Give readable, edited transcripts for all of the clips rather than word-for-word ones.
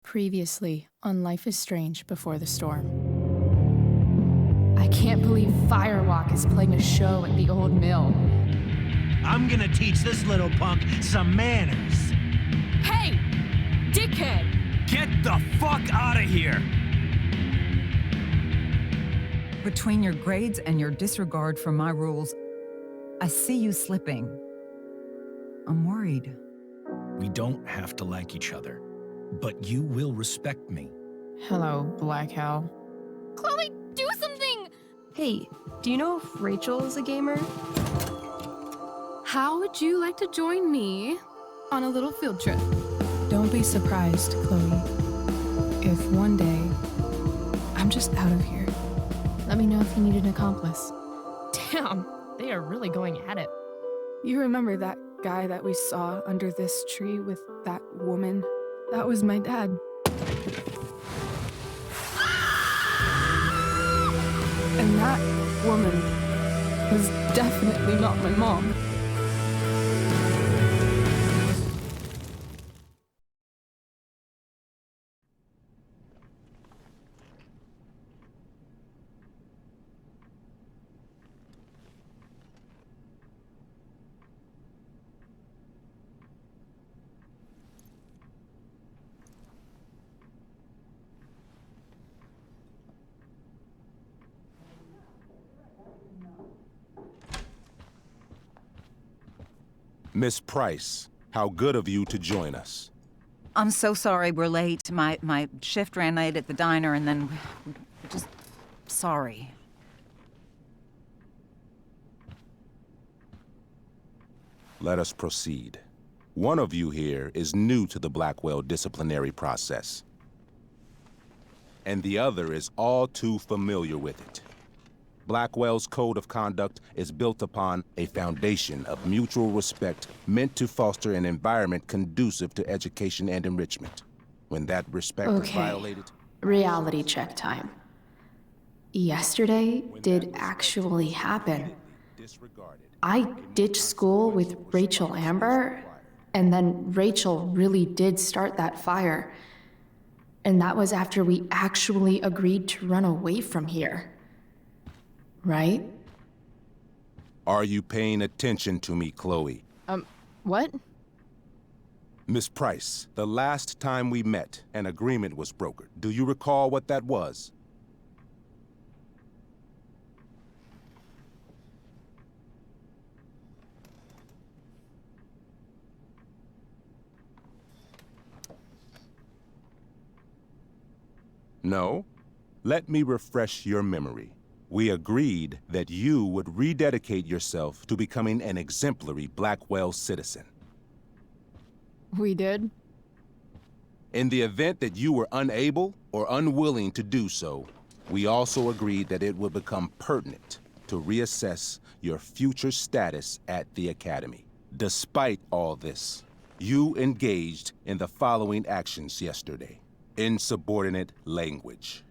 Previously on Life is Strange Before the Storm. I can't believe Firewalk is playing a show at the old mill. I'm gonna teach this little punk some manners. Hey! Dickhead! Get the fuck out of here! Between your grades and your disregard for my rules, I see you slipping. I'm worried. We don't have to like each other, but you will respect me. Hello, Black Hal. Chloe, do something! Hey, do you know if Rachel is a gamer? How would you like to join me on a little field trip? Don't be surprised, Chloe, if one day I'm just out of here. Let me know if you need an accomplice. Damn, they are really going at it. You remember that guy that we saw under this tree with that woman? That was my dad. And that woman was definitely not my mom. Miss Price, how good of you to join us. I'm so sorry we're late. My shift ran late at the diner and then just sorry. Let us proceed. One of you here is new to the Blackwell disciplinary process, and the other is all too familiar with it. Blackwell's code of conduct is built upon a foundation of mutual respect meant to foster an environment conducive to education and enrichment. When that respect is violated... Reality check time. Yesterday did actually happen. I ditched school with Rachel Amber, and then Rachel really did start that fire. And that was after we actually agreed to run away from here. Right? Are you paying attention to me, Chloe? What? Miss Price, the last time we met, an agreement was brokered. Do you recall what that was? No? Let me refresh your memory. We agreed that you would rededicate yourself to becoming an exemplary Blackwell citizen. We did? In the event that you were unable or unwilling to do so, we also agreed that it would become pertinent to reassess your future status at the Academy. Despite all this, you engaged in the following actions yesterday. Insubordinate language.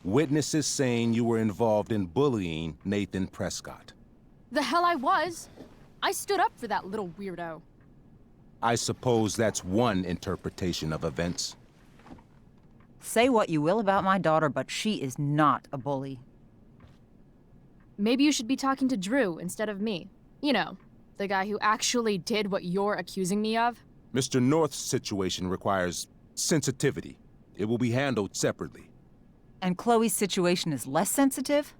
Witnesses saying you were involved in bullying Nathan Prescott. The hell I was! I stood up for that little weirdo. I suppose that's one interpretation of events. Say what you will about my daughter, but she is not a bully. Maybe you should be talking to Drew instead of me. You know, the guy who actually did what you're accusing me of. Mr. North's situation requires sensitivity. It will be handled separately. And Chloe's situation is less sensitive?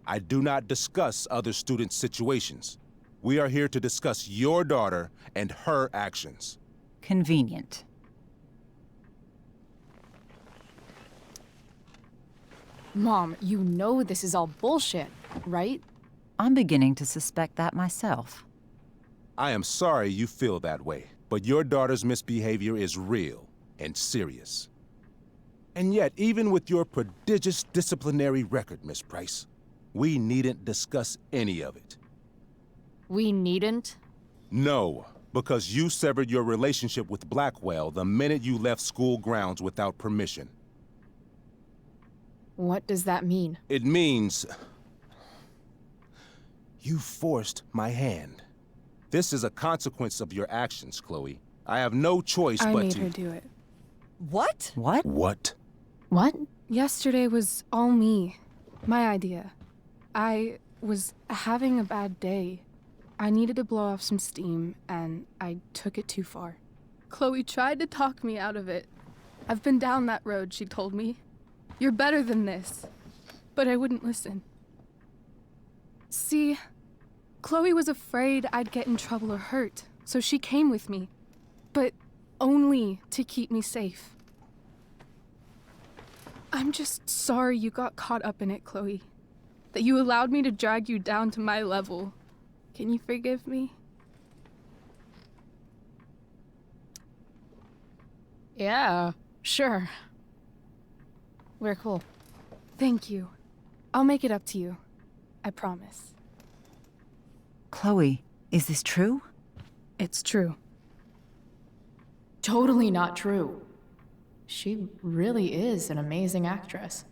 I do not discuss other students' situations. We are here to discuss your daughter and her actions. Convenient. Mom, you know this is all bullshit, right? I'm beginning to suspect that myself. I am sorry you feel that way, but your daughter's misbehavior is real and serious. And yet, even with your prodigious disciplinary record, Miss Price, we needn't discuss any of it. We needn't? No, because you severed your relationship with Blackwell the minute you left school grounds without permission. What does that mean? It means... you forced my hand. This is a consequence of your actions, Chloe. I have no choice but to... I made her do it. What? What? What? What? Yesterday was all me. My idea. I was having a bad day. I needed to blow off some steam, and I took it too far. Chloe tried to talk me out of it. I've been down that road, she told me. You're better than this. But I wouldn't listen. See, Chloe was afraid I'd get in trouble or hurt, so she came with me. But only to keep me safe. I'm just sorry you got caught up in it, Chloe. That you allowed me to drag you down to my level. Can you forgive me? Yeah, sure. We're cool. Thank you. I'll make it up to you. I promise. Chloe, is this true? It's true. Totally not true. She really is an amazing actress.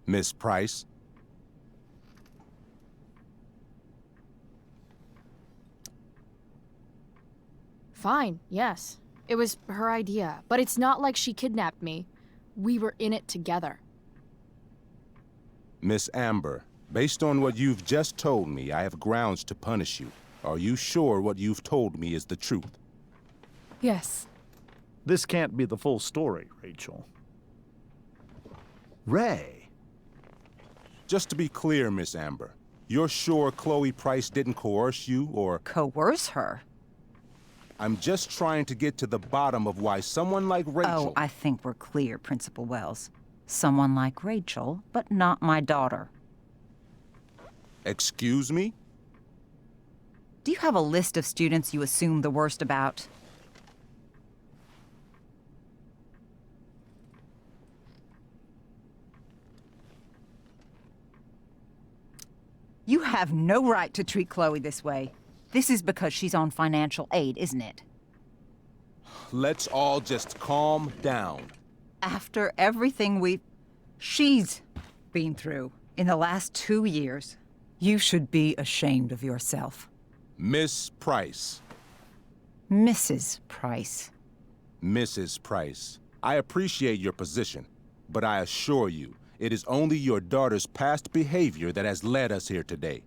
Miss Price? Fine, yes. It was her idea, but it's not like she kidnapped me. We were in it together. Miss Amber, based on what you've just told me, I have grounds to punish you. Are you sure what you've told me is the truth? Yes. This can't be the full story, Rachel. Ray. Just to be clear, Miss Amber, you're sure Chloe Price didn't coerce you, or... Coerce her? I'm just trying to get to the bottom of why someone like Rachel... Oh, I think we're clear, Principal Wells. Someone like Rachel, but not my daughter. Excuse me? Do you have a list of students you assume the worst about? You have no right to treat Chloe this way. This is because she's on financial aid, isn't it? Let's all just calm down. After everything she's been through in the last 2 years, you should be ashamed of yourself. Miss Price. Mrs. Price. Mrs. Price, I appreciate your position, but I assure you, it is only your daughter's past behavior that has led us here today.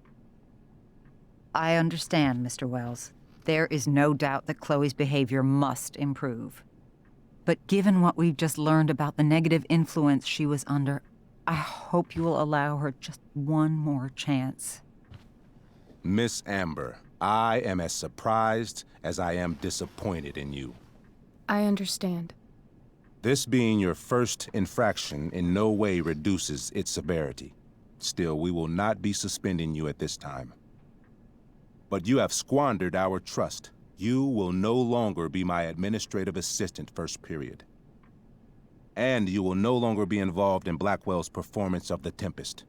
I understand, Mr. Wells. There is no doubt that Chloe's behavior must improve. But given what we've just learned about the negative influence she was under, I hope you will allow her just one more chance. Miss Amber, I am as surprised as I am disappointed in you. I understand. This being your first infraction in no way reduces its severity. Still, we will not be suspending you at this time. But you have squandered our trust. You will no longer be my administrative assistant first period. And you will no longer be involved in Blackwell's performance of The Tempest.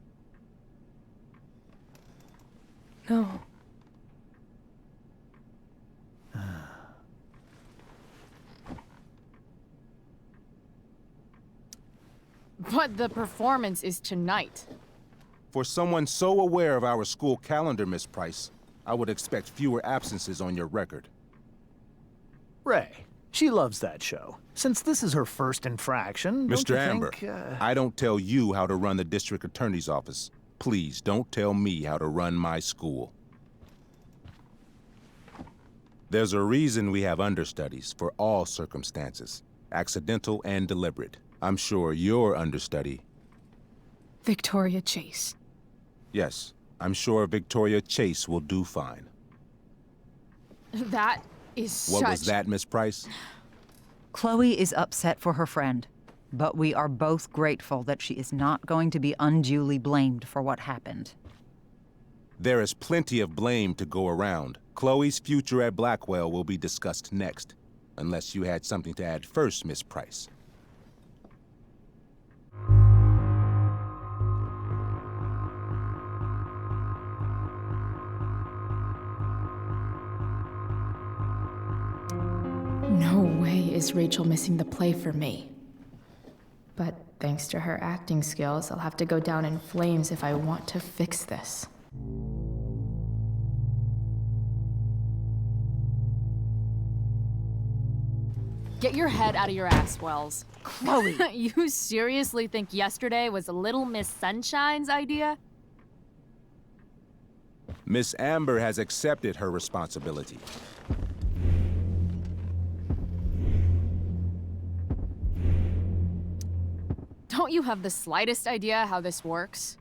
No. But the performance is tonight. For someone so aware of our school calendar, Miss Price, I would expect fewer absences on your record. Ray. She loves that show. Since this is her first infraction, don't Mr. you Amber, think, I don't tell you how to run the district attorney's office. Please don't tell me how to run my school. There's a reason we have understudies for all circumstances, accidental and deliberate. I'm sure your understudy... Victoria Chase. Yes, I'm sure Victoria Chase will do fine. That is What such... was that, Miss Price? Chloe is upset for her friend, but we are both grateful that she is not going to be unduly blamed for what happened. There is plenty of blame to go around. Chloe's future at Blackwell will be discussed next. Unless you had something to add first, Miss Price. No way is Rachel missing the play for me. But thanks to her acting skills, I'll have to go down in flames if I want to fix this. Get your head out of your ass, Wells. Chloe! You seriously think yesterday was Little Miss Sunshine's idea? Miss Amber has accepted her responsibility. Don't you have the slightest idea how this works?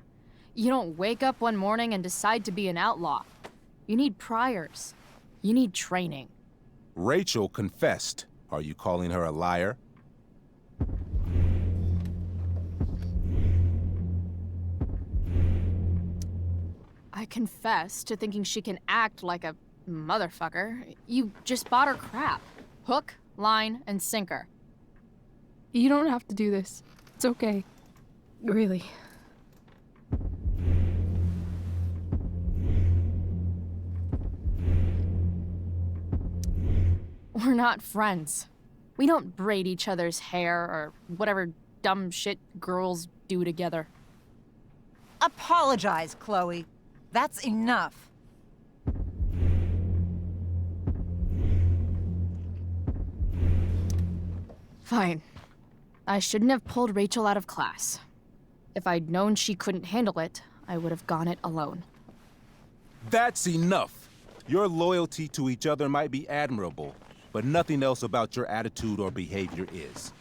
You don't wake up one morning and decide to be an outlaw. You need priors. You need training. Rachel confessed. Are you calling her a liar? I confess to thinking she can act like a motherfucker. You just bought her crap. Hook, line, and sinker. You don't have to do this. It's okay. Really. We're not friends. We don't braid each other's hair or whatever dumb shit girls do together. Apologize, Chloe. That's enough. Fine. I shouldn't have pulled Rachel out of class. If I'd known she couldn't handle it, I would have gone it alone. That's enough. Your loyalty to each other might be admirable, but nothing else about your attitude or behavior is.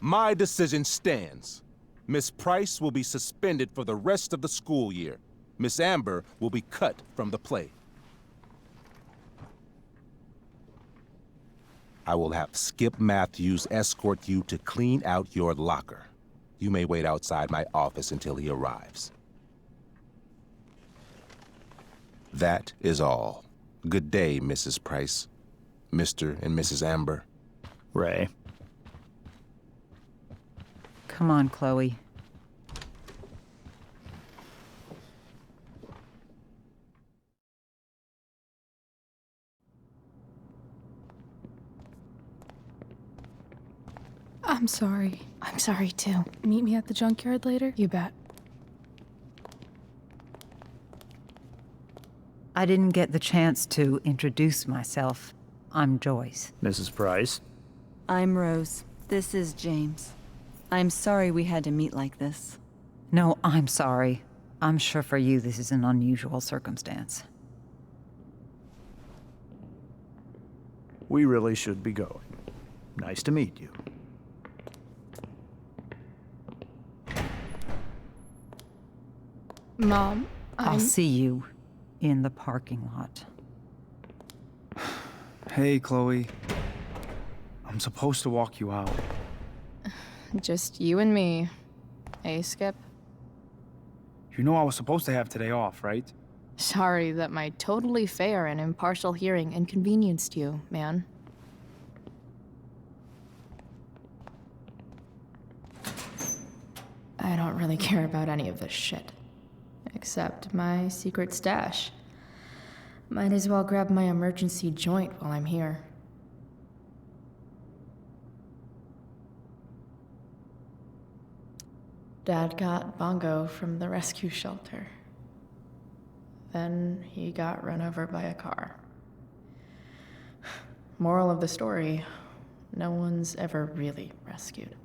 My decision stands. Miss Price will be suspended for the rest of the school year. Miss Amber will be cut from the play. I will have Skip Matthews escort you to clean out your locker. You may wait outside my office until he arrives. That is all. Good day, Mrs. Price. Mr. and Mrs. Amber. Ray. Come on, Chloe. I'm sorry. I'm sorry too. Meet me at the junkyard later? You bet. I didn't get the chance to introduce myself. I'm Joyce. Mrs. Price. I'm Rose. This is James. I'm sorry we had to meet like this. No, I'm sorry. I'm sure for you this is an unusual circumstance. We really should be going. Nice to meet you. Mom, I'll see you in the parking lot. Hey, Chloe. I'm supposed to walk you out. Just you and me. Hey, Skip. You know I was supposed to have today off, right? Sorry that my totally fair and impartial hearing inconvenienced you, man. I don't really care about any of this shit. Except my secret stash. Might as well grab my emergency joint while I'm here. Dad got Bongo from the rescue shelter. Then he got run over by a car. Moral of the story, no one's ever really rescued.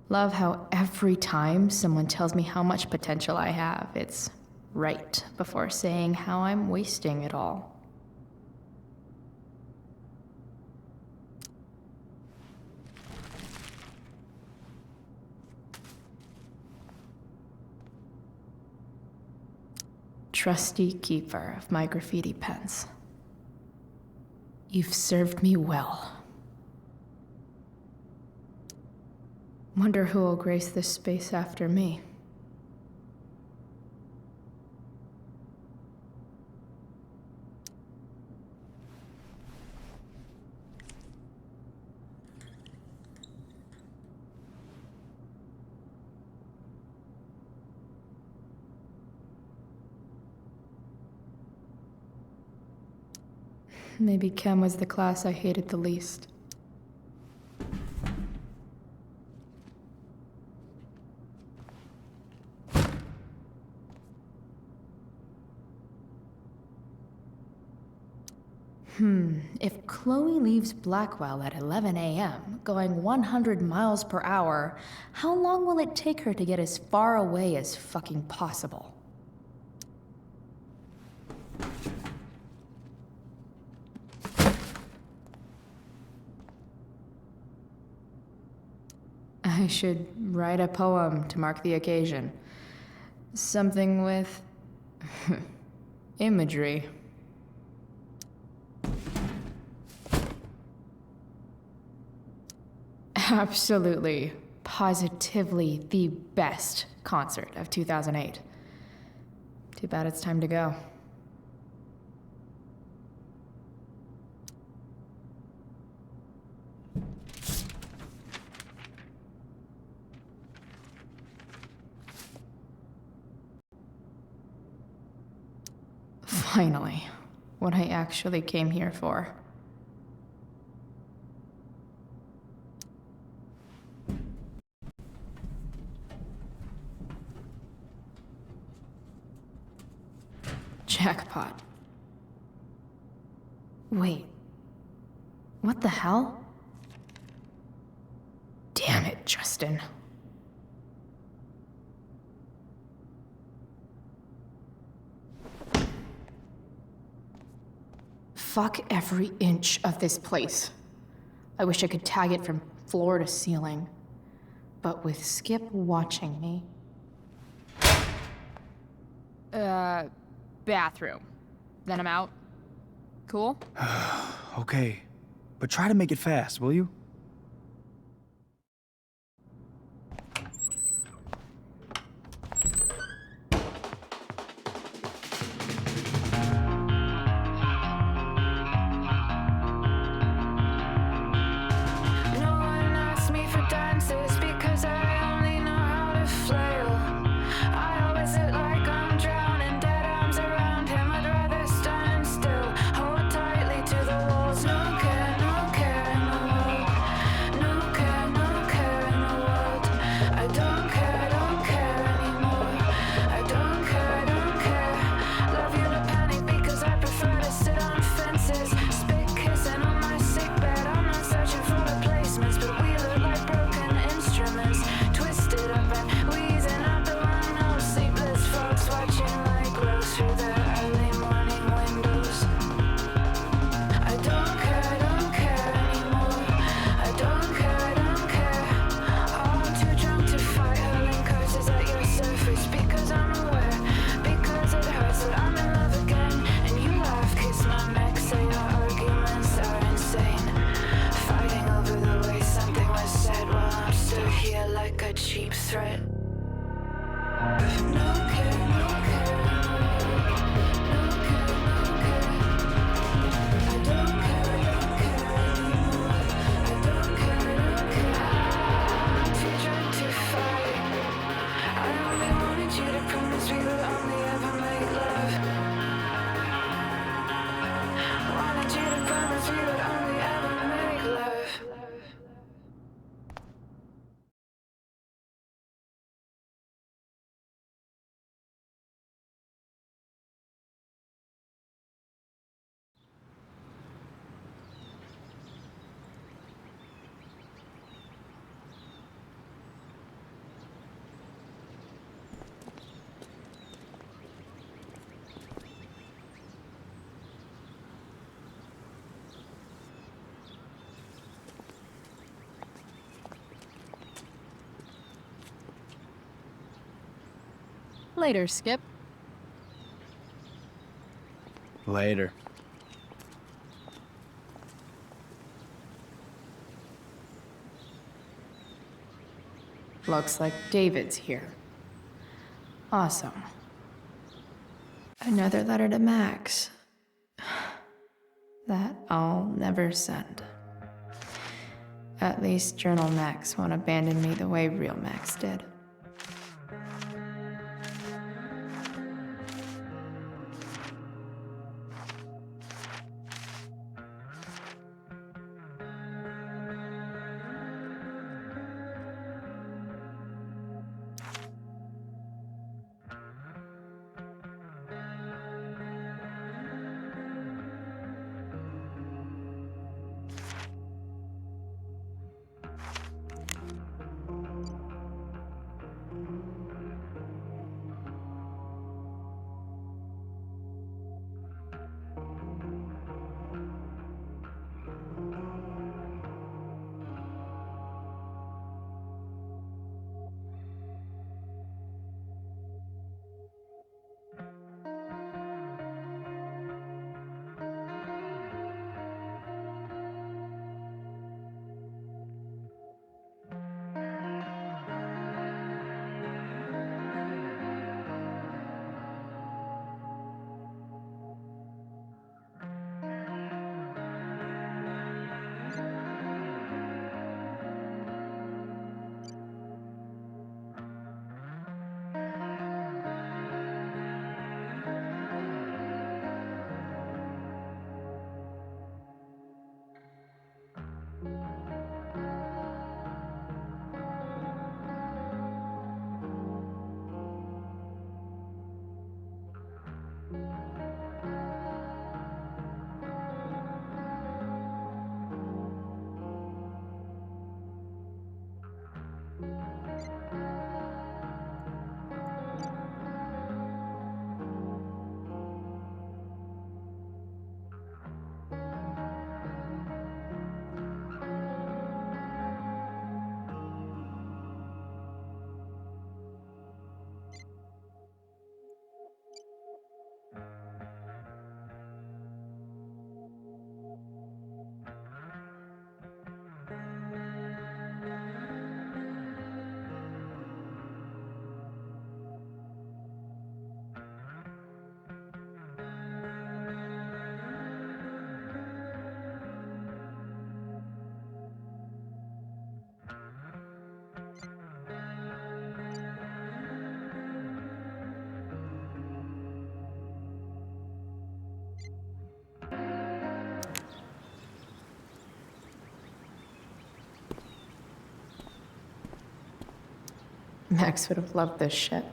Love how every time someone tells me how much potential I have, it's right before saying how I'm wasting it all. Trusty keeper of my graffiti pens. You've served me well. Wonder who will grace this space after me. Maybe chem was the class I hated the least. If Chloe leaves Blackwell at 11 a.m., going 100 miles per hour, how long will it take her to get as far away as fucking possible? I should write a poem to mark the occasion. Something with imagery. Absolutely, positively the best concert of 2008. Too bad it's time to go. Finally, what I actually came here for. Jackpot. Wait. What the hell? Damn it, Justin. Fuck every inch of this place. I wish I could tag it from floor to ceiling. But with Skip watching me... Bathroom. Then I'm out. Cool? Okay, but try to make it fast, will you? Later, Skip. Later. Looks like David's here. Awesome. Another letter to Max. That I'll never send. At least Journal Max won't abandon me the way real Max did. Max would have loved this shit.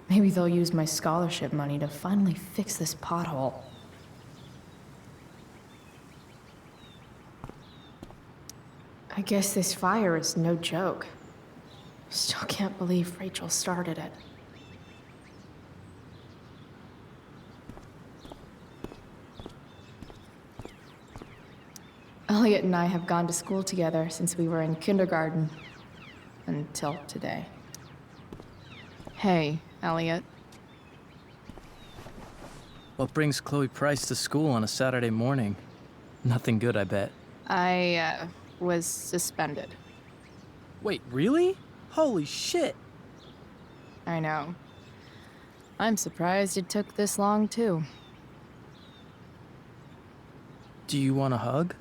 Maybe they'll use my scholarship money to finally fix this pothole. I guess this fire is no joke. Still can't believe Rachel started it. Elliot and I have gone to school together since we were in kindergarten. Until today. Hey, Elliot. What brings Chloe Price to school on a Saturday morning? Nothing good, I bet. I was suspended. Wait, really? Holy shit! I know. I'm surprised it took this long, too. Do you want a hug?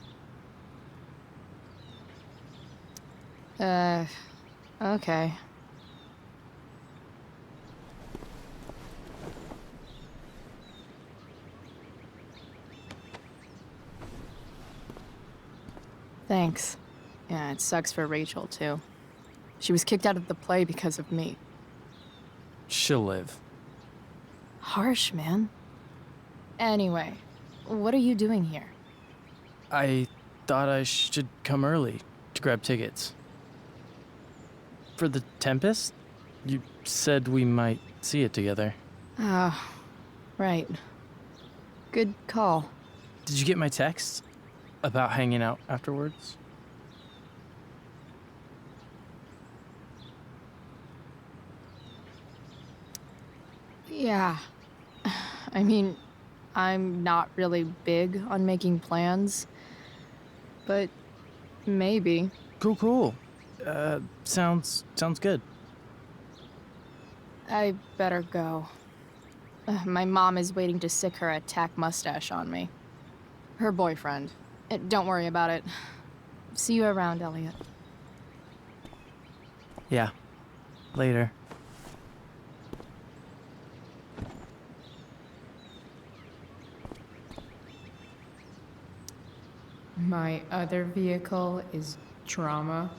Okay. Thanks. Yeah, it sucks for Rachel, too. She was kicked out of the play because of me. She'll live. Harsh, man. Anyway, what are you doing here? I thought I should come early to grab tickets. For the Tempest? You said we might see it together. Ah, right. Good call. Did you get my text? About hanging out afterwards? Yeah. I mean, I'm not really big on making plans, but maybe. Cool. Sounds good. I better go. My mom is waiting to sick her attack mustache on me. Her boyfriend. Don't worry about it. See you around, Elliot. Yeah. Later. My other vehicle is trauma.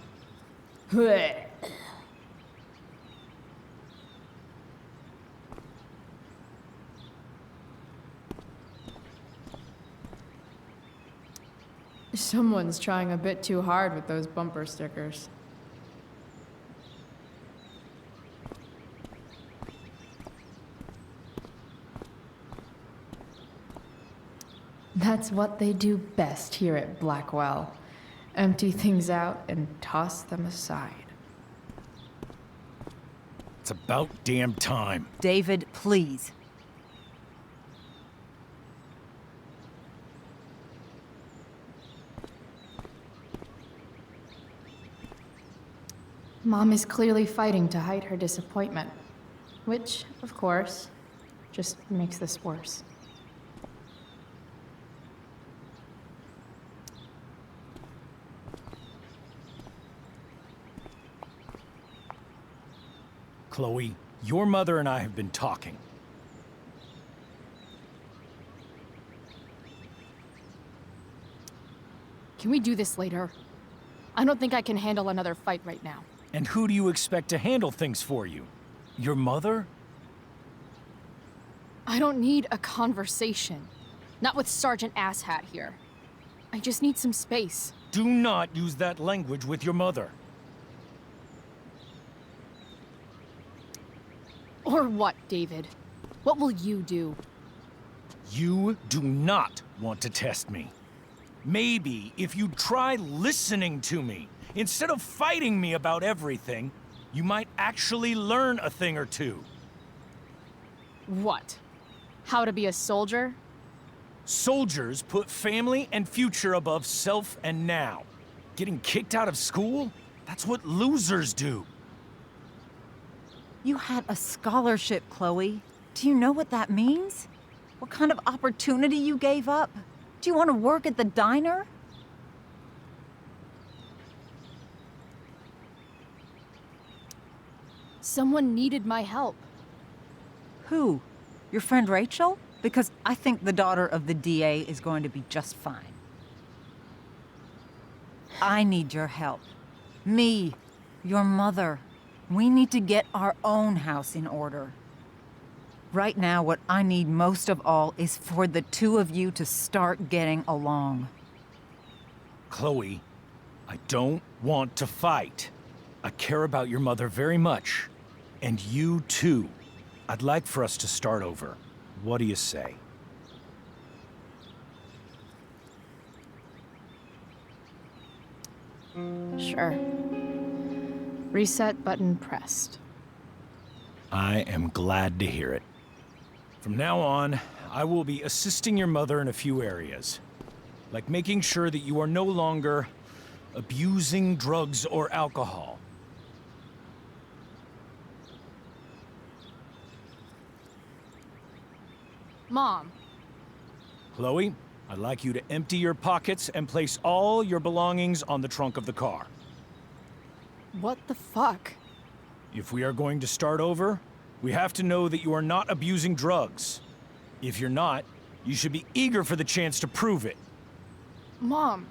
Someone's trying a bit too hard with those bumper stickers. That's what they do best here at Blackwell. Empty things out and toss them aside. It's about damn time. David, please. Mom is clearly fighting to hide her disappointment. Which, of course, just makes this worse. Chloe, your mother and I have been talking. Can we do this later? I don't think I can handle another fight right now. And who do you expect to handle things for you? Your mother? I don't need a conversation. Not with Sergeant Asshat here. I just need some space. Do not use that language with your mother. Or what, David? What will you do? You do not want to test me. Maybe if you try listening to me, instead of fighting me about everything, you might actually learn a thing or two. What? How to be a soldier? Soldiers put family and future above self and now. Getting kicked out of school? That's what losers do. You had a scholarship, Chloe. Do you know what that means? What kind of opportunity you gave up? Do you want to work at the diner? Someone needed my help. Who? Your friend Rachel? Because I think the daughter of the DA is going to be just fine. I need your help. Me, your mother. We need to get our own house in order. Right now, what I need most of all is for the two of you to start getting along. Chloe, I don't want to fight. I care about your mother very much. And you too. I'd like for us to start over. What do you say? Sure. Reset button pressed. I am glad to hear it. From now on, I will be assisting your mother in a few areas. Like making sure that you are no longer abusing drugs or alcohol. Mom, Chloe, I'd like you to empty your pockets and place all your belongings on the trunk of the car. what the fuck? If we are going to start over, we have to know that you are not abusing drugs. If you're not, you should be eager for the chance to prove it. Mom,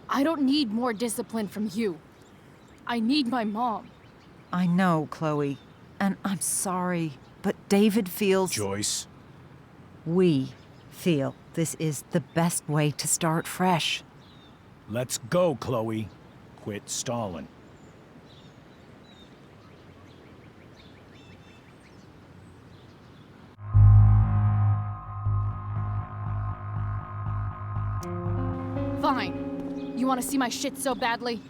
I don't need more discipline from you. I need my mom. I know, Chloe, and I'm sorry, but David feels... Joyce. We feel this is the best way to start fresh. Let's go, Chloe. Quit stalling. Fine. You want to see my shit so badly?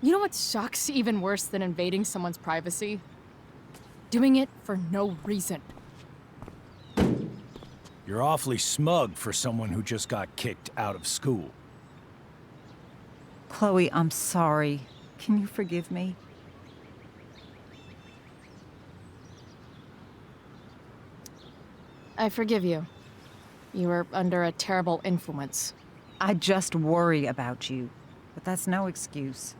You know what sucks even worse than invading someone's privacy? Doing it for no reason. You're awfully smug for someone who just got kicked out of school. Chloe, I'm sorry. Can you forgive me? I forgive you. You were under a terrible influence. I just worry about you, but that's no excuse.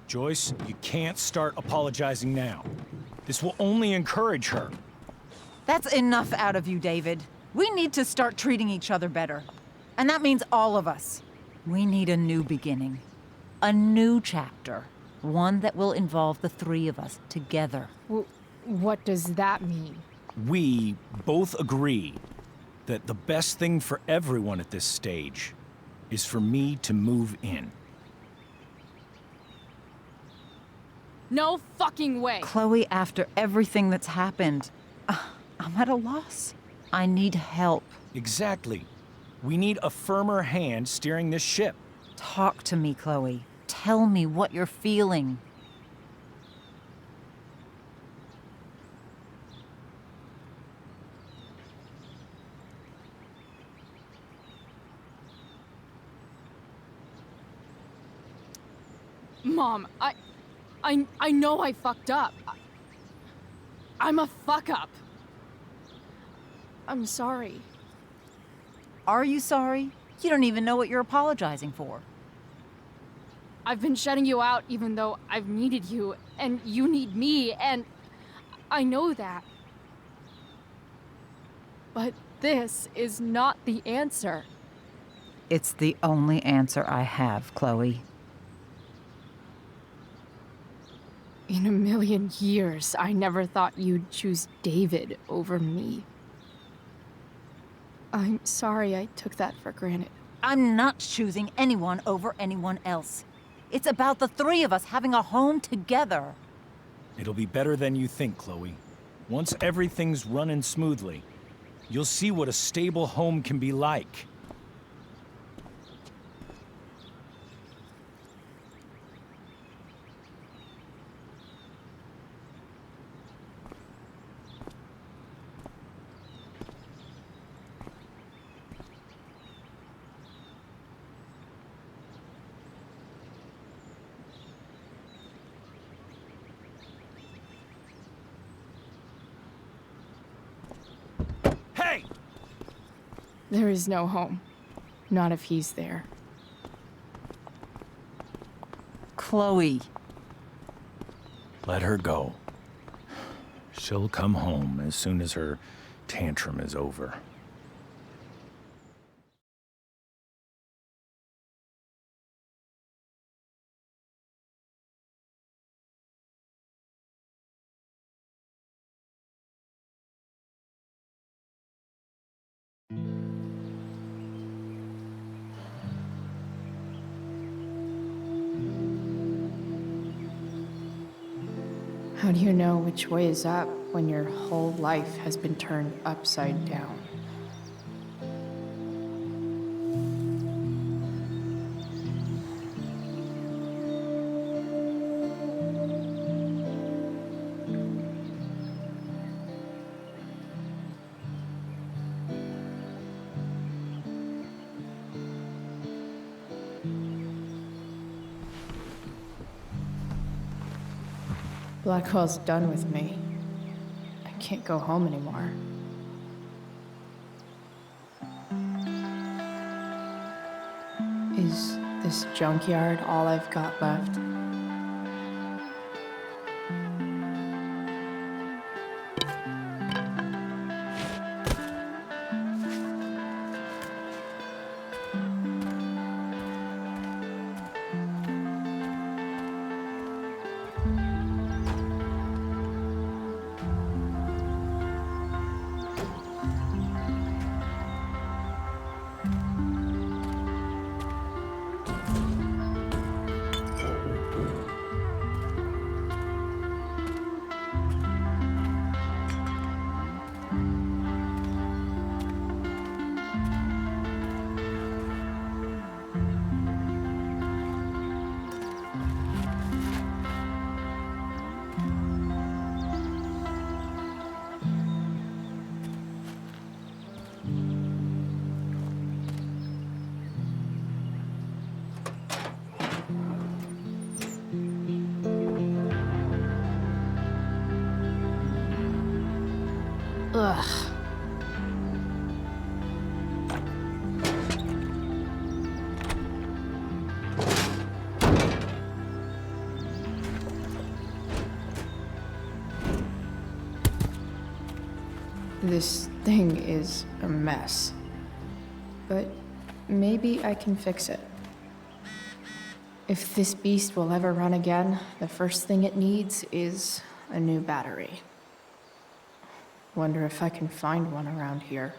Joyce, you can't start apologizing now. This will only encourage her. That's enough out of you, David. We need to start treating each other better. And that means all of us. We need a new beginning. A new chapter. One that will involve the three of us together. What does that mean? We both agree that the best thing for everyone at this stage is for me to move in. No fucking way! Chloe, after everything that's happened, I'm at a loss. I need help. Exactly. We need a firmer hand steering this ship. Talk to me, Chloe. Tell me what you're feeling. Mom, I know I fucked up. I'm a fuck up. I'm sorry. Are you sorry? You don't even know what you're apologizing for. I've been shutting you out even though I've needed you, and you need me, and I know that. But this is not the answer. It's the only answer I have, Chloe. In a million years, I never thought you'd choose David over me. I'm sorry I took that for granted. I'm not choosing anyone over anyone else. It's about the three of us having a home together. It'll be better than you think, Chloe. Once everything's running smoothly, you'll see what a stable home can be like. There is no home. Not if he's there. Chloe. Let her go. She'll come home as soon as her tantrum is over. How do you know which way is up when your whole life has been turned upside down? Blackwell's done with me. I can't go home anymore. Is this junkyard all I've got left? Ugh. This thing is a mess. But maybe I can fix it. If this beast will ever run again, the first thing it needs is a new battery. Wonder if I can find one around here.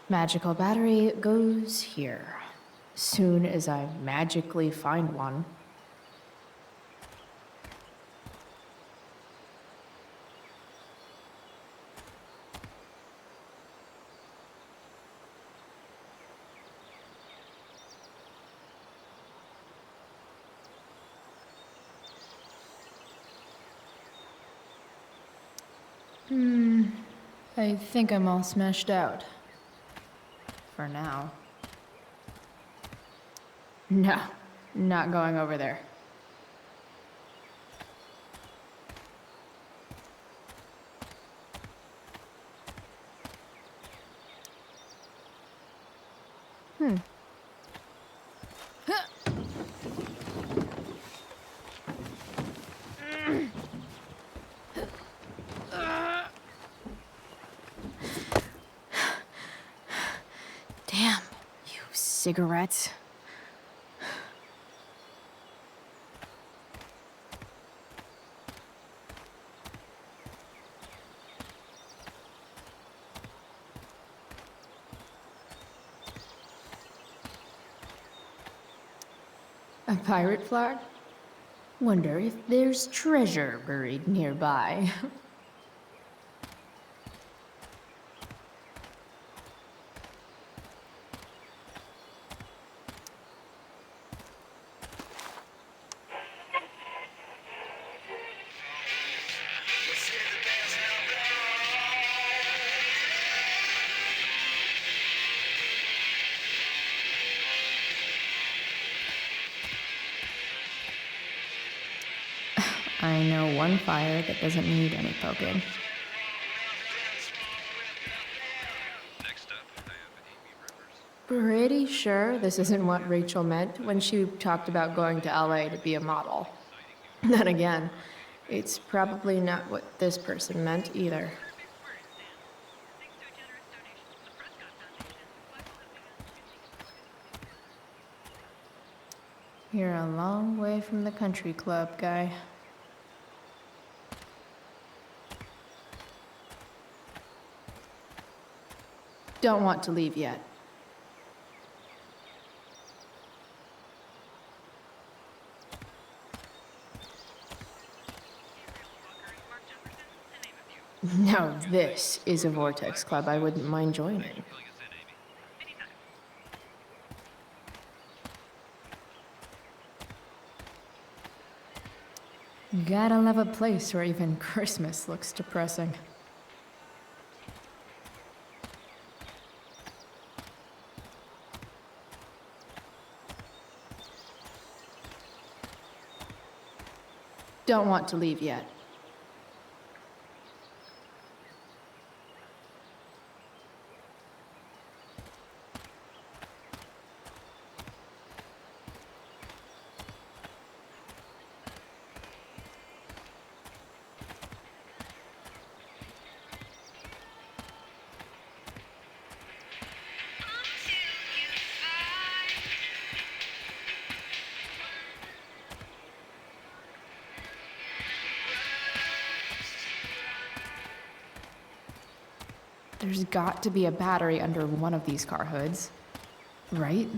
Magical battery goes here. Soon as I magically find one. I think I'm all smashed out. For now. No, not going over there. Damn, you cigarettes. A pirate flag? Wonder if there's treasure buried nearby. I know one fire that doesn't need any poking. Pretty sure this isn't what Rachel meant when she talked about going to LA to be a model. Then again, it's probably not what this person meant either. You're a long way from the country club, guy. Don't want to leave yet. Now this is a Vortex Club I wouldn't mind joining. Gotta love a place where even Christmas looks depressing. Don't want to leave yet. There's got to be a battery under one of these car hoods, right?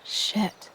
Shit.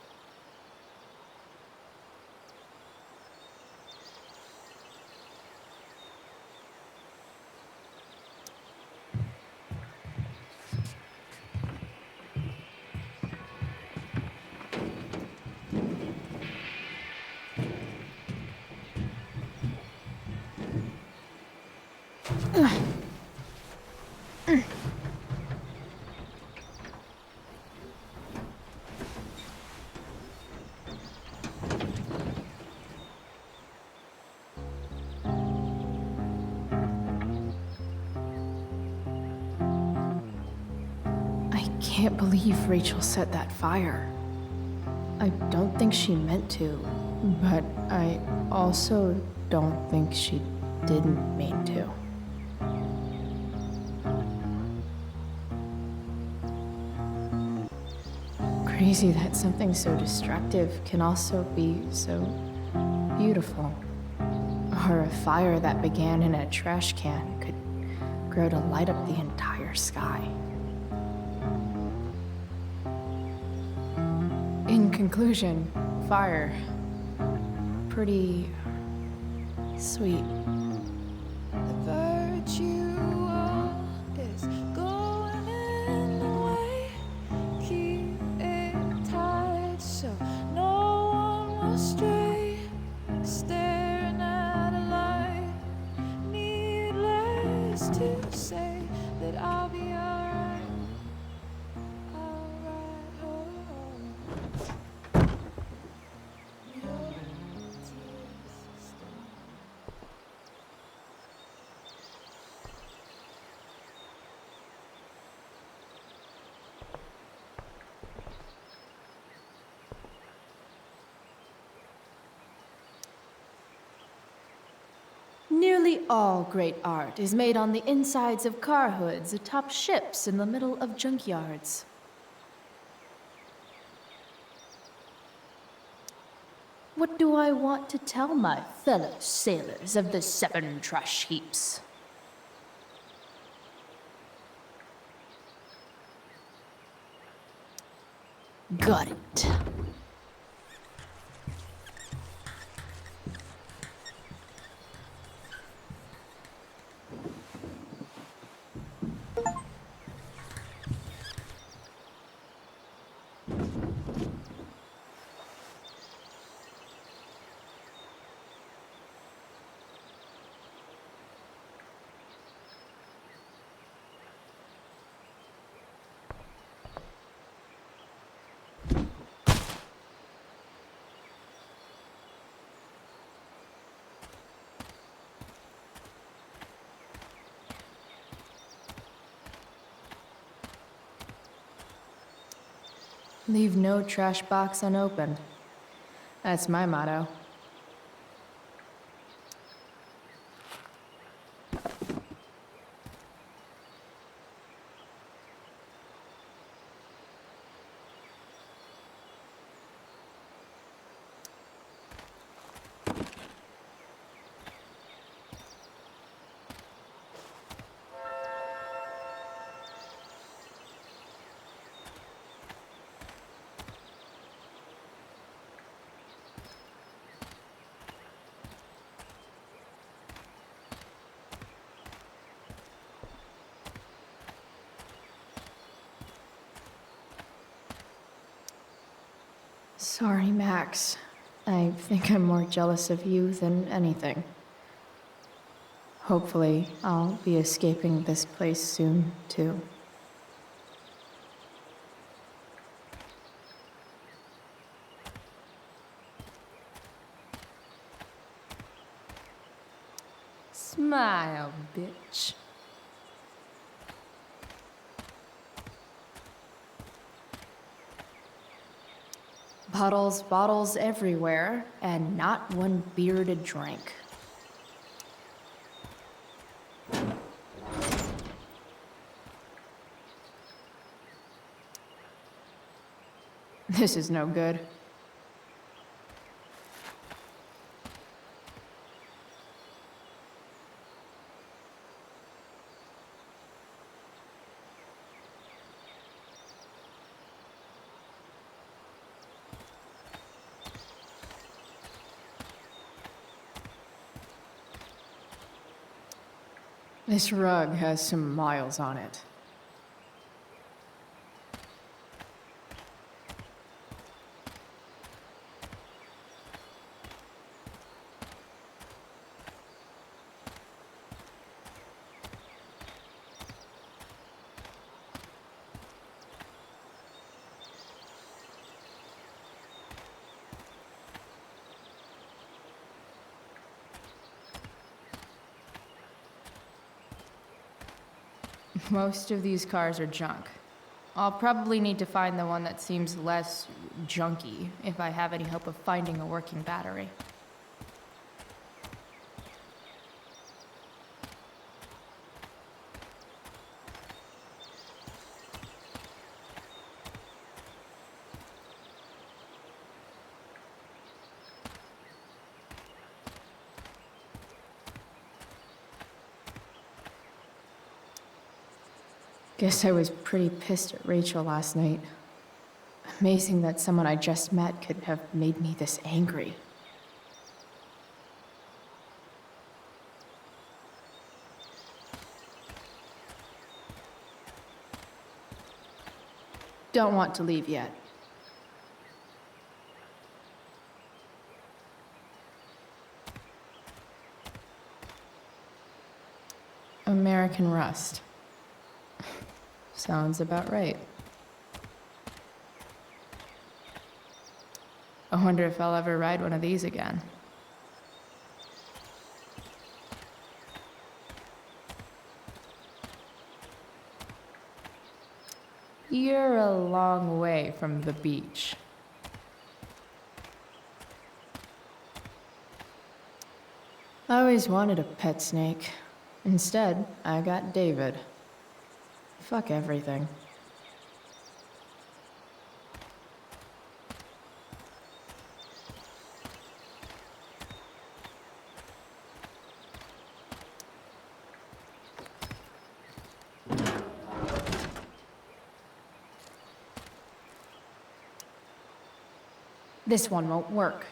I can't believe Rachel set that fire. I don't think she meant to, but I also don't think she didn't mean to. Crazy that something so destructive can also be so beautiful. Or a fire that began in a trash can could grow to light up the entire sky. In conclusion, fire. Pretty sweet. Stay say that I'll be alright. Alright, oh. Your tears stone. Nearly all great art is made on the insides of car hoods atop ships in the middle of junkyards. What do I want to tell my fellow sailors of the 7 trash heaps? Got it. Leave no trash box unopened. That's my motto. Sorry, Max. I think I'm more jealous of you than anything. Hopefully, I'll be escaping this place soon, too. Smile, bitch. Bottles everywhere, and not one bearded drink. This is no good. This rug has some miles on it. Most of these cars are junk. I'll probably need to find the one that seems less junky if I have any hope of finding a working battery. Guess I was pretty pissed at Rachel last night. Amazing that someone I just met could have made me this angry. Don't want to leave yet. American Rust. Sounds about right. I wonder if I'll ever ride one of these again. You're a long way from the beach. I always wanted a pet snake. Instead, I got David. Fuck everything. This one won't work.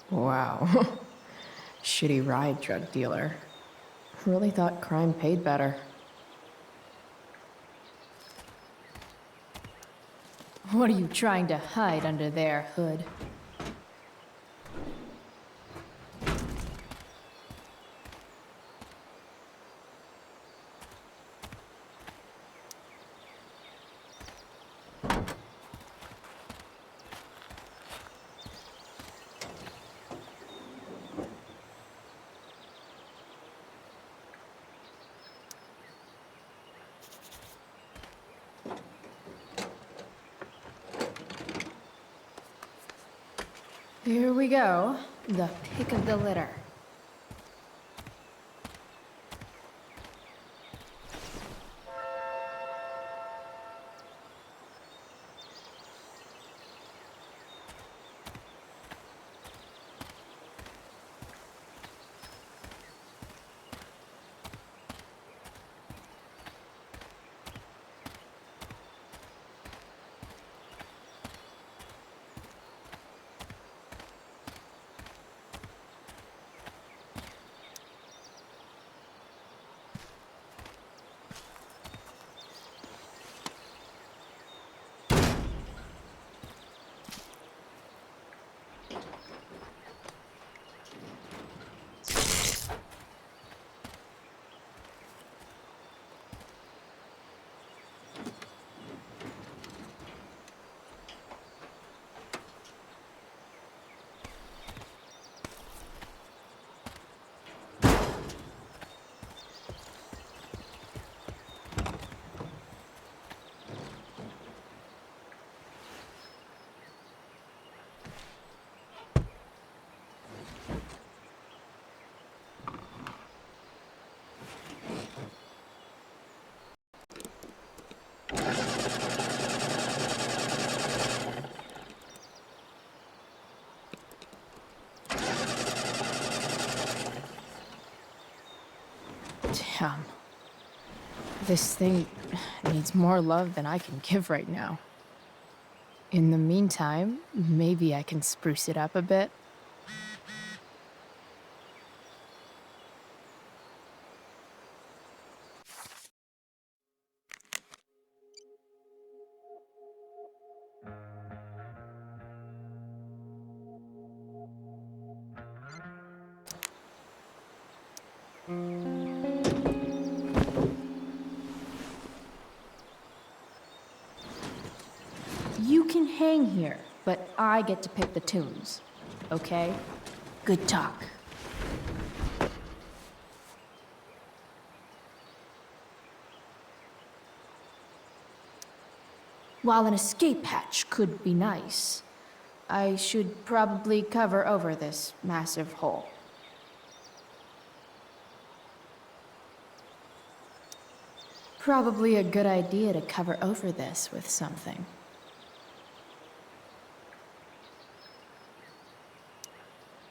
Wow. Shitty ride, drug dealer. Really thought crime paid better. What are you trying to hide under there, Hood? Here we go. The pick of the litter. Damn. This thing needs more love than I can give right now. In the meantime, maybe I can spruce it up a bit. You can hang here, but I get to pick the tunes. Okay? Good talk. While an escape hatch could be nice, I should probably cover over this massive hole. Probably a good idea to cover over this with something.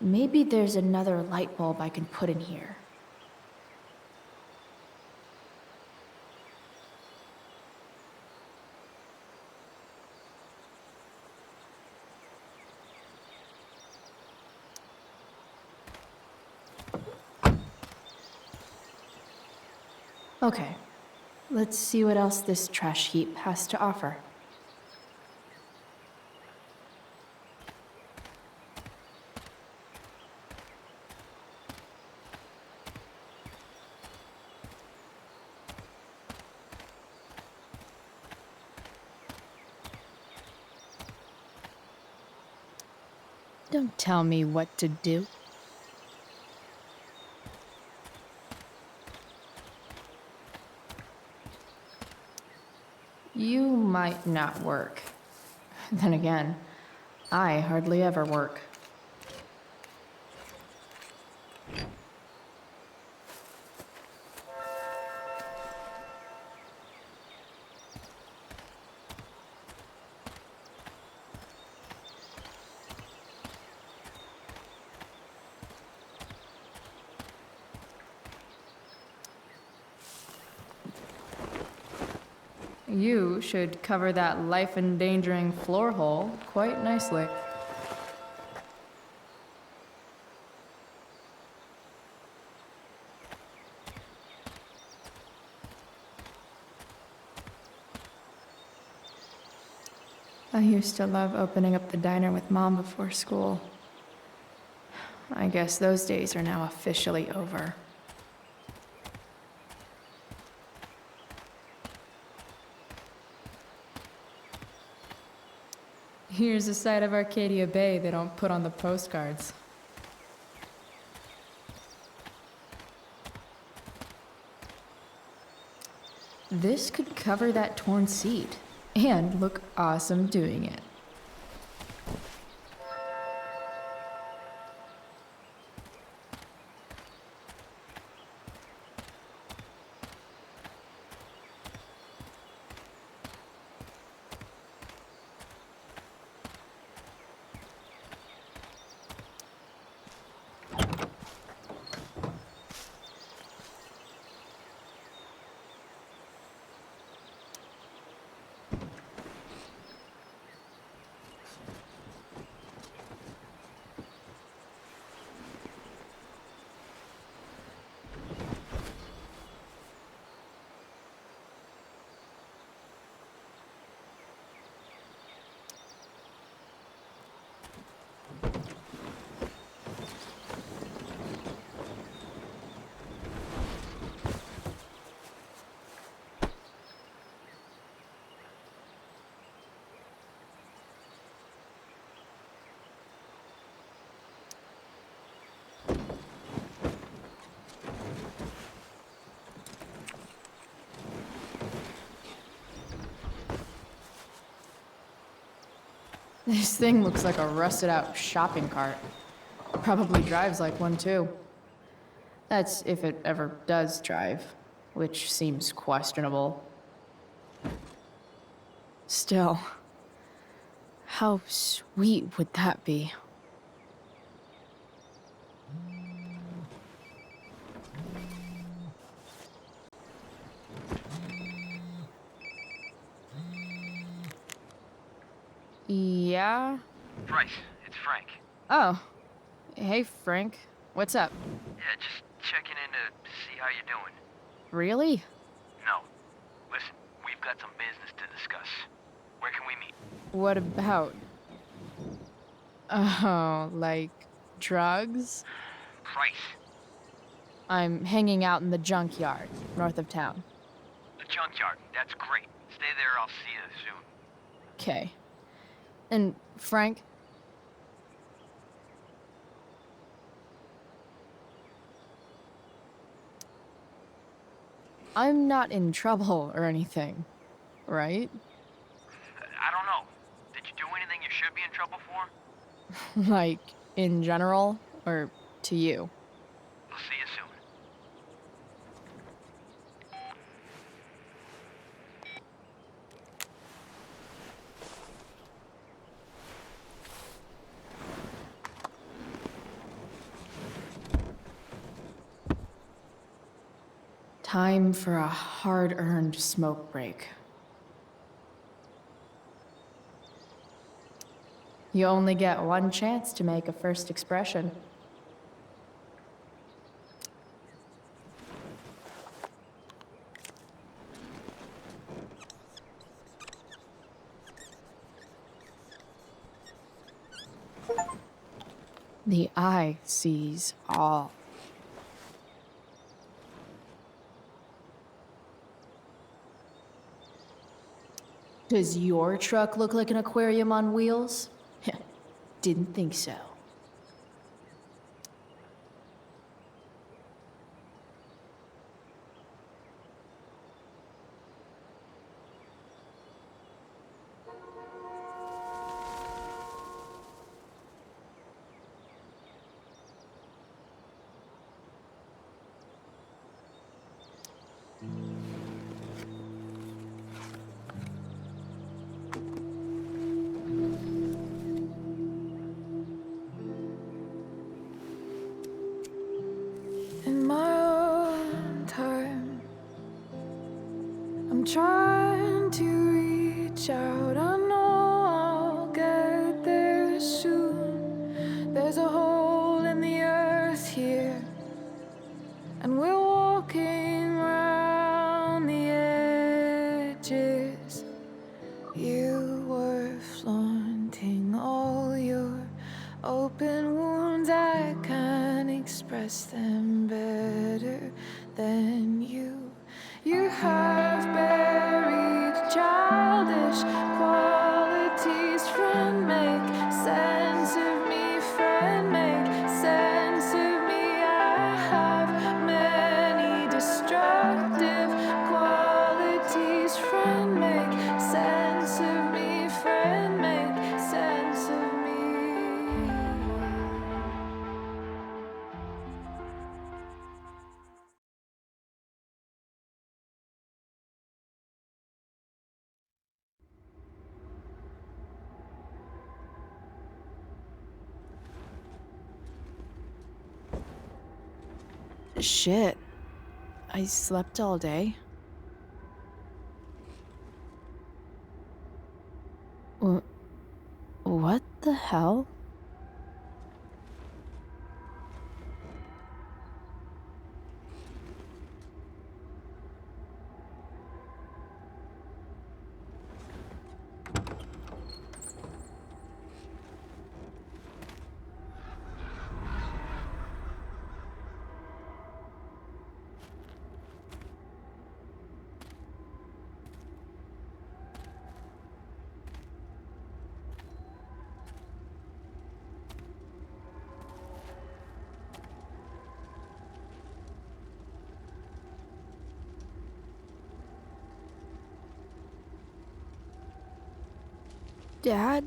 Maybe there's another light bulb I can put in here. Okay, let's see what else this trash heap has to offer. Don't tell me what to do. You might not work. Then again, I hardly ever work. You should cover that life-endangering floor hole quite nicely. I used to love opening up the diner with Mom before school. I guess those days are now officially over. Here's a side of Arcadia Bay they don't put on the postcards. This could cover that torn seat and look awesome doing it. This thing looks like a rusted out shopping cart. Probably drives like one too. That's if it ever does drive, which seems questionable. Still, how sweet would that be? Yeah? Bryce, it's Frank. Oh. Hey, Frank. What's up? Yeah, just checking in to see how you're doing. Really? No. Listen, we've got some business to discuss. Where can we meet? What about? Oh, like drugs? Bryce. I'm hanging out in the junkyard, north of town. The junkyard. That's great. Stay there, I'll see you soon. Okay. And Frank? I'm not in trouble or anything, right? I don't know. Did you do anything you should be in trouble for? Like, in general, or to you? I'll see you soon. Time for a hard-earned smoke break. You only get one chance to make a first expression. The eye sees all. Does your truck look like an aquarium on wheels? Didn't think so. I'm trying to reach out. I know I'll get there soon. There's a hole in the earth here, and we're walking round the edges. You were flaunting all your open wounds. I can't express them better than you. You have buried childish qualities. Friend, make sense of me. Friend, make sense of me. I have many destructive qualities. Friend, make sense of me. Friend, make sense of me. Shit. I slept all day. What the hell? Dad?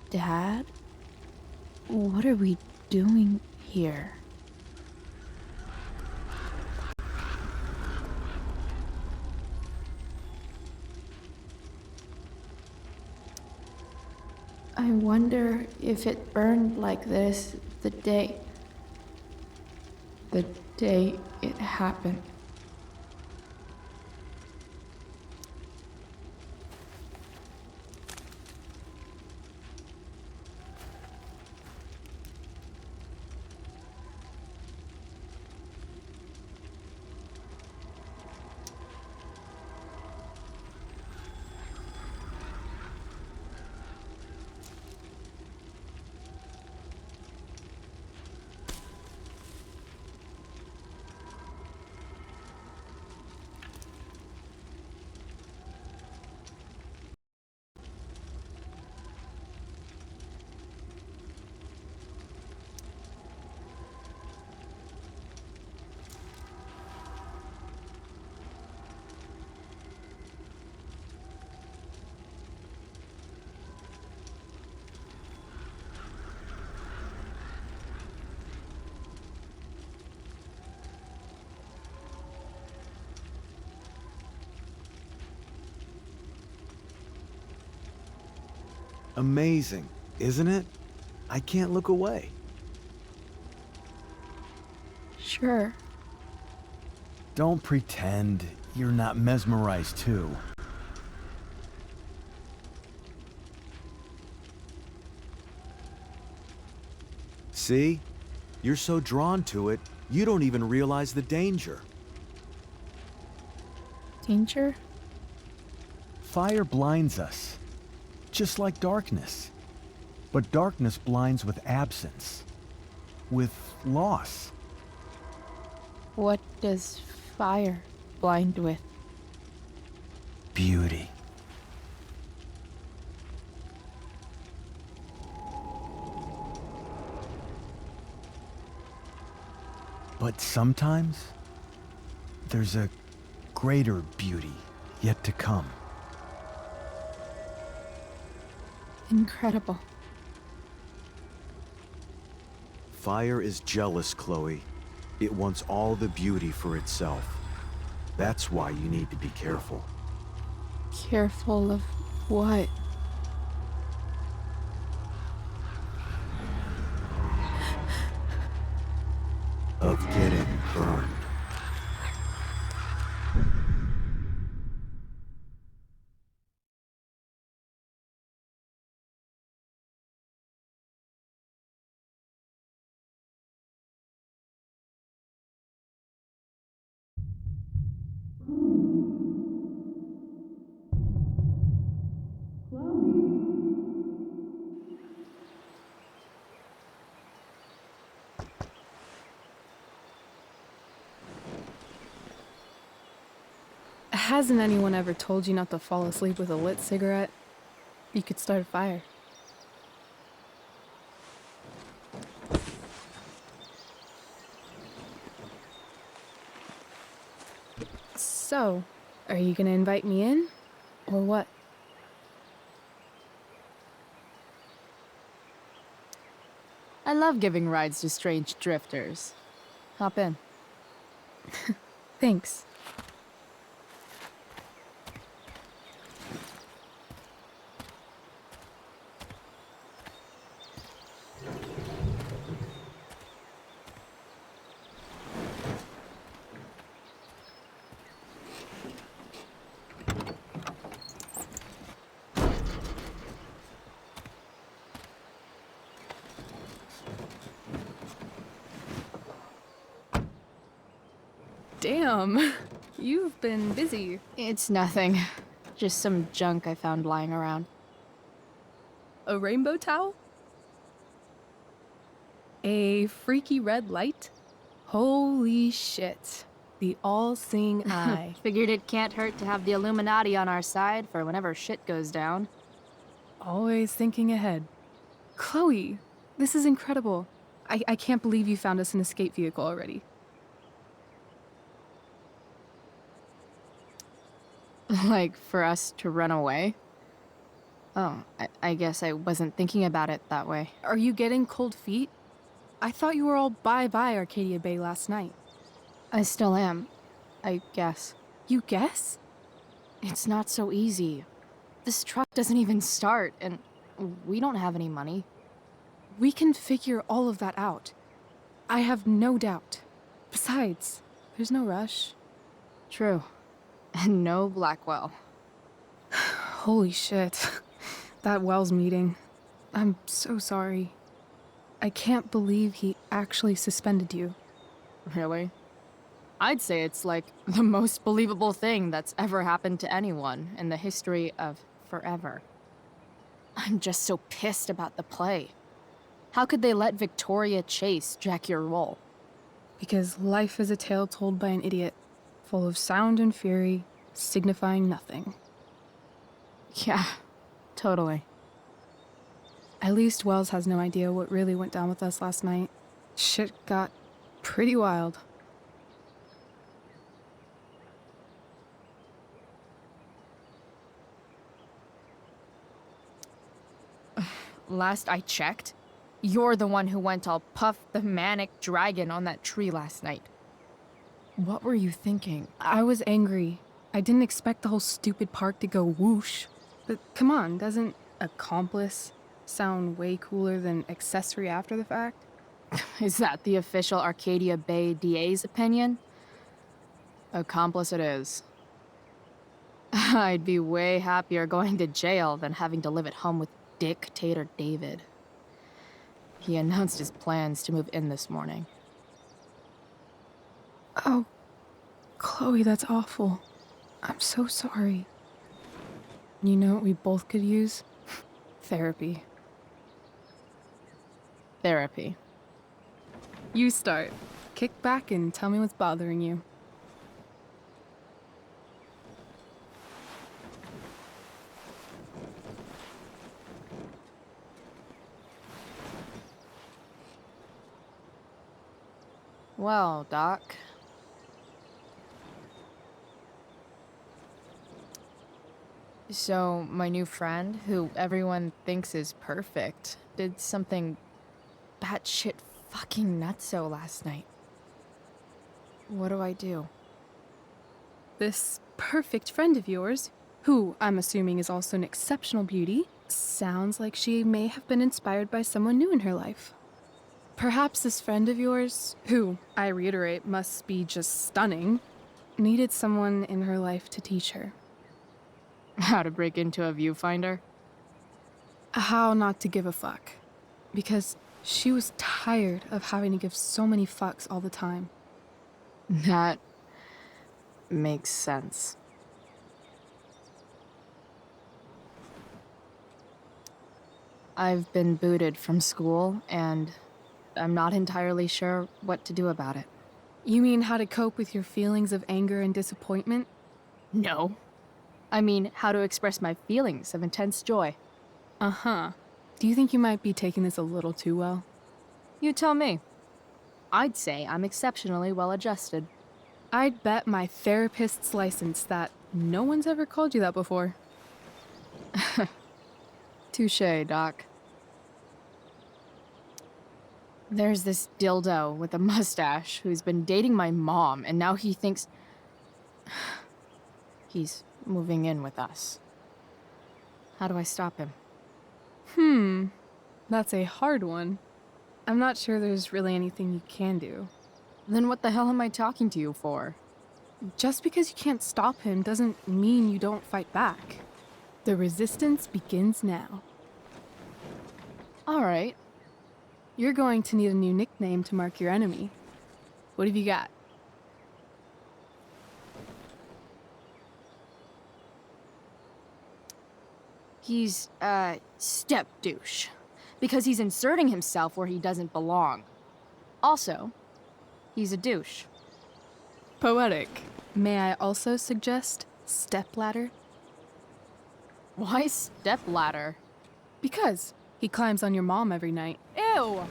Dad? What are we doing here? I wonder if it burned like this the day it happened. Amazing, isn't it? I can't look away. Sure. Don't pretend you're not mesmerized too. See? You're so drawn to it, you don't even realize the danger. Danger? Fire blinds us, just like darkness. But darkness blinds with absence, with loss. What does fire blind with? Beauty. But sometimes, there's a greater beauty yet to come. Incredible. Fire is jealous, Chloe. It wants all the beauty for itself. That's why you need to be careful. Careful of what? Of getting burned. Hasn't anyone ever told you not to fall asleep with a lit cigarette? You could start a fire. So, are you gonna invite me in? Or what? I love giving rides to strange drifters. Hop in. Thanks. Damn, you've been busy. It's nothing. Just some junk I found lying around. A rainbow towel? A freaky red light? Holy shit. The all-seeing eye. Figured it can't hurt to have the Illuminati on our side for whenever shit goes down. Always thinking ahead. Chloe, this is incredible. I can't believe you found us an escape vehicle already. Like, for us to run away? Oh, I guess I wasn't thinking about it that way. Are you getting cold feet? I thought you were all bye-bye Arcadia Bay last night. I still am, I guess. You guess? It's not so easy. This truck doesn't even start, and we don't have any money. We can figure all of that out. I have no doubt. Besides, there's no rush. True. And no Blackwell. Holy shit. That Wells meeting. I'm so sorry. I can't believe he actually suspended you. Really? I'd say it's like the most believable thing that's ever happened to anyone in the history of forever. I'm just so pissed about the play. How could they let Victoria Chase jack your role? Because life is a tale told by an idiot, full of sound and fury, signifying nothing. Yeah, totally. At least Wells has no idea what really went down with us last night. Shit got pretty wild. Last I checked, you're the one who went all Puff the Manic Dragon on that tree last night. What were you thinking? I was angry. I didn't expect the whole stupid park to go whoosh. But come on, doesn't accomplice sound way cooler than accessory after the fact? Is that the official Arcadia Bay DA's opinion? Accomplice it is. I'd be way happier going to jail than having to live at home with Dictator David. He announced his plans to move in this morning. Oh, Chloe, that's awful. I'm so sorry. You know what we both could use? Therapy. Therapy. You start. Kick back and tell me what's bothering you. Well, Doc. So, my new friend, who everyone thinks is perfect, did something batshit fucking nutso last night. What do I do? This perfect friend of yours, who I'm assuming is also an exceptional beauty, sounds like she may have been inspired by someone new in her life. Perhaps this friend of yours, who, I reiterate, must be just stunning, needed someone in her life to teach her. How to break into a viewfinder? How not to give a fuck. Because she was tired of having to give so many fucks all the time. That makes sense. I've been booted from school, and I'm not entirely sure what to do about it. You mean how to cope with your feelings of anger and disappointment? No. I mean, how to express my feelings of intense joy. Uh-huh. Do you think you might be taking this a little too well? You tell me. I'd say I'm exceptionally well adjusted. I'd bet my therapist's license that no one's ever called you that before. Touché, Doc. There's this dildo with a mustache who's been dating my mom, and now he thinks he's moving in with us. How do I stop him? That's a hard one. I'm not sure there's really anything you can do. Then what the hell am I talking to you for? Just because you can't stop him doesn't mean you don't fight back. The resistance begins now. All right. You're going to need a new nickname to mark your enemy. What have you got? He's, step douche. Because he's inserting himself where he doesn't belong. Also, he's a douche. Poetic. May I also suggest stepladder? Why stepladder? Because he climbs on your mom every night. Ew!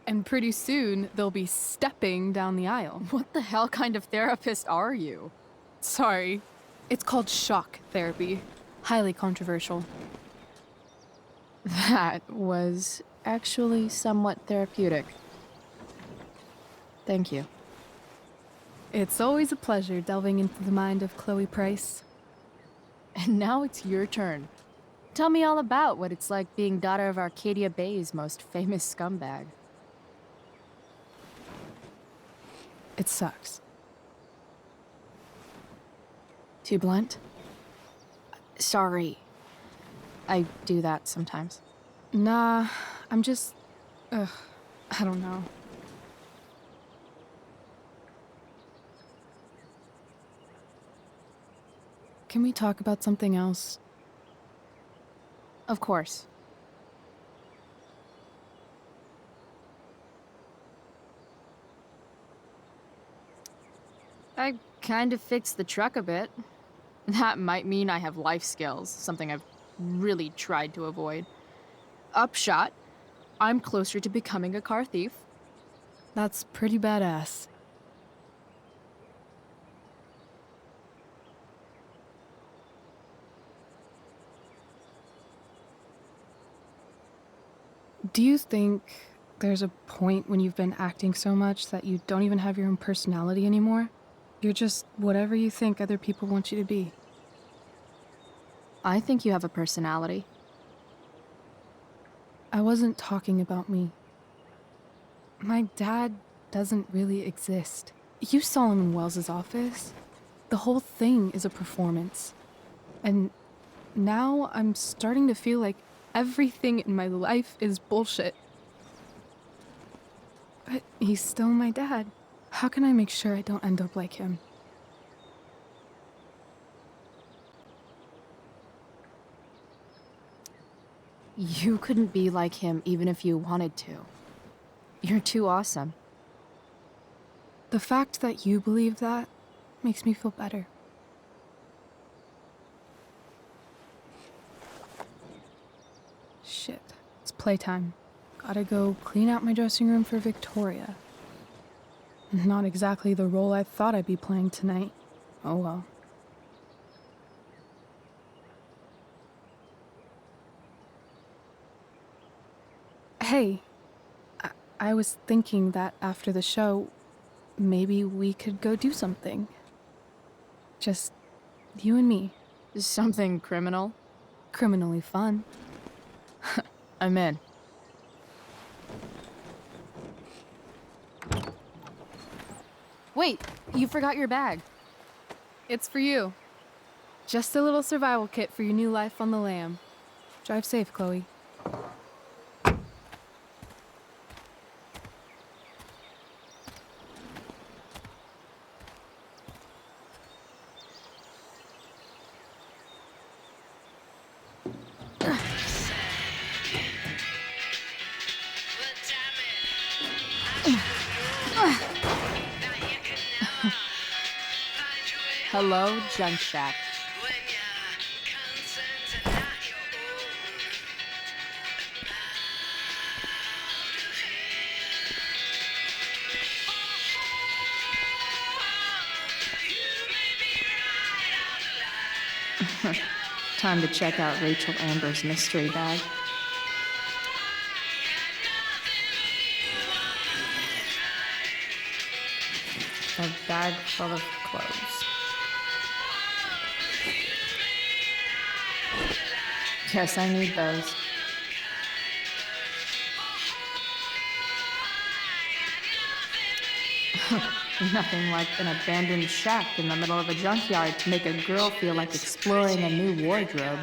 And pretty soon, they'll be stepping down the aisle. What the hell kind of therapist are you? Sorry. It's called shock therapy. Highly controversial. That was actually somewhat therapeutic. Thank you. It's always a pleasure delving into the mind of Chloe Price. And now it's your turn. Tell me all about what it's like being daughter of Arcadia Bay's most famous scumbag. It sucks. Too blunt? Sorry. I do that sometimes. Nah, I'm just... I don't know. Can we talk about something else? Of course. I kind of fixed the truck a bit. That might mean I have life skills, something I've really tried to avoid. Upshot, I'm closer to becoming a car thief. That's pretty badass. Do you think there's a point when you've been acting so much that you don't even have your own personality anymore? You're just whatever you think other people want you to be. I think you have a personality. I wasn't talking about me. My dad doesn't really exist. You saw him in Wells's office. The whole thing is a performance. And now I'm starting to feel like everything in my life is bullshit. But he's still my dad. How can I make sure I don't end up like him? You couldn't be like him even if you wanted to. You're too awesome. The fact that you believe that makes me feel better. Shit, it's playtime. Gotta go clean out my dressing room for Victoria. Not exactly the role I thought I'd be playing tonight. Oh well. Hey, I was thinking that after the show, maybe we could go do something. Just you and me. Something criminal? Criminally fun. I'm in. Wait, you forgot your bag. It's for you. Just a little survival kit for your new life on the lam. Drive safe, Chloe. Hello, Junk Shack. Time to check out Rachel Amber's mystery bag. A bag full of clothes. Guess I need those. Nothing like an abandoned shack in the middle of a junkyard to make a girl feel like exploring a new wardrobe.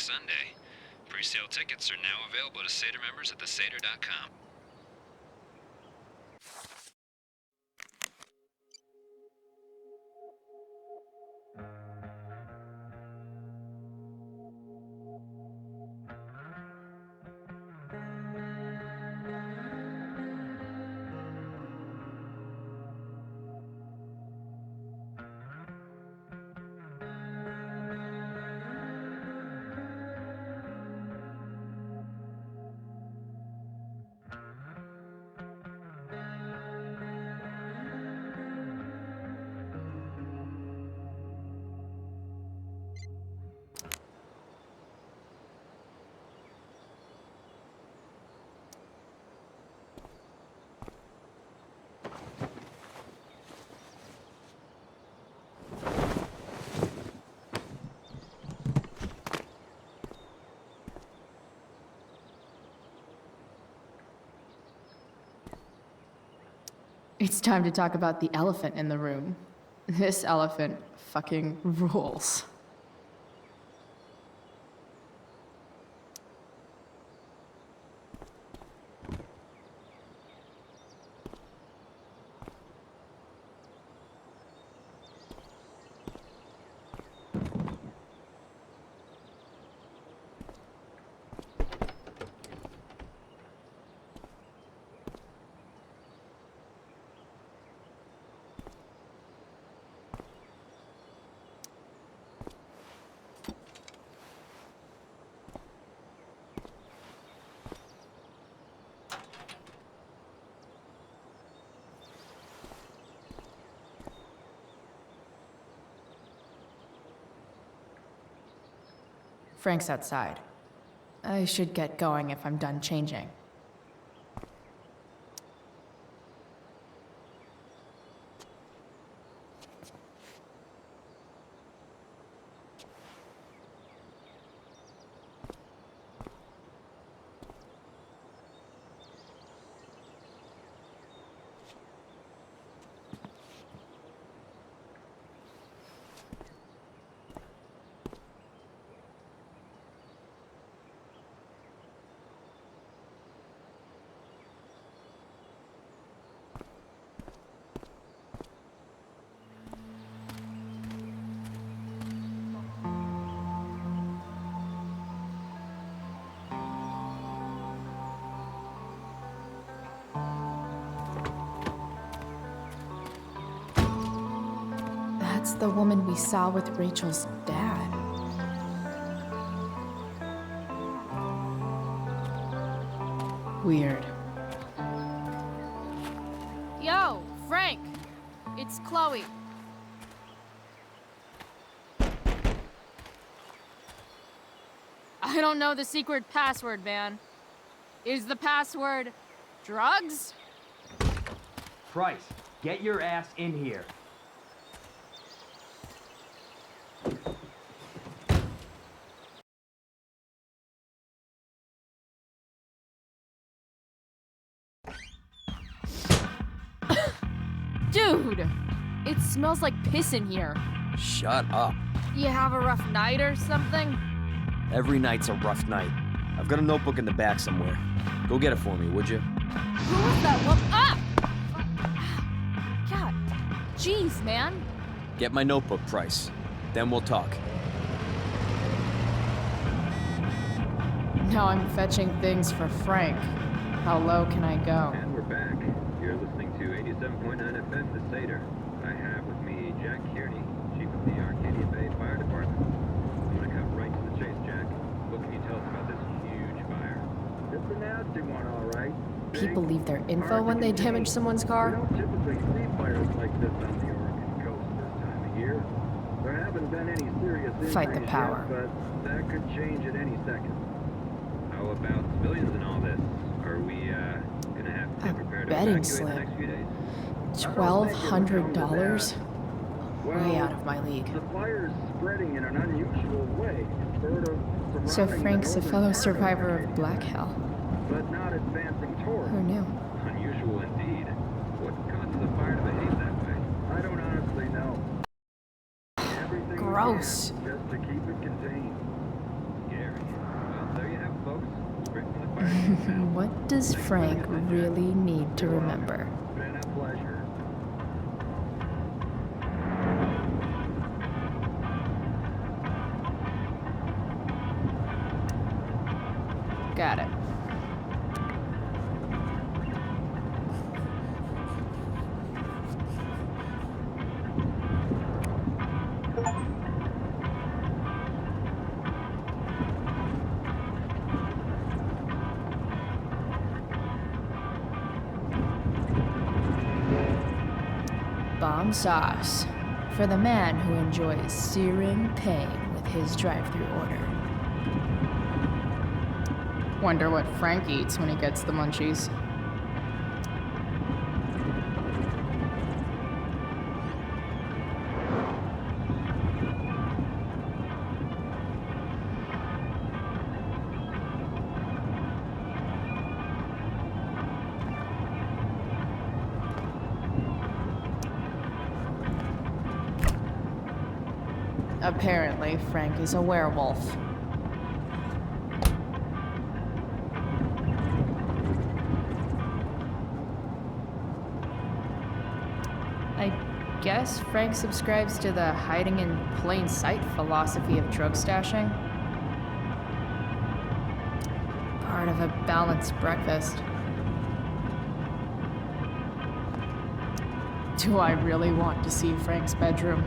Sunday. Pre-sale tickets are now available to Seder members at theseder.com. It's time to talk about the elephant in the room. This elephant fucking rules. Frank's outside. I should get going if I'm done changing. the woman we saw with Rachel's dad. Weird. Yo, Frank! It's Chloe. I don't know the secret password, man. Is the password drugs? Price, get your ass in here. Dude! It smells like piss in here. Shut up. You have a rough night or something? Every night's a rough night. I've got a notebook in the back somewhere. Go get it for me, would you? Who was that woman? Ah! God. Jeez, man. Get my notebook, Price. Then we'll talk. Now I'm fetching things for Frank. How low can I go? And we're back. You're listening to 87.9 FM, The Satyr. I have with me Jack Kearney, Chief of the Arcadia Bay Fire Department. I'm gonna cut right to the chase, Jack. What can you tell us about this huge fire? It's a nasty one, all right. People leave their info when they damage someone's car. We don't typically see fires like this on the Oregon coast this time of year. There haven't been any serious injuries Fight the power. yet, but that could change at any second. How about civilians in all this? Are we, gonna have to be prepared to betting evacuate slip. the next few days? $1,200? Way out of my league. The fire's spreading in an unusual way, sort of So surrounding Frank's the a northern fellow part of survivor Arcadia, of Black Hell. but not advancing toward. Who knew? Unusual indeed. What causes a fire to behave that way? I don't honestly know. Everything Gross. we can, just to keep it contained. Scary. Well, there you have it, folks. Straight from the fire. What does Frank really need to remember? Been a pleasure. Got it. Bomb sauce. For the man who enjoys searing pain with his drive-thru order. Wonder what Frank eats when he gets the munchies. Apparently, Frank is a werewolf. I guess Frank subscribes to the hiding in plain sight philosophy of drug stashing. Part of a balanced breakfast. Do I really want to see Frank's bedroom?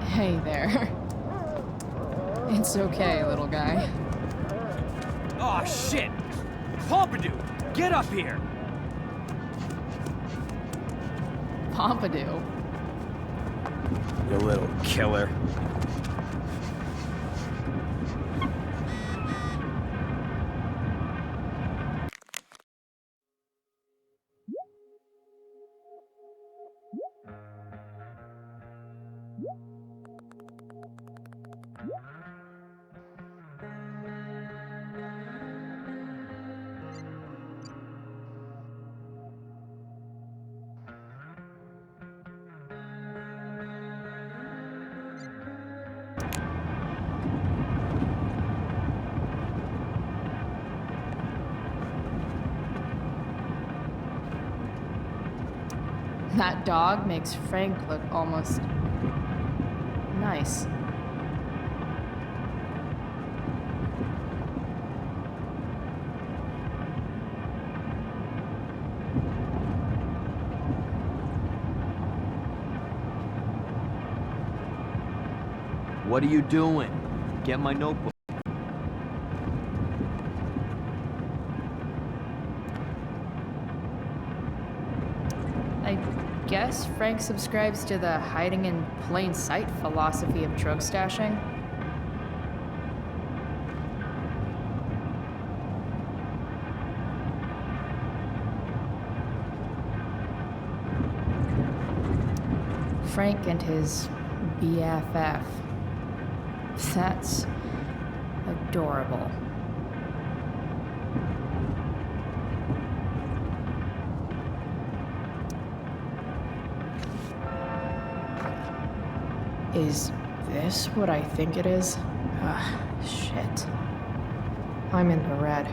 Hey there. It's okay, little guy. Oh shit! Pompidou, get up here! Pompidou? You little killer. That dog makes Frank look almost Nice. What are you doing? Get my notebook. I guess Frank subscribes to the hiding in plain sight philosophy of drug stashing. Frank and his BFF. That's adorable. Is this what I think it is? Ah, shit. I'm in the red.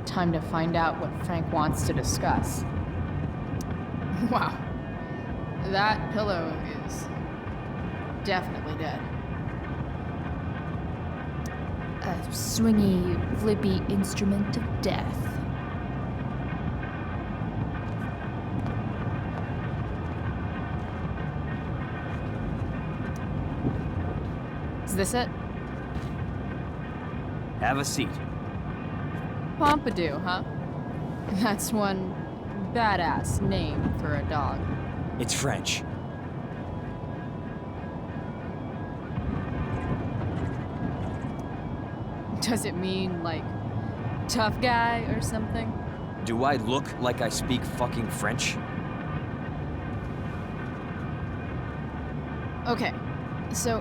Time to find out what Frank wants to discuss. Wow. That pillow is definitely dead. A swingy, flippy instrument of death. Is this it? Have a seat. Pompidou, huh? That's one badass name for a dog. It's French. Does it mean, like, tough guy or something? Do I look like I speak fucking French? Okay, so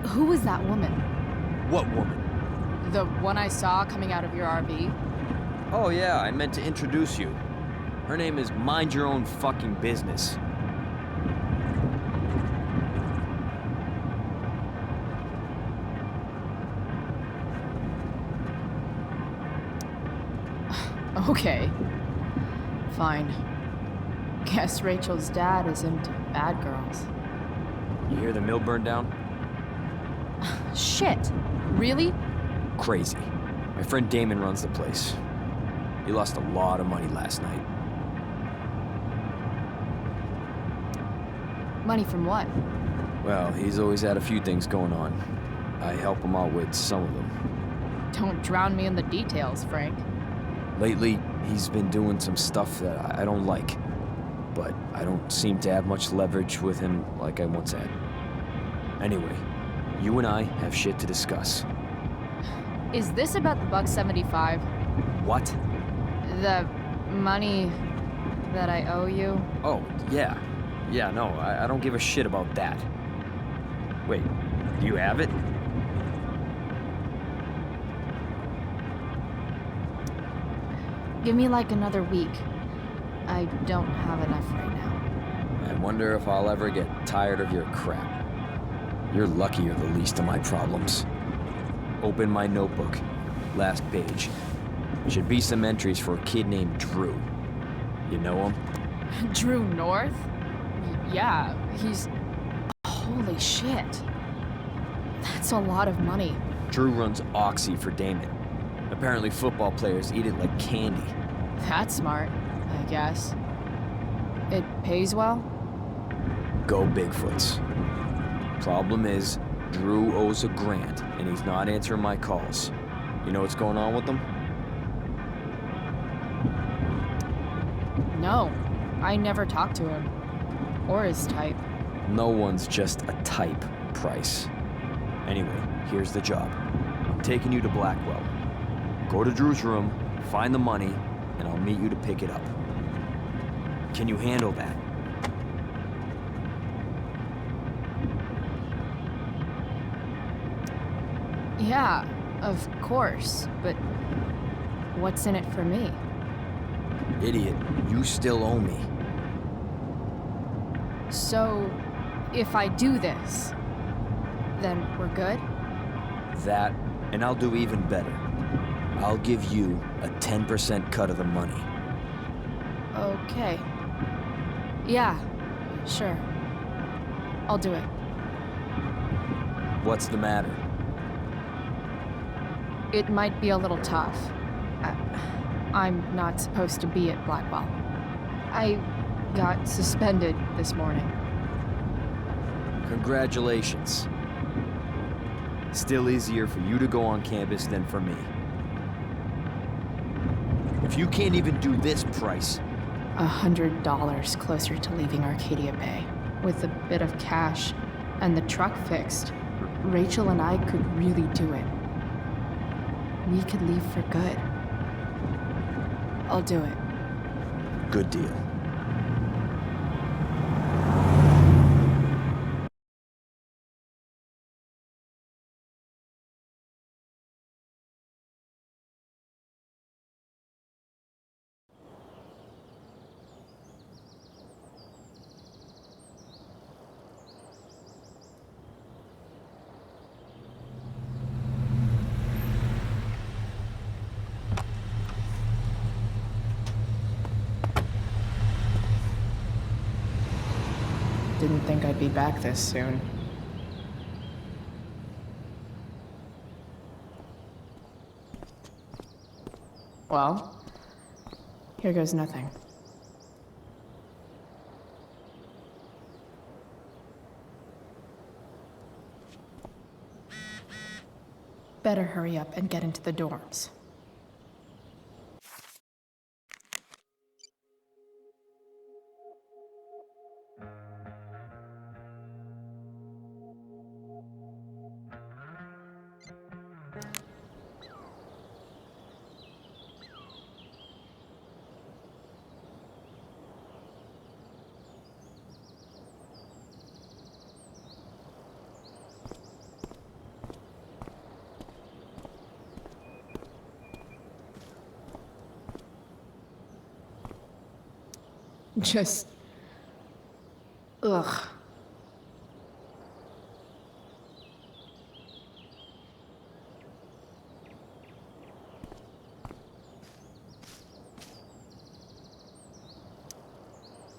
who was that woman? What woman? The one I saw coming out of your RV? Oh yeah, I meant to introduce you. Her name is Mind Your Own Fucking Business. Okay. Fine. Guess Rachel's dad is into bad girls. You hear the mill burn down? Shit. Really? Crazy. My friend Damon runs the place. He lost a lot of money last night. Money from what? Well, he's always had a few things going on. I help him out with some of them. Don't drown me in the details, Frank. Lately, he's been doing some stuff that I don't like. But I don't seem to have much leverage with him like I once had. Anyway, you and I have shit to discuss. Is this about the $175? What? The money that I owe you? Oh, yeah. Yeah, no, I don't give a shit about that. Wait, do you have it? Give me like another week. I don't have enough right now. I wonder if I'll ever get tired of your crap. You're lucky you're the least of my problems. Open my notebook. Last page. Should be some entries for a kid named Drew. You know him? Drew North? Yeah, he's... Holy shit. That's a lot of money. Drew runs Oxy for Damon. Apparently football players eat it like candy. That's smart, I guess. It pays well? Go Bigfoots. Problem is, Drew owes a grant, and he's not answering my calls. You know what's going on with him? No, I never talked to him. Or his type. No one's just a type, Price. Anyway, here's the job. I'm taking you to Blackwell. Go to Drew's room, find the money, and I'll meet you to pick it up. Can you handle that? Yeah, of course, but what's in it for me? Idiot, you still owe me. So, if I do this, then we're good? That, and I'll do even better. I'll give you a 10% cut of the money. Okay. Yeah, Sure. I'll do it. What's the matter? It might be a little tough. I'm not supposed to be at Blackwell. I got suspended this morning. Congratulations. Still easier for you to go on campus than for me. If you can't even do this price... $100 closer to leaving Arcadia Bay. With a bit of cash and the truck fixed, Rachel and I could really do it. We could leave for good. I'll do it. Good deal. Didn't think I'd be back this soon. Well, here goes nothing. Better hurry up and get into the dorms. Just... ugh.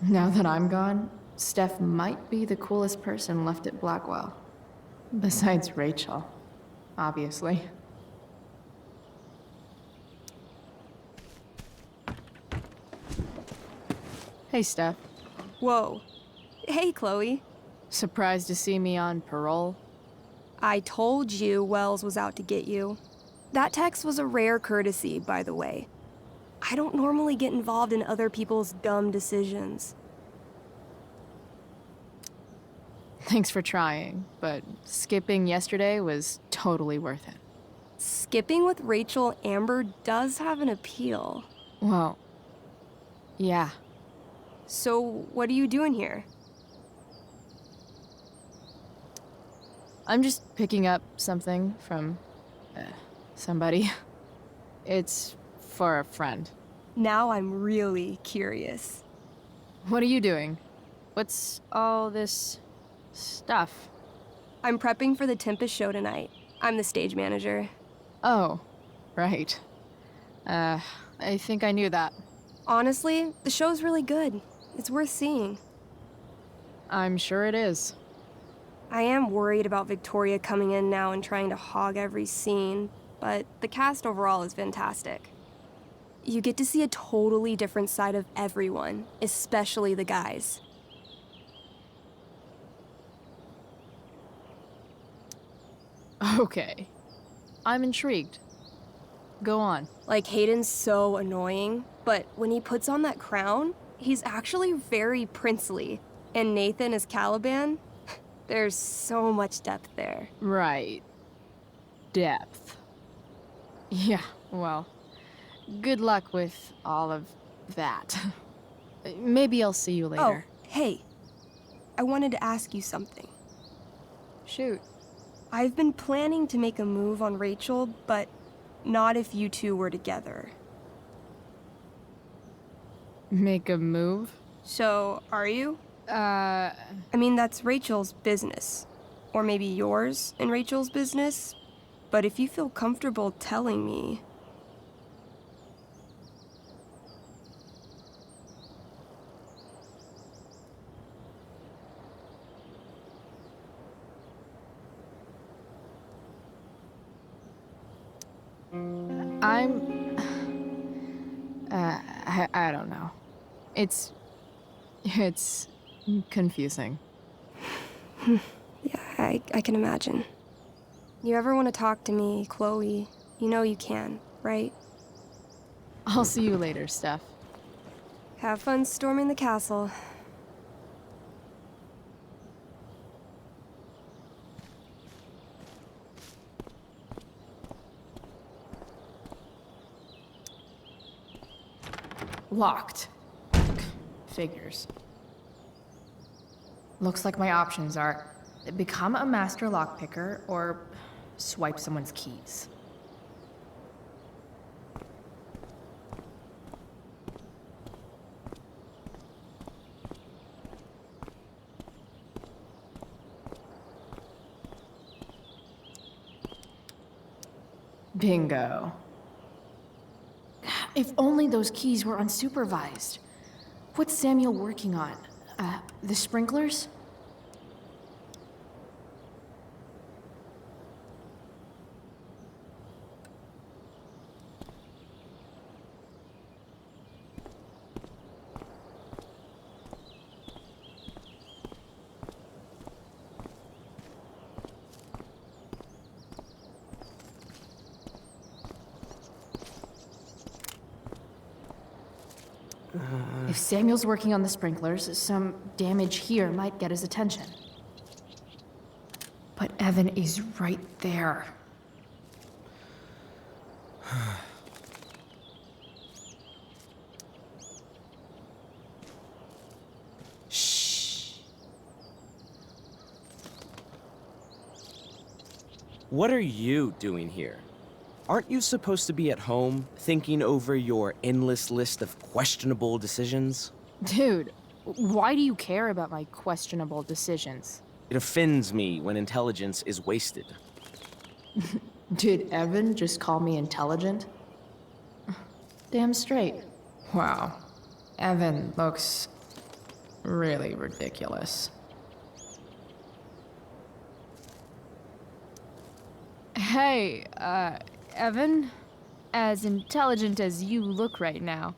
Now that I'm gone, Steph might be the coolest person left at Blackwell. Besides Rachel, obviously. Hey, Steph. Whoa. Hey, Chloe. Surprised to see me on parole? I told you Wells was out to get you. That text was a rare courtesy, by the way. I don't normally get involved in other people's dumb decisions. Thanks for trying, but skipping yesterday was totally worth it. Skipping with Rachel Amber does have an appeal. Well, yeah. So, what are you doing here? I'm just picking up something from somebody. It's for a friend. Now I'm really curious. What are you doing? What's all this stuff? I'm prepping for the Tempest show tonight. I'm the stage manager. Oh, right. I think I knew that. Honestly, the show's really good. It's worth seeing. I'm sure it is. I am worried about Victoria coming in now and trying to hog every scene, but the cast overall is fantastic. You get to see a totally different side of everyone, especially the guys. Okay. I'm intrigued. Go on. Like, Hayden's so annoying, but when he puts on that crown, he's actually very princely. And Nathan as Caliban, there's so much depth there. Right. Depth. Yeah, well, good luck with all of that. Maybe I'll see you later. Oh, hey. I wanted to ask you something. Shoot. I've been planning to make a move on Rachel, but not if you two were together. Make a move? So, are you? I mean, that's Rachel's business. Or maybe yours and Rachel's business. But if you feel comfortable telling me... I don't know. It's confusing. Yeah, I can imagine. You ever want to talk to me, Chloe, you know you can, right? I'll see you later, Steph. Have fun storming the castle. Locked. Figures. Looks like my options are become a master lockpicker or swipe someone's keys. Bingo. If only those keys were unsupervised. What's Samuel working on? The sprinklers? If Samuel's working on the sprinklers, some damage here might get his attention. But Evan is right there. What are you doing here? Aren't you supposed to be at home, thinking over your endless list of questionable decisions? Dude, why do you care about my questionable decisions? It offends me when intelligence is wasted. Did Evan just call me intelligent? Damn straight. Wow. Evan looks really ridiculous. Hey, Evan? As intelligent as you look right now,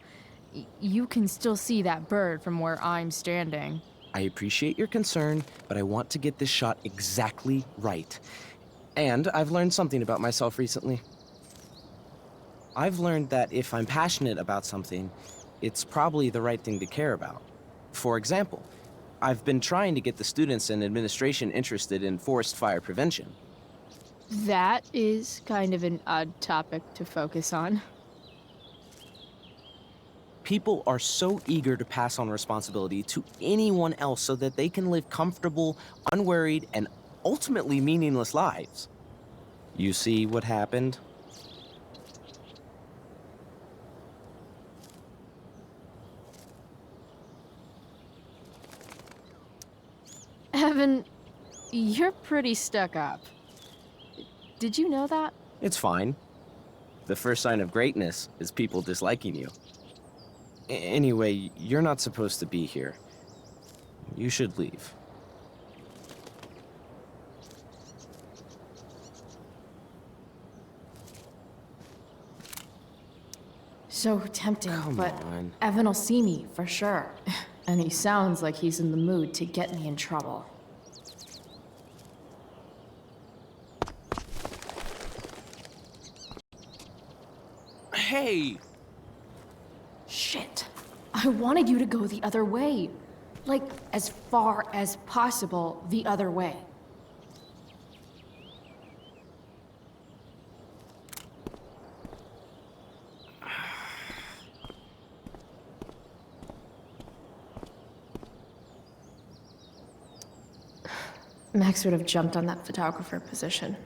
you can still see that bird from where I'm standing. I appreciate your concern, but I want to get this shot exactly right. And I've learned something about myself recently. I've learned that if I'm passionate about something, it's probably the right thing to care about. For example, I've been trying to get the students and administration interested in forest fire prevention. That is kind of an odd topic to focus on. People are so eager to pass on responsibility to anyone else so that they can live comfortable, unworried, and ultimately meaningless lives. You see what happened? Evan, you're pretty stuck up. Did you know that? It's fine. The first sign of greatness is people disliking you. Anyway, you're not supposed to be here. You should leave. So tempting, but on. Evan will see me for sure. And he sounds like he's in the mood to get me in trouble. Hey! Shit. I wanted you to go the other way. Like, as far as possible the other way. Max would have jumped on that photographer position.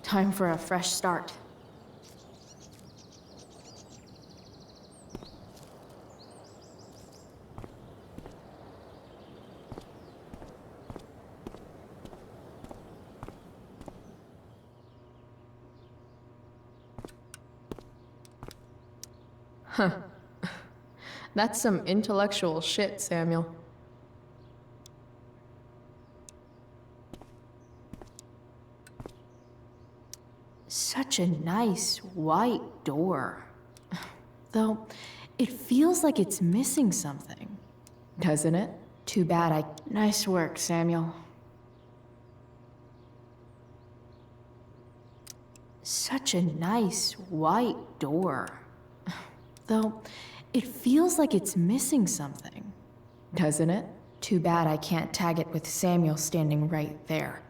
Time for a fresh start. Huh. That's some intellectual shit, Samuel. Such a nice white door. Though, it feels like it's missing something. Doesn't it? Too bad I... Nice work, Samuel. Such a nice white door. Though, it feels like it's missing something. Doesn't it? Too bad I can't tag it with Samuel standing right there.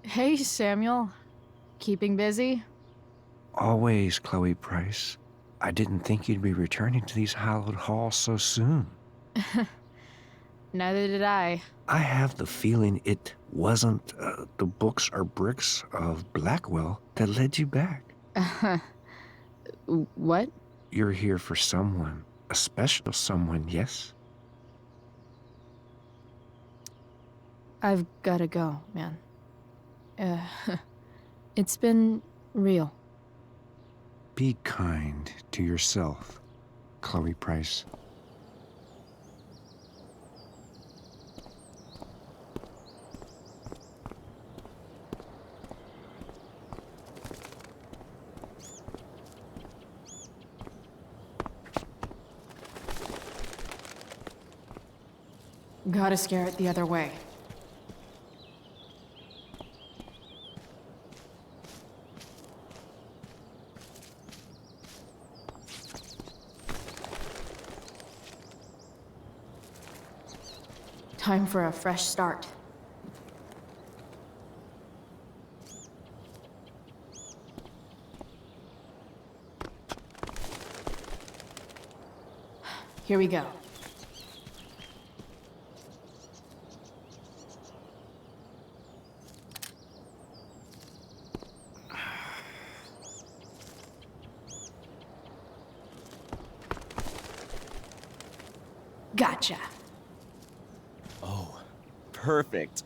Hey, Samuel. Keeping busy? Always, Chloe Price. I didn't think you'd be returning to these hallowed halls so soon. Neither did I. I have the feeling it wasn't the books or bricks of Blackwell that led you back. What? You're here for someone, a special someone, yes? I've gotta go, man. It's been real. Be kind to yourself, Chloe Price. Gotta scare it the other way. Time for a fresh start. Here we go. Gotcha. Oh, perfect.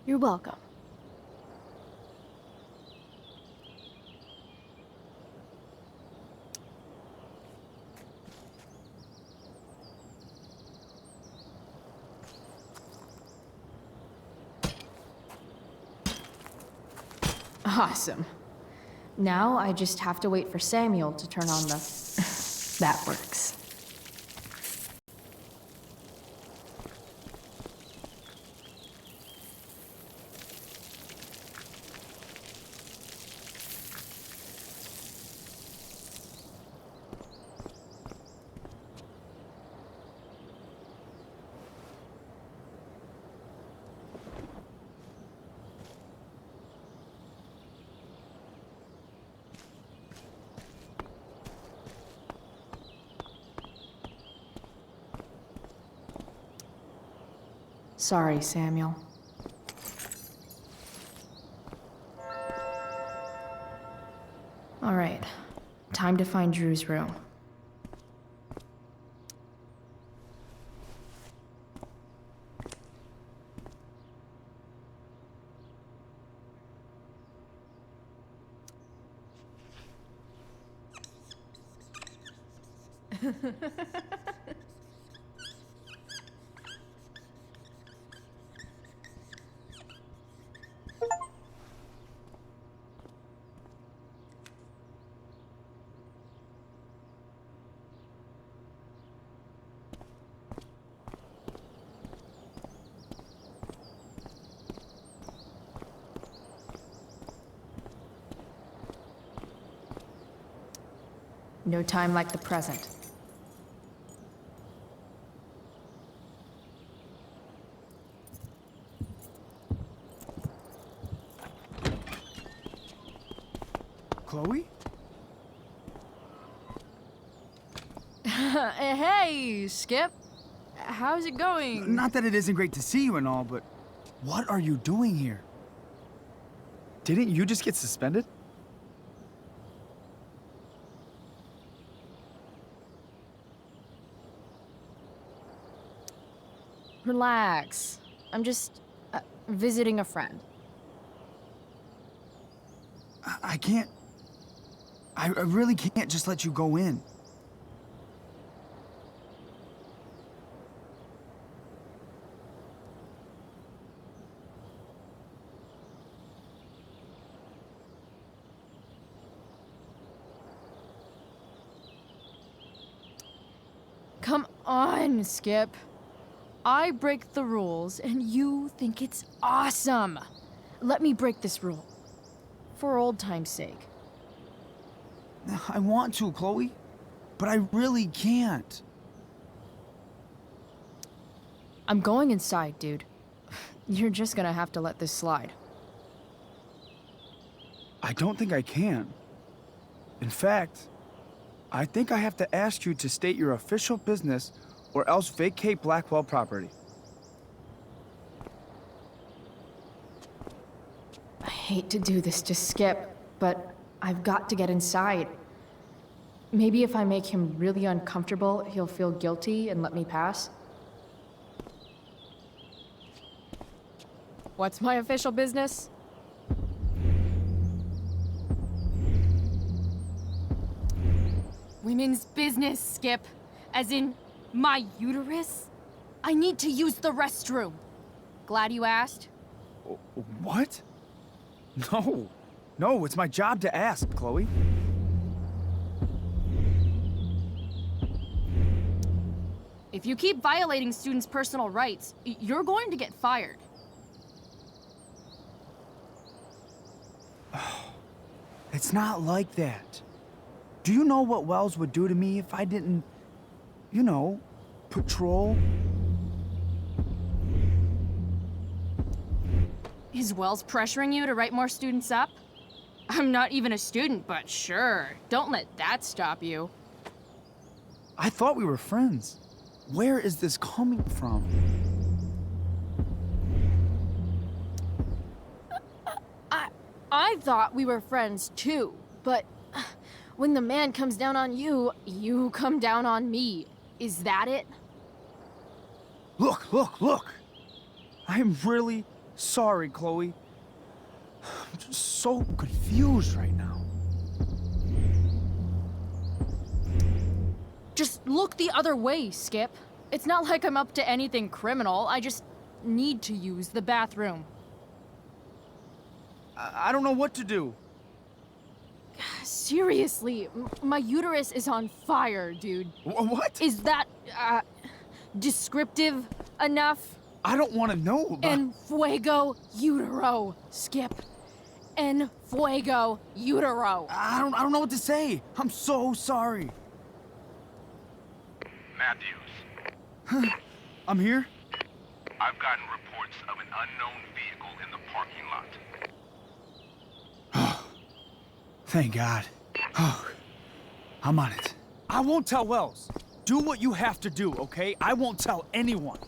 You're welcome. Awesome. Now I just have to wait for Samuel to turn on the... That works. Sorry, Samuel. All right, time to find Drew's room. No time like the present. Chloe? Hey, Skip. How's it going? Not that it isn't great to see you and all, but what are you doing here? Didn't you just get suspended? Relax. I'm just visiting a friend. I can't... I really can't just let you go in. Come on, Skip. I break the rules, and you think it's awesome. Let me break this rule. For old time's sake. I want to, Chloe, but I really can't. I'm going inside, dude. You're just gonna have to let this slide. I don't think I can. In fact, I think I have to ask you to state your official business or else vacate Blackwell property. I hate to do this to Skip, but I've got to get inside. Maybe if I make him really uncomfortable, he'll feel guilty and let me pass. What's my official business? Women's business, Skip. As in, my uterus? I need to use the restroom. Glad you asked. What? No. No, it's my job to ask, Chloe. If you keep violating students' personal rights, you're going to get fired. It's not like that. Do you know what Wells would do to me if I didn't, you know, patrol? Is Wells pressuring you to write more students up? I'm not even a student, but sure. Don't let that stop you. I thought we were friends. Where is this coming from? I thought we were friends too, but when the man comes down on you, you come down on me. Is that it? Look, look, look! I'm really sorry, Chloe. I'm just so confused right now. Just look the other way, Skip. It's not like I'm up to anything criminal. I just need to use the bathroom. I don't know what to do. Seriously, my uterus is on fire, dude. What? Is that, descriptive enough? I don't want to know about... En fuego utero, Skip. En fuego utero. I don't know what to say. I'm so sorry. Matthews. I'm here? I've gotten reports of an unknown vehicle in the parking lot. Thank God. Oh, I'm on it. I won't tell Wells. Do what you have to do, okay? I won't tell anyone.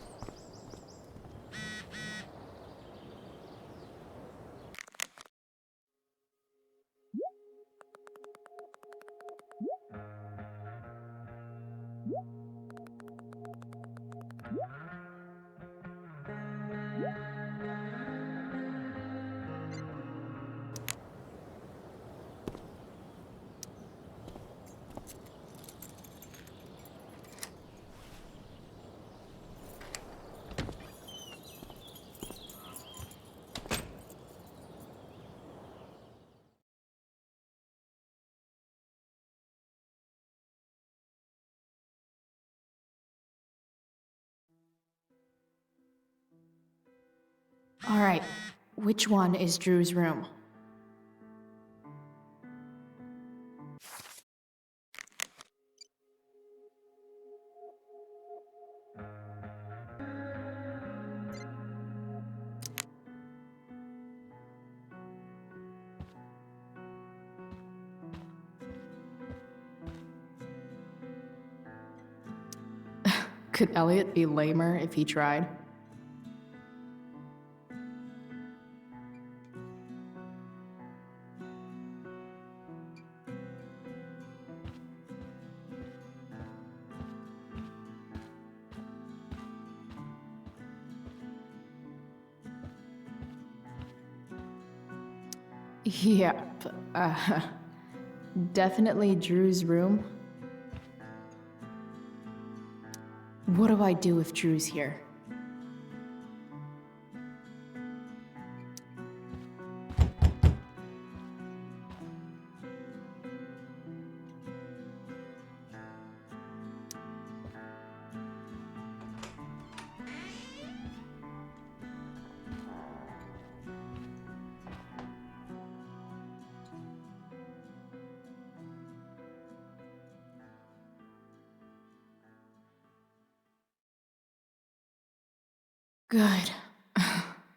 All right, which one is Drew's room? Could Elliot be lamer if he tried? Yeah, Definitely Drew's room. What do I do if Drew's here? Good.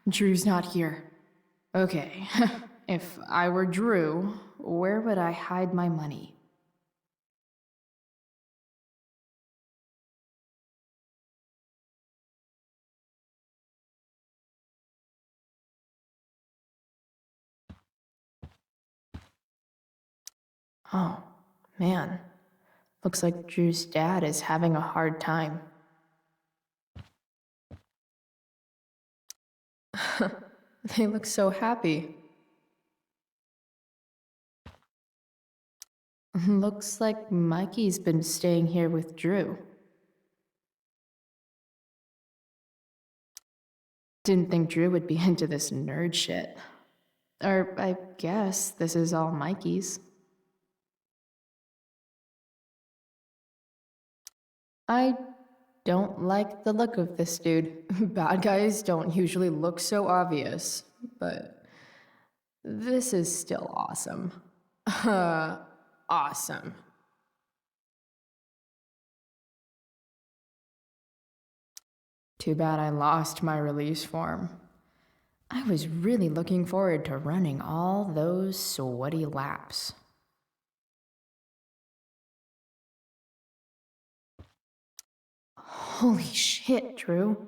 Drew's not here. Okay. If I were Drew, where would I hide my money? Oh, man. Looks like Drew's dad is having a hard time. They look so happy. Looks like Mikey's been staying here with Drew. Didn't think Drew would be into this nerd shit. Or I guess this is all Mikey's. I don't like the look of this dude. Bad guys don't usually look so obvious, but this is still awesome. Awesome. Too bad I lost my release form. I was really looking forward to running all those sweaty laps. Holy shit, Drew.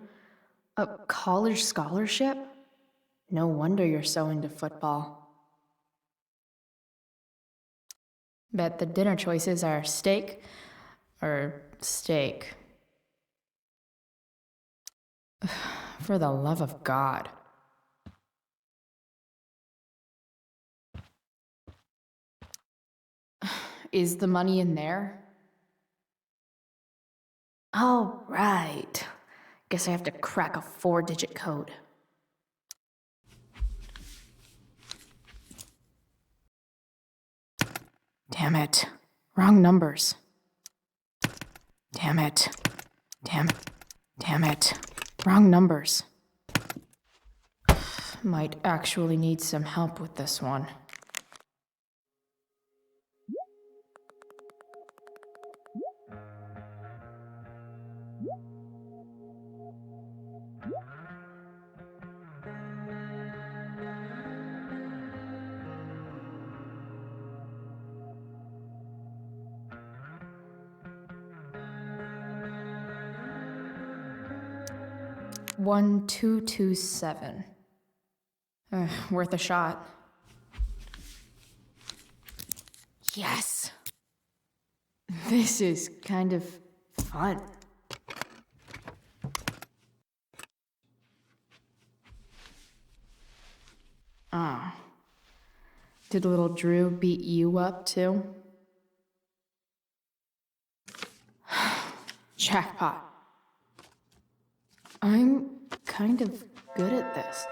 A college scholarship? No wonder you're so into football. Bet the dinner choices are steak or steak. For the love of God. Is the money in there? Oh, right. Guess I have to crack a 4-digit code. Damn it. Wrong numbers. Damn it. Damn it. Wrong numbers. Might actually need some help with this one. One, 227. Worth a shot. Yes! This is kind of fun. Oh. Did little Drew beat you up too? Jackpot. I'm kind of good at this.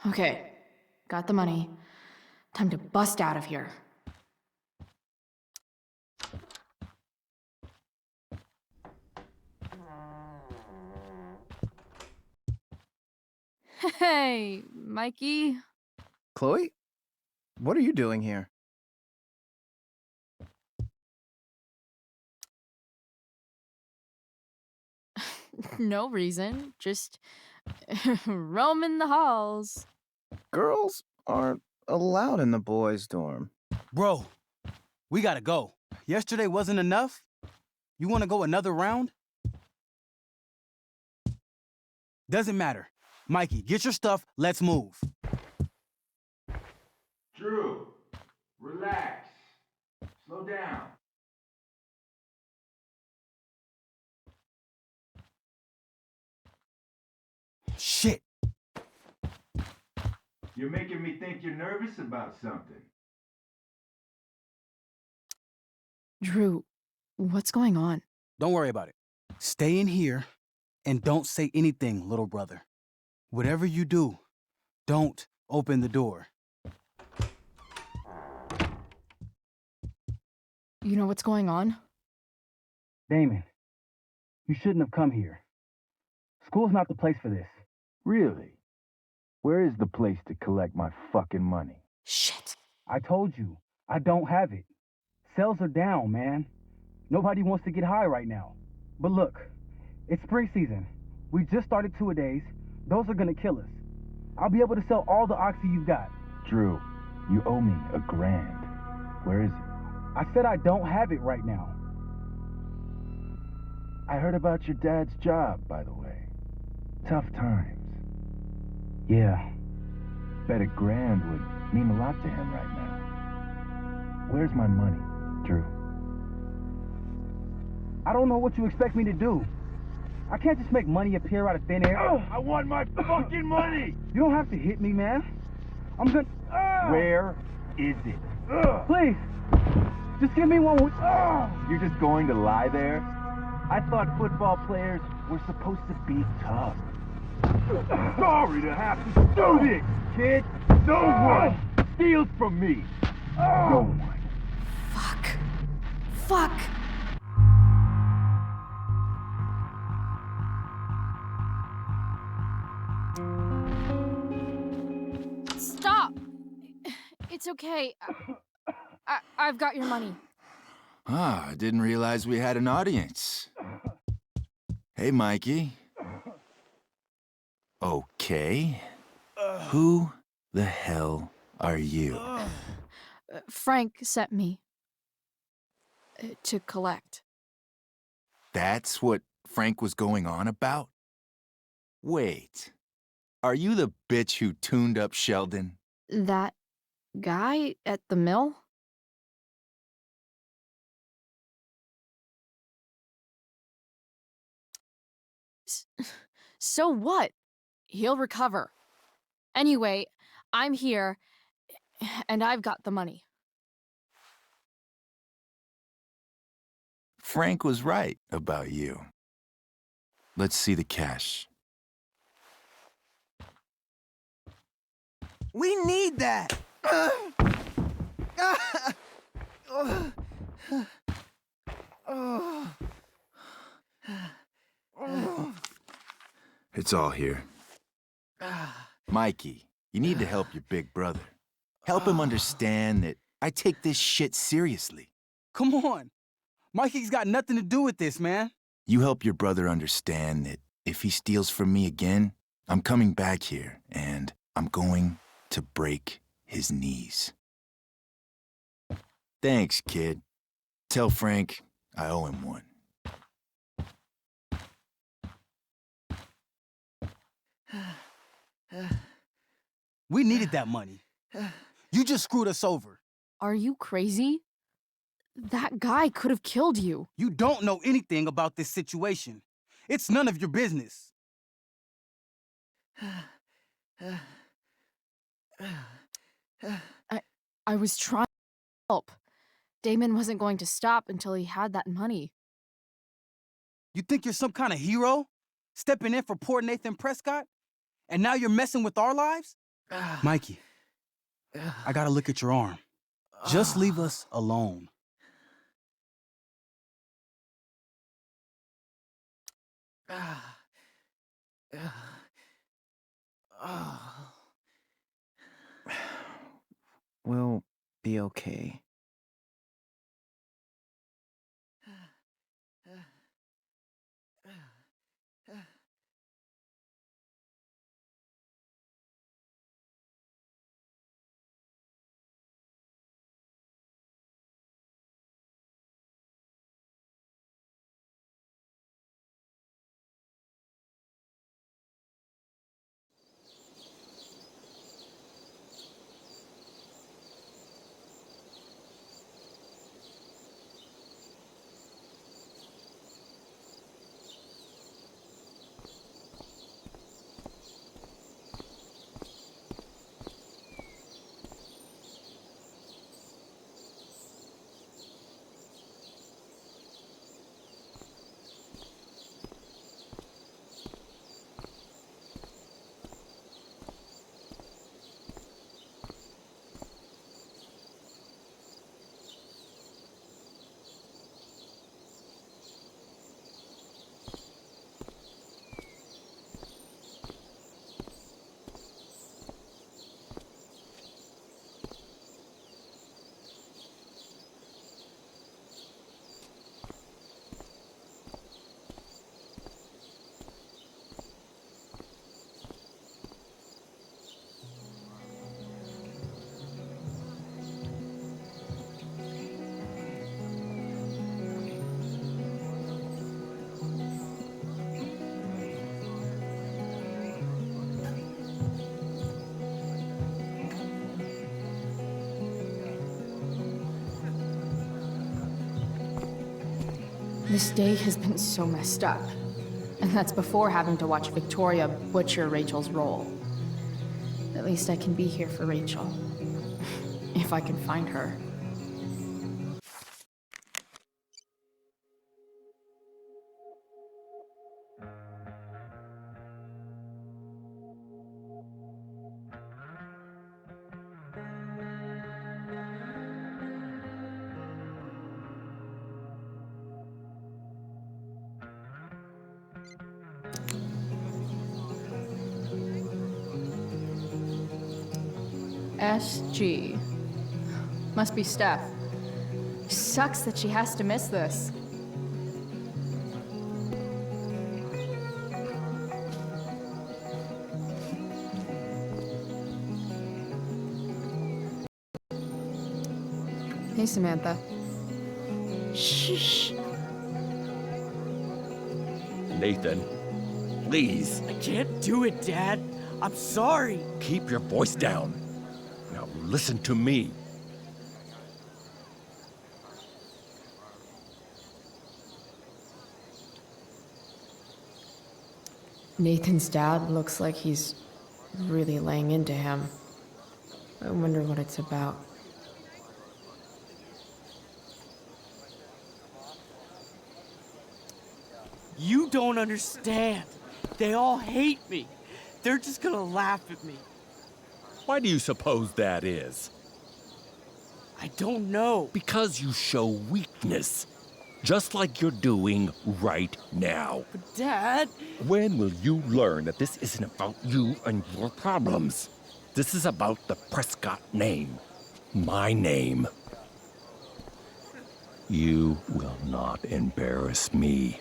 Okay, got the money. Time to bust out of here. Hey, Mikey. Chloe? What are you doing here? No reason, just roaming the halls. Girls aren't allowed in the boys' dorm. Bro, we gotta go. Yesterday wasn't enough? You wanna go another round? Doesn't matter. Mikey, get your stuff, let's move. Drew, relax. Slow down. shit. You're making me think you're nervous about something. Drew, what's going on? Don't worry about it. Stay in here and don't say anything, little brother. Whatever you do, don't open the door. You know what's going on? Damon, you shouldn't have come here. School's not the place for this. Really? Where is the place to collect my fucking money? Shit. I told you, I don't have it. Sales are down, man. Nobody wants to get high right now. But look, it's spring season. We just started two-a-days. Those are gonna kill us. I'll be able to sell all the oxy you've got. Drew, you owe me $1,000. Where is it? I said I don't have it right now. I heard about your dad's job, by the way. Tough times. Yeah. Bet $1,000 would mean a lot to him right now. Where's my money, Drew? I don't know what you expect me to do. I can't just make money appear out of thin air. I want my fucking money! You don't have to hit me, man. I'm gonna... Where is it? Please, just give me one... You're just going to lie there? I thought football players were supposed to be tough. Sorry to have to do this, kid. No one steals from me. No one. Fuck. Stop! It's okay. I've got your money. Ah, I didn't realize we had an audience. Hey, Mikey. Okay. Who the hell are you? Frank sent me to collect. That's what Frank was going on about? Wait. Are you the bitch who tuned up Sheldon? That guy at the mill? So what? He'll recover. Anyway, I'm here, and I've got the money. Frank was right about you. Let's see the cash. We need that! It's all here. Mikey, you need to help your big brother. Help him understand that I take this shit seriously. Come on. Mikey's got nothing to do with this, man. You help your brother understand that if he steals from me again, I'm coming back here and I'm going to break his knees. Thanks, kid. Tell Frank I owe him one. We needed that money. You just screwed us over. Are you crazy? That guy could have killed you. You don't know anything about this situation. It's none of your business. I was trying to help. Damon wasn't going to stop until he had that money. You think you're some kind of hero? Stepping in for poor Nathan Prescott? And now you're messing with our lives? Mikey, I gotta look at your arm. Just leave us alone. We'll be okay. This day has been so messed up. And that's before having to watch Victoria butcher Rachel's role. At least I can be here for Rachel. If I can find her. SG. Must be Steph. Sucks that she has to miss this. Hey, Samantha. Shh. Nathan, please. I can't do it, Dad. I'm sorry. Keep your voice down. Now listen to me. Nathan's dad looks like he's really laying into him. I wonder what it's about. You don't understand. They all hate me. They're just gonna laugh at me. Why do you suppose that is? I don't know. Because you show weakness. Just like you're doing right now. But Dad... When will you learn that this isn't about you and your problems? This is about the Prescott name. My name. You will not embarrass me.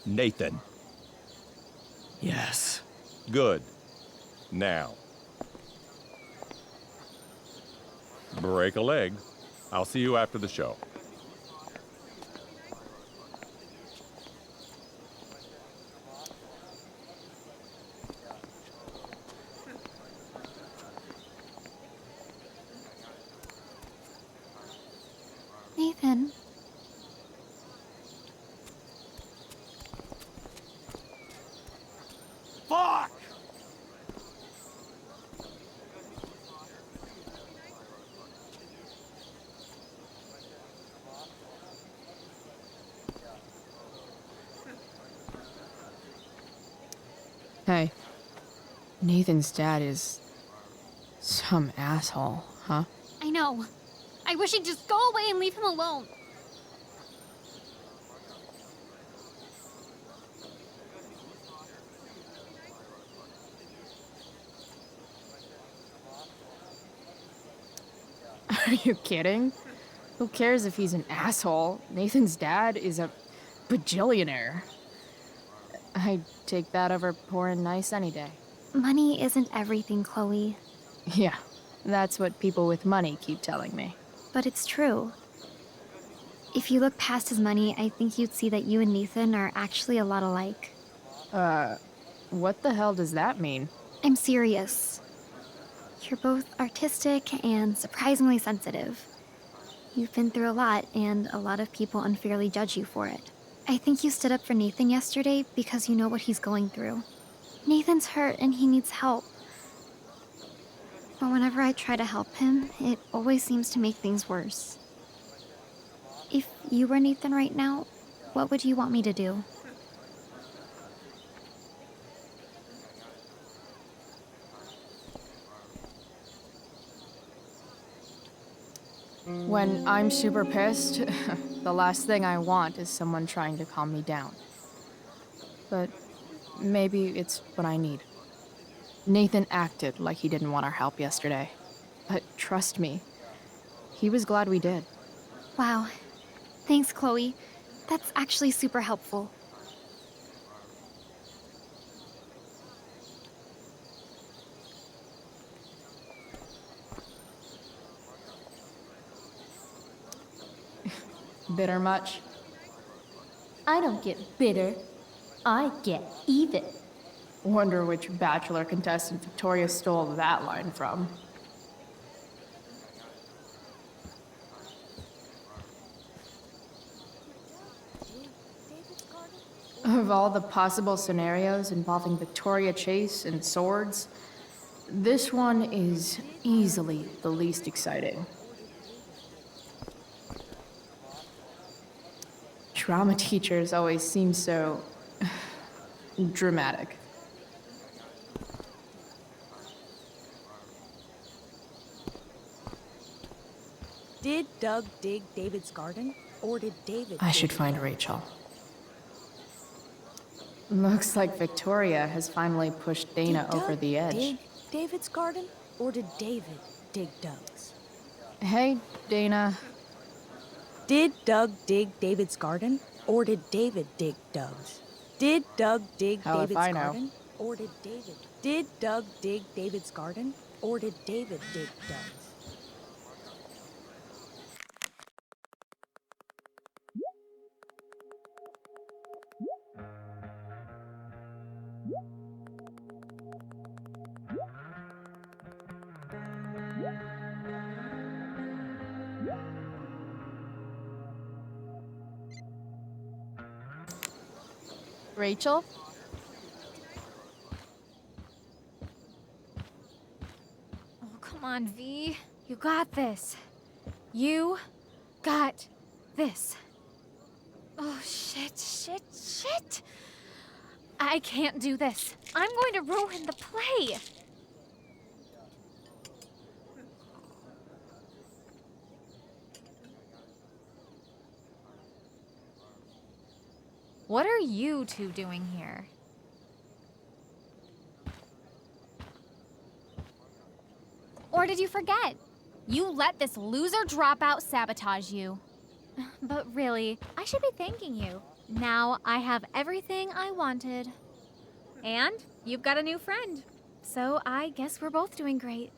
Nathan. Yes. Good. Now. Break a leg. I'll see you after the show. Nathan. Fuck! Hey. Nathan's dad is... some asshole, huh? I know. I wish he'd just go away and leave him alone. Are you kidding? Who cares if he's an asshole? Nathan's dad is a bajillionaire. I'd take that over poor and nice any day. Money isn't everything, Chloe. Yeah, that's what people with money keep telling me. But it's true. If you look past his money, I think you'd see that you and Nathan are actually a lot alike. What the hell does that mean? I'm serious. You're both artistic and surprisingly sensitive. You've been through a lot, and a lot of people unfairly judge you for it. I think you stood up for Nathan yesterday because you know what he's going through. Nathan's hurt and he needs help. But whenever I try to help him, it always seems to make things worse. If you were Nathan right now, what would you want me to do? When I'm super pissed, the last thing I want is someone trying to calm me down. But maybe it's what I need. Nathan acted like he didn't want our help yesterday. But trust me, he was glad we did. Wow. Thanks, Chloe. That's actually super helpful. Bitter much? I don't get bitter. I get even. Wonder which Bachelor contestant Victoria stole that line from. Of all the possible scenarios involving Victoria Chase and swords, this one is easily the least exciting. Drama teachers always seem so dramatic. Did Doug dig David's garden, or did David? I should find Rachel. Looks like Victoria has finally pushed Dana over the edge. Dig David's garden, or did David dig Doug's? Hey, Dana. Did Doug dig David's garden, or did David dig Doug's? Did Doug dig Hell if David's I know. garden, or did David? Did Doug dig David's garden, or did David dig Doug's? Rachel? Oh, come on, V. You got this. You got this. Oh, shit. I can't do this. I'm going to ruin the play. What are you two doing here? Or did you forget? You let this loser dropout sabotage you. But really, I should be thanking you. Now I have everything I wanted. And you've got a new friend. So I guess we're both doing great.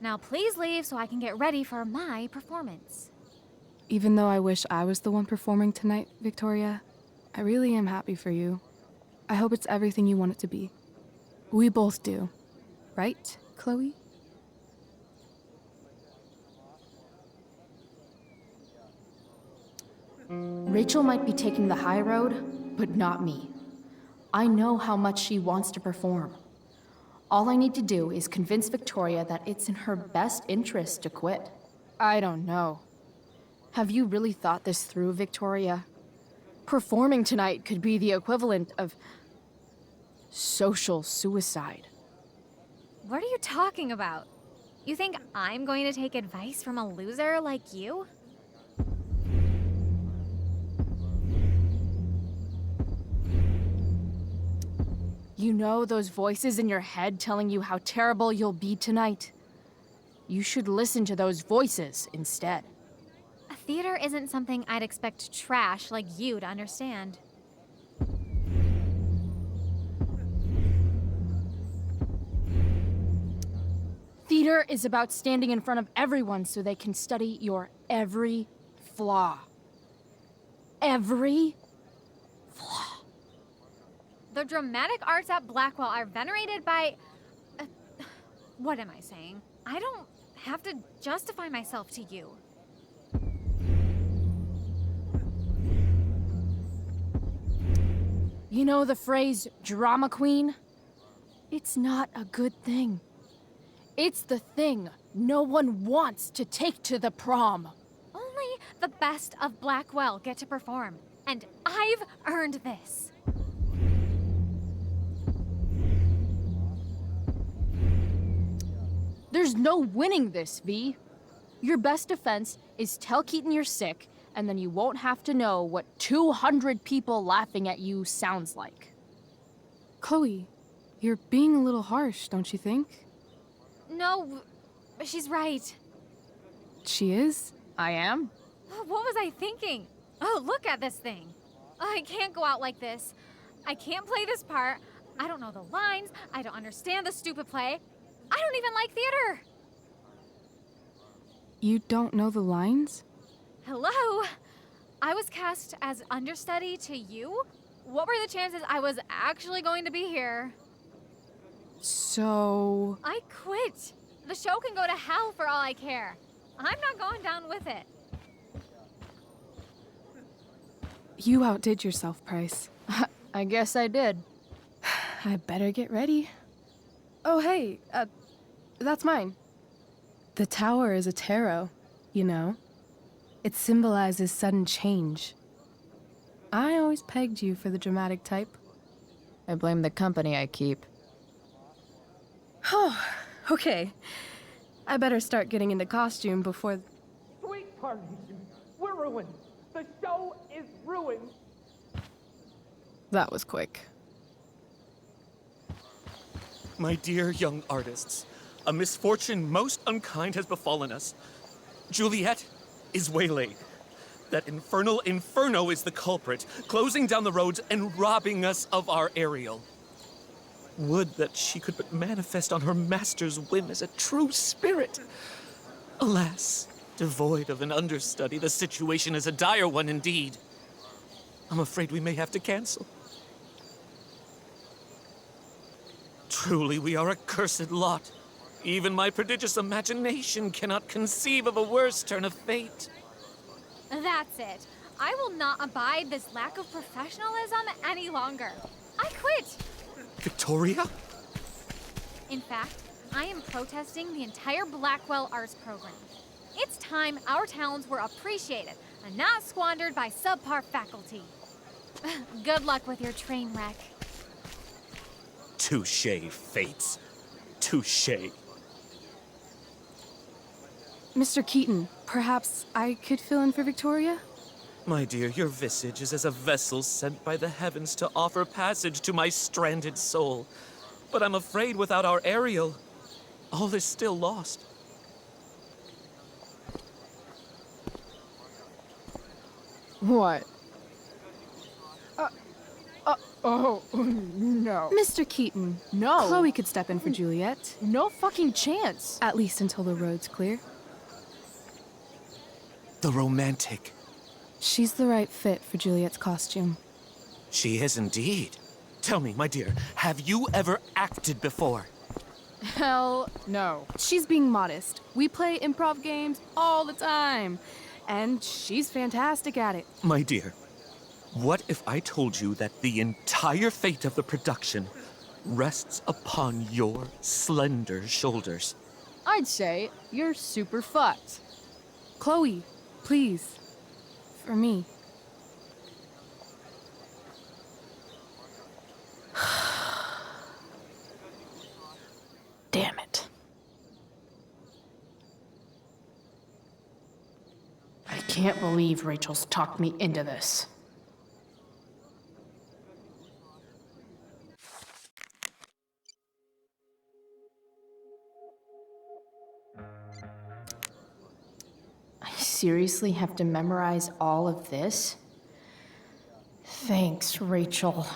Now please leave so I can get ready for my performance. Even though I wish I was the one performing tonight, Victoria, I really am happy for you. I hope it's everything you want it to be. We both do. Right, Chloe? Rachel might be taking the high road, but not me. I know how much she wants to perform. All I need to do is convince Victoria that it's in her best interest to quit. I don't know. Have you really thought this through, Victoria? Performing tonight could be the equivalent of social suicide. What are you talking about? You think I'm going to take advice from a loser like you? You know those voices in your head telling you how terrible you'll be tonight? You should listen to those voices instead. A theater isn't something I'd expect trash like you to understand. Theater is about standing in front of everyone so they can study your every flaw. Every flaw. The dramatic arts at Blackwell are venerated by... what am I saying? I don't have to justify myself to you. You know the phrase, drama queen? It's not a good thing. It's the thing no one wants to take to the prom. Only the best of Blackwell get to perform, and I've earned this. There's no winning this, V. Your best defense is tell Keaton you're sick, and then you won't have to know what 200 people laughing at you sounds like. Chloe, you're being a little harsh, don't you think? No, she's right. She is? I am? What was I thinking? Oh, look at this thing. I can't go out like this. I can't play this part. I don't know the lines. I don't understand the stupid play. I don't even like theater. You don't know the lines? Hello? I was cast as understudy to you? What were the chances I was actually going to be here? So... I quit. The show can go to hell for all I care. I'm not going down with it. You outdid yourself, Price. I guess I did. I better get ready. Oh, hey, that's mine. The tower is a tarot, you know? It symbolizes sudden change. I always pegged you for the dramatic type. I blame the company I keep. Oh, okay. I better start getting into costume before... Sweet Carnation, we're ruined. The show is ruined. That was quick. My dear young artists, a misfortune most unkind has befallen us. Juliet is waylaid. That infernal Inferno is the culprit, closing down the roads and robbing us of our Ariel. Would that she could but manifest on her master's whim as a true spirit. Alas, devoid of an understudy, the situation is a dire one indeed. I'm afraid we may have to cancel. Truly, we are a cursed lot. Even my prodigious imagination cannot conceive of a worse turn of fate. That's it. I will not abide this lack of professionalism any longer. I quit. Victoria? In fact, I am protesting the entire Blackwell Arts program. It's time our talents were appreciated and not squandered by subpar faculty. Good luck with your train wreck. Touché, Fates. Touché. Mr. Keaton, perhaps I could fill in for Victoria? My dear, your visage is as a vessel sent by the heavens to offer passage to my stranded soul. But I'm afraid without our Ariel, all is still lost. What? Oh, no. Mr. Keaton. No. Chloe could step in for Juliet. No fucking chance. At least until the road's clear. The romantic. She's the right fit for Juliet's costume. She is indeed. Tell me, my dear, have you ever acted before? Hell no. She's being modest. We play improv games all the time. And she's fantastic at it. My dear, what if I told you that the entire fate of the production rests upon your slender shoulders? I'd say you're super fucked. Chloe, please. For me. Damn it. I can't believe Rachel's talked me into this. I seriously have to memorize all of this? Thanks, Rachel.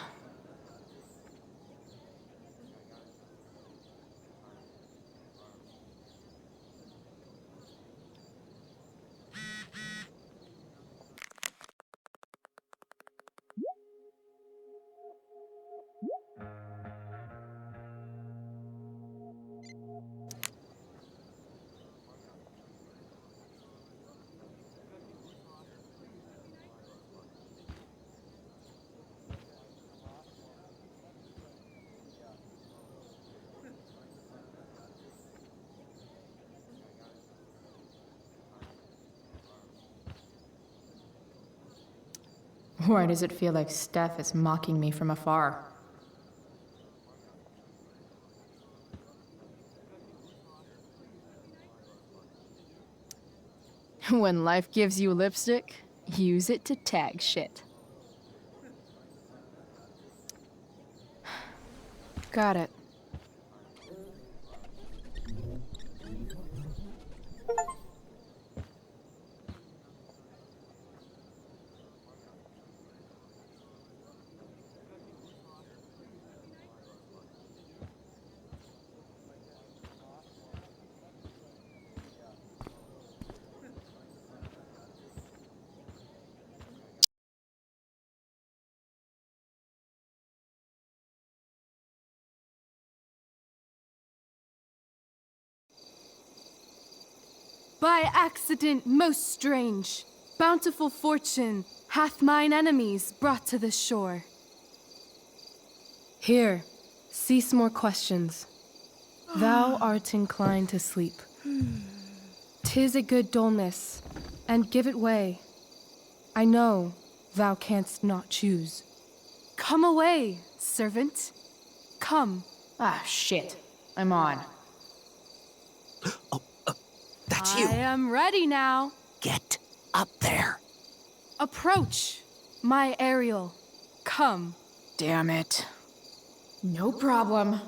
Why does it feel like Steph is mocking me from afar? When life gives you lipstick, use it to tag shit. Got it. By accident most strange, bountiful fortune hath mine enemies brought to this shore. Here, cease more questions. Thou art inclined to sleep. 'Tis a good dullness, and give it way. I know thou canst not choose. Come away, servant. Come. Ah, shit. I'm on. That's I am ready now. Get up there. Approach, my Ariel. Come. Damn it. No problem.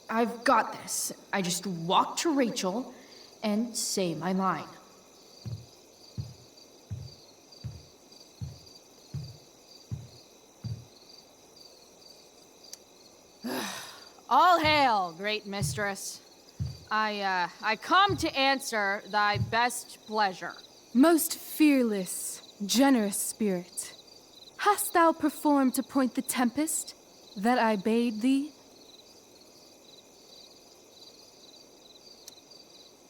I've got this. I just walk to Rachel and say my line. All hail, great mistress. I come to answer thy best pleasure. Most fearless, generous spirit, hast thou performed to point the tempest that I bade thee?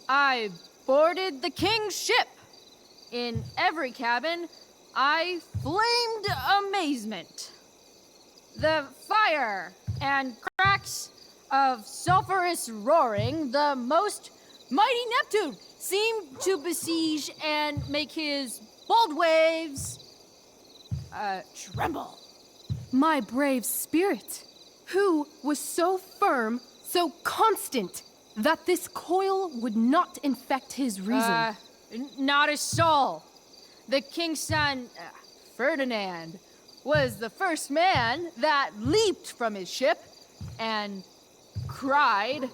I boarded the king's ship. In every cabin, I flamed amazement. The fire and cracks of sulphurous roaring, the most mighty Neptune seemed to besiege and make his bold waves tremble. My brave spirit, who was so firm, so constant, that this coil would not infect his reason. Not a soul. The king's son, Ferdinand, was the first man that leaped from his ship and cried.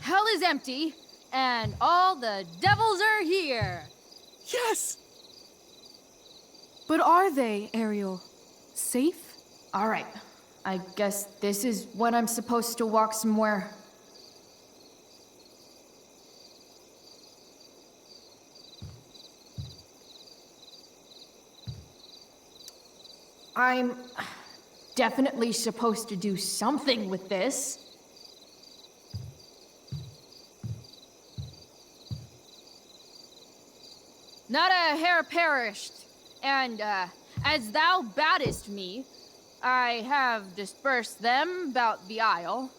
Hell is empty, and all the devils are here. Yes! But are they, Ariel? Safe? All right. I guess this is when I'm supposed to walk somewhere. I'm definitely supposed to do something with this. Not a hair perished, and as thou badest me, I have dispersed them about the isle.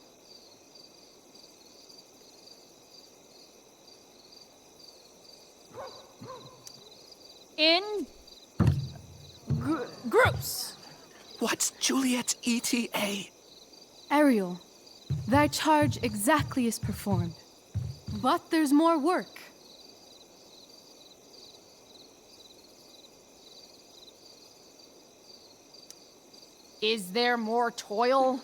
In groups. What's Juliet's ETA? Ariel, thy charge exactly is performed. But there's more work. Is there more toil?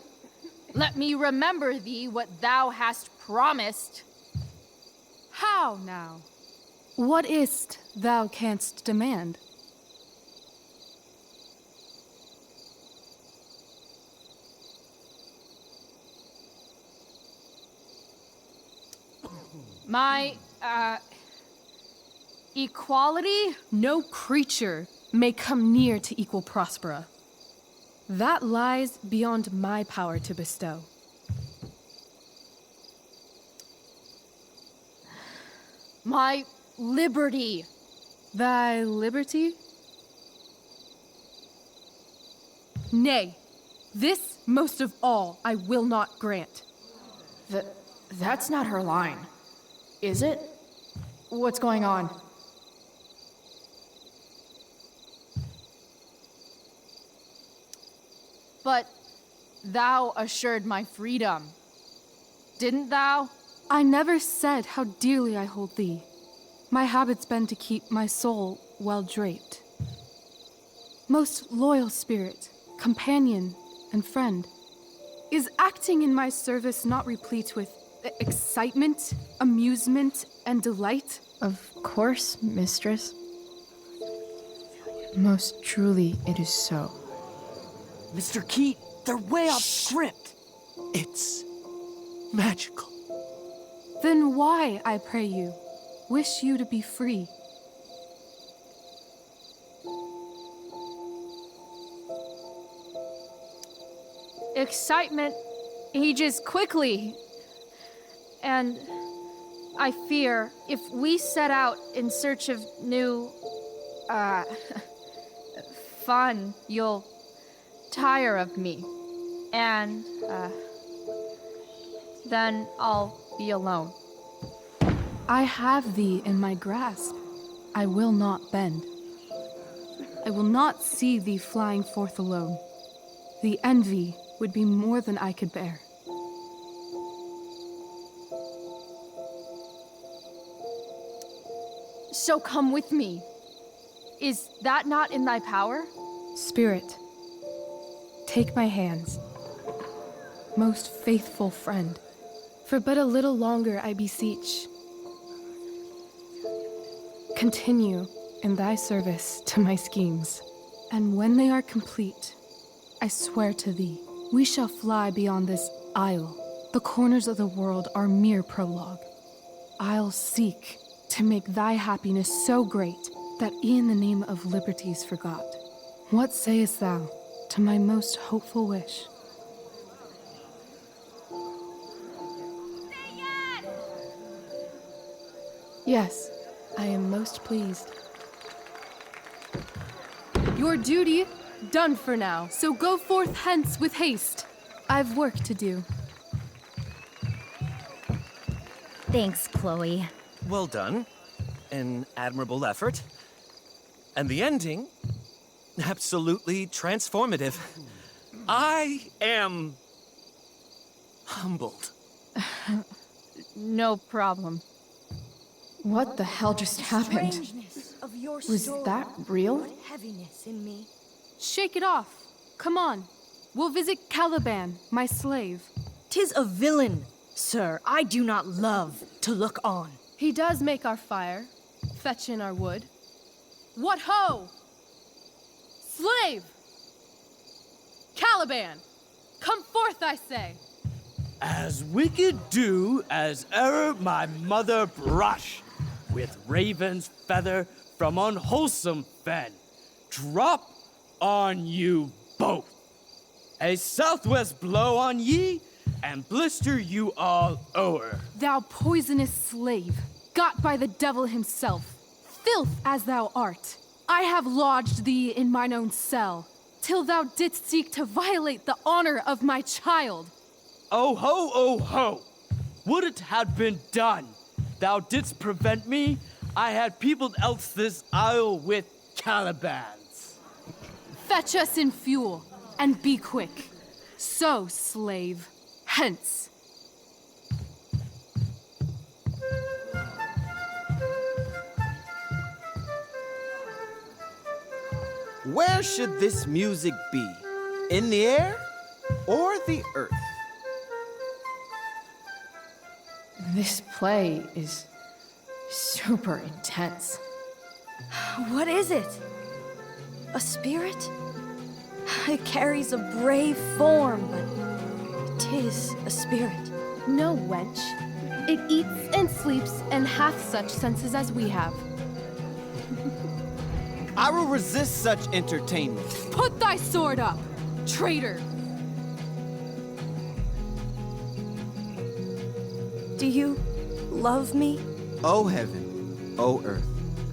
Let me remember thee what thou hast promised. How now? What is't thou canst demand? My, equality? No creature may come near to equal Prospera. That lies beyond my power to bestow. My liberty. Thy liberty? Nay, this most of all I will not grant. That's not her line, is it? What's going on? But thou assured my freedom, didn't thou? I never said how dearly I hold thee. My habit's been to keep my soul well draped. Most loyal spirit, companion, and friend, is acting in my service not replete with excitement, amusement, and delight? Of course, mistress. Most truly it is so. Mr. Keat, they're way off script. It's magical. Then why, I pray you, wish you to be free? Excitement ages quickly. And I fear if we set out in search of new, fun, you'll tire of me. And, then I'll be alone. I have thee in my grasp. I will not bend. I will not see thee flying forth alone. The envy would be more than I could bear. So come with me. Is that not in thy power? Spirit, take my hands. Most faithful friend, for but a little longer I beseech. Continue in thy service to my schemes, and when they are complete, I swear to thee, we shall fly beyond this isle. The corners of the world are mere prologue. I'll seek to make thy happiness so great that e'en the name of liberty's forgot. What sayest thou to my most hopeful wish? Yes, I am most pleased. Your duty done for now, so go forth hence with haste. I've work to do. Thanks, Chloe. Well done. An admirable effort. And the ending, absolutely transformative. I am humbled. No problem. What the hell just happened? Was that real? Heaviness in me. Shake it off. Come on. We'll visit Caliban, my slave. 'Tis a villain, sir, I do not love to look on. He does make our fire, fetch in our wood. What ho! Slave! Caliban! Come forth, I say! As wicked do as e'er my mother brush, with raven's feather from unwholesome fen, drop on you both. A southwest blow on ye, and blister you all o'er. Thou poisonous slave, got by the devil himself, filth as thou art, I have lodged thee in mine own cell, till thou didst seek to violate the honor of my child. Oh ho, oh ho! Would it had been done! Thou didst prevent me, I had peopled else this isle with Calibans. Fetch us in fuel, and be quick. So, slave, hence. Where should this music be? In the air or the earth? This play is super intense. What is it? A spirit? It carries a brave form, but 'tis a spirit. No, wench. It eats and sleeps and hath such senses as we have. I will resist such entertainment. Put thy sword up, traitor! Do you love me? O heaven, O earth,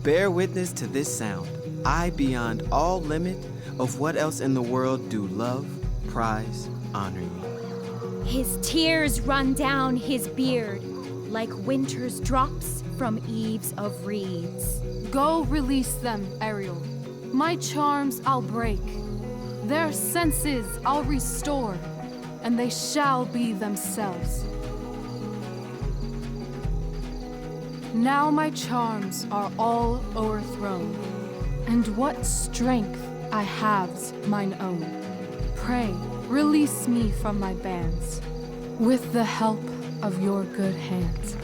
bear witness to this sound. I, beyond all limit of what else in the world do love, prize, honor you. His tears run down his beard like winter's drops from eaves of reeds. Go release them, Ariel. My charms I'll break. Their senses I'll restore, and they shall be themselves. Now my charms are all o'erthrown, and what strength I have's mine own. Pray, release me from my bands, with the help of your good hands.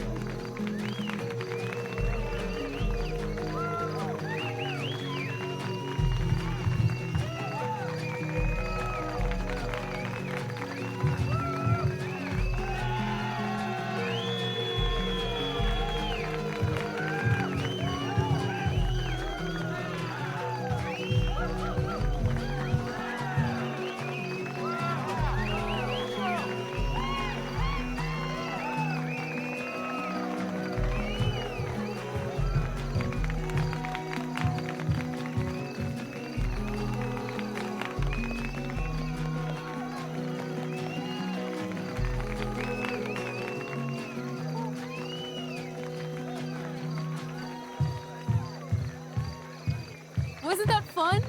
Wasn't that fun?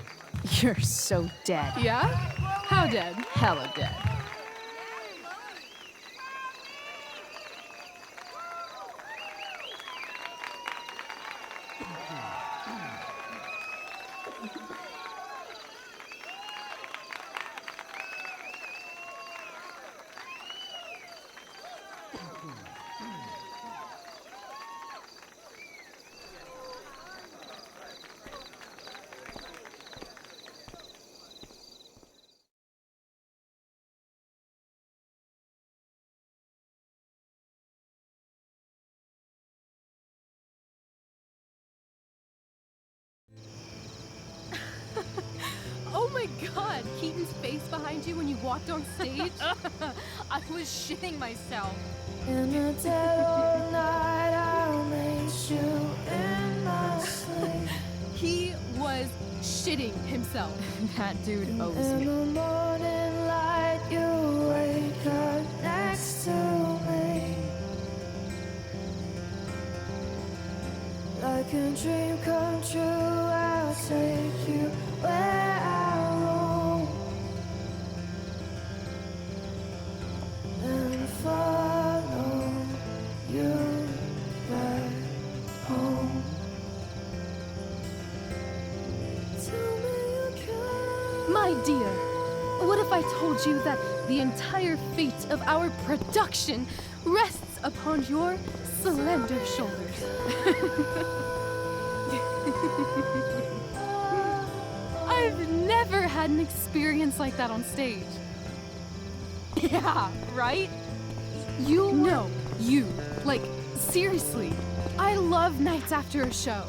You're so dead. Yeah? How dead? Hella dead. Oh my god, Keaton's face behind you when you walked on stage? I was shitting myself. In the dead of night, I'll make you in my sleep. He was shitting himself. That dude owes In me. the morning light, you wake up next to me. Like a dream come true, I'll take you where I roam. And follow you back home. Tell me you care. My dear, what if I told you that the entire fate of our production rests upon your slender shoulders? I've never had an experience like that on stage. Yeah, right? You? No, you. Like, seriously. I love nights after a show.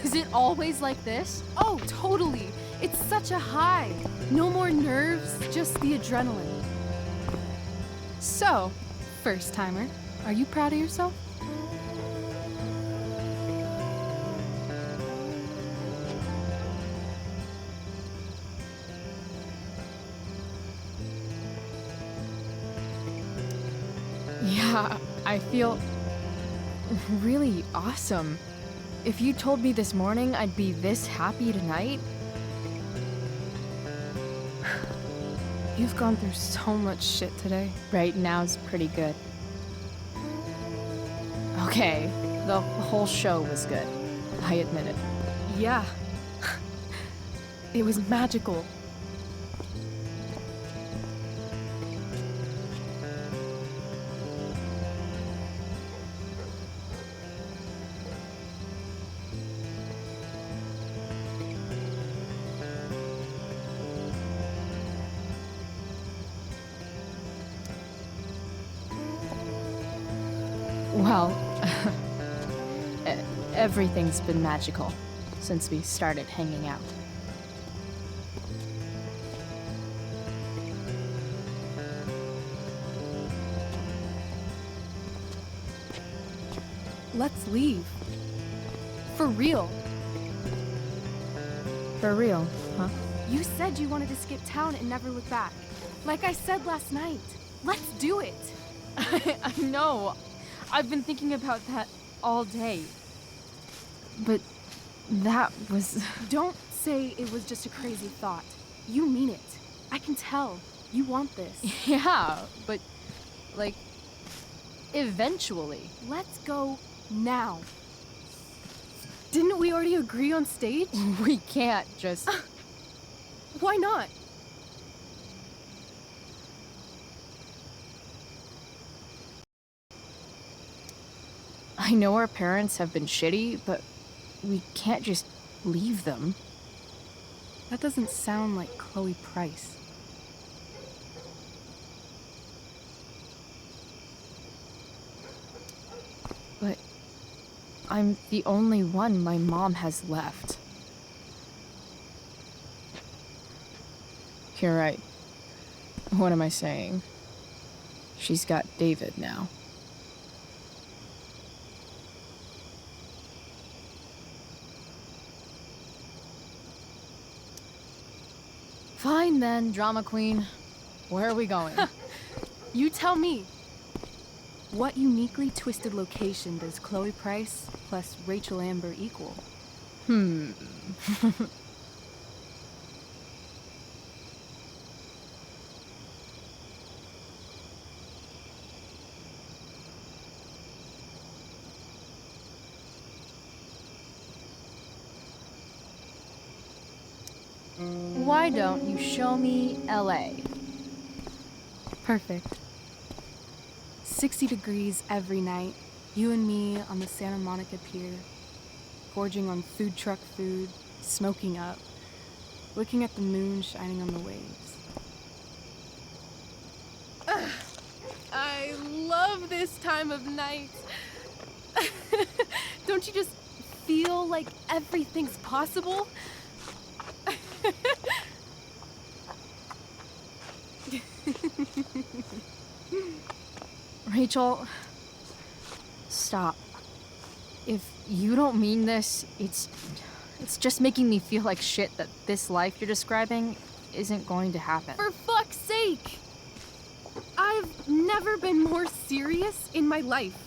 Is it always like this? Oh, totally. It's such a high. No more nerves, just the adrenaline. So, first timer, are you proud of yourself? Yeah, I feel really awesome. If you told me this morning I'd be this happy tonight. You've gone through so much shit today. Right now's pretty good. Okay, the whole show was good. I admit it. Yeah. It was magical. Well, everything's been magical since we started hanging out. Let's leave. For real. For real, huh? You said you wanted to skip town and never look back. Like I said last night. Let's do it. I know. I've been thinking about that all day. But that was... Don't say it was just a crazy thought. You mean it. I can tell. You want this. Yeah, but, like, eventually. Let's go now. Didn't we already agree on stage? We can't just... Why not? I know our parents have been shitty, but we can't just leave them. That doesn't sound like Chloe Price. But I'm the only one my mom has left. You're right. What am I saying? She's got David now. Fine then, drama queen. Where are we going? You tell me. What uniquely twisted location does Chloe Price plus Rachel Amber equal? Why don't you show me LA? Perfect. 60 degrees every night. You and me on the Santa Monica Pier, gorging on food truck food, smoking up, looking at the moon shining on the waves. I love this time of night. Don't you just feel like everything's possible? Rachel, stop. If you don't mean this, it's just making me feel like shit that this life you're describing isn't going to happen. For fuck's sake! I've never been more serious in my life.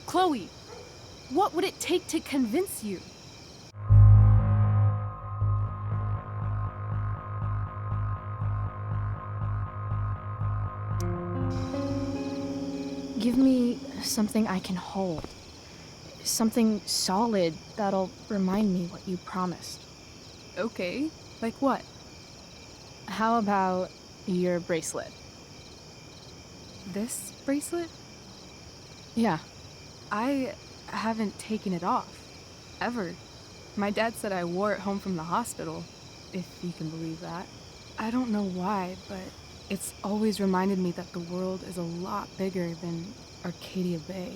Chloe, what would it take to convince you? Give me something I can hold. Something solid that'll remind me what you promised. Okay, like what? How about your bracelet? This bracelet? Yeah. I haven't taken it off. Ever. My dad said I wore it home from the hospital, if you can believe that. I don't know why, but it's always reminded me that the world is a lot bigger than Arcadia Bay.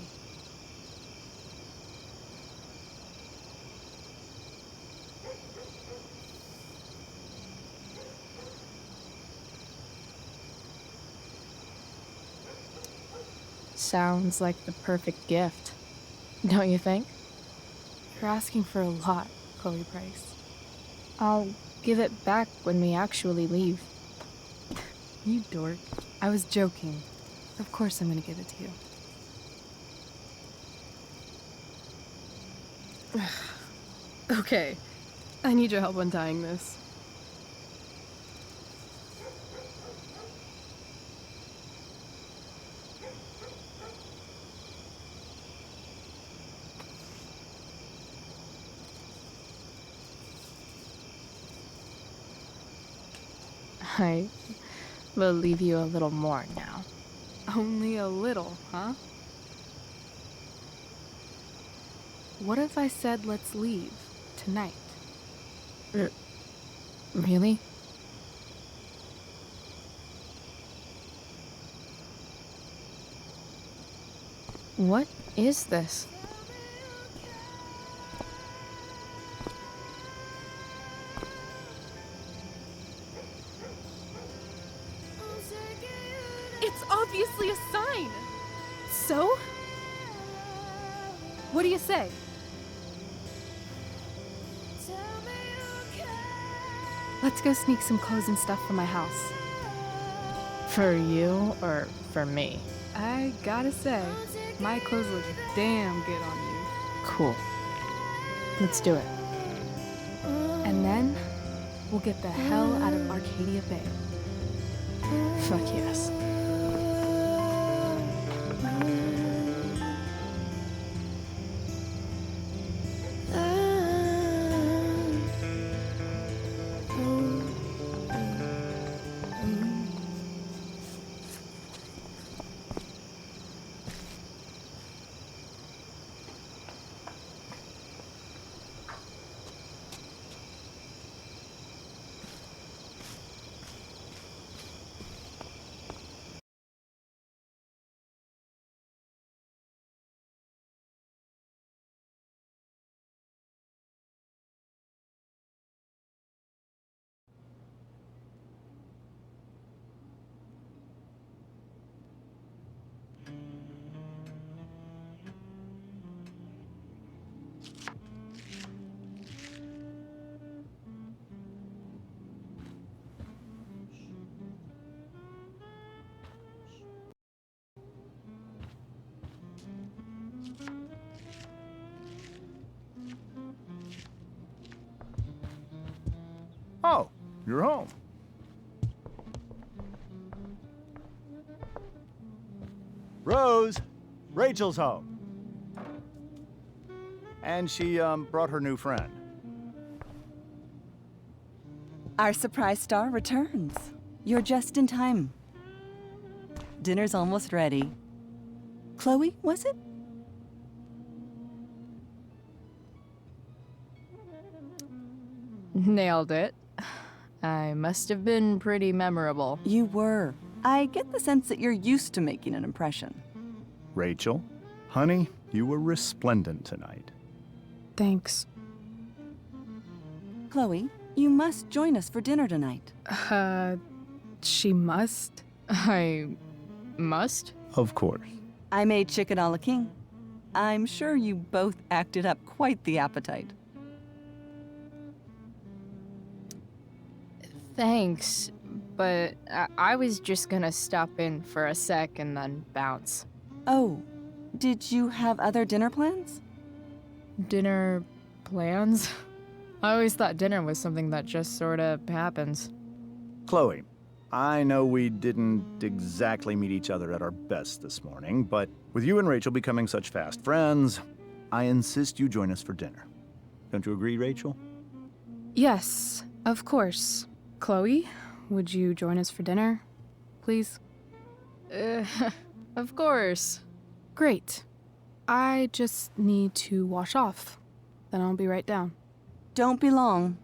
Sounds like the perfect gift, don't you think? You're asking for a lot, Chloe Price. I'll give it back when we actually leave. You dork. I was joking. Of course I'm gonna give it to you. Okay. I need your help untying this. I will leave you a little more now. Only a little, huh? What if I said let's leave tonight? Really? What is this? It's obviously a sign! So? What do you say? Let's go sneak some clothes and stuff from my house. For you or for me? I gotta say, my clothes look damn good on you. Cool. Let's do it. And then, we'll get the hell out of Arcadia Bay. Fuck yes. Oh, you're home. Rose, Rachel's home. And she brought her new friend. Our surprise star returns. You're just in time. Dinner's almost ready. Chloe, was it? Nailed it. I must have been pretty memorable. You were. I get the sense that you're used to making an impression. Rachel, honey, you were resplendent tonight. Thanks. Chloe, you must join us for dinner tonight. She must? I must? Of course. I made chicken a la king. I'm sure you both acted up quite the appetite. Thanks, but I was just gonna stop in for a sec and then bounce. Oh, did you have other dinner plans? Dinner plans? I always thought dinner was something that just sorta happens. Chloe, I know we didn't exactly meet each other at our best this morning, but with you and Rachel becoming such fast friends, I insist you join us for dinner. Don't you agree, Rachel? Yes, of course. Chloe, would you join us for dinner, please? Of course. Great. I just need to wash off. Then I'll be right down. Don't be long.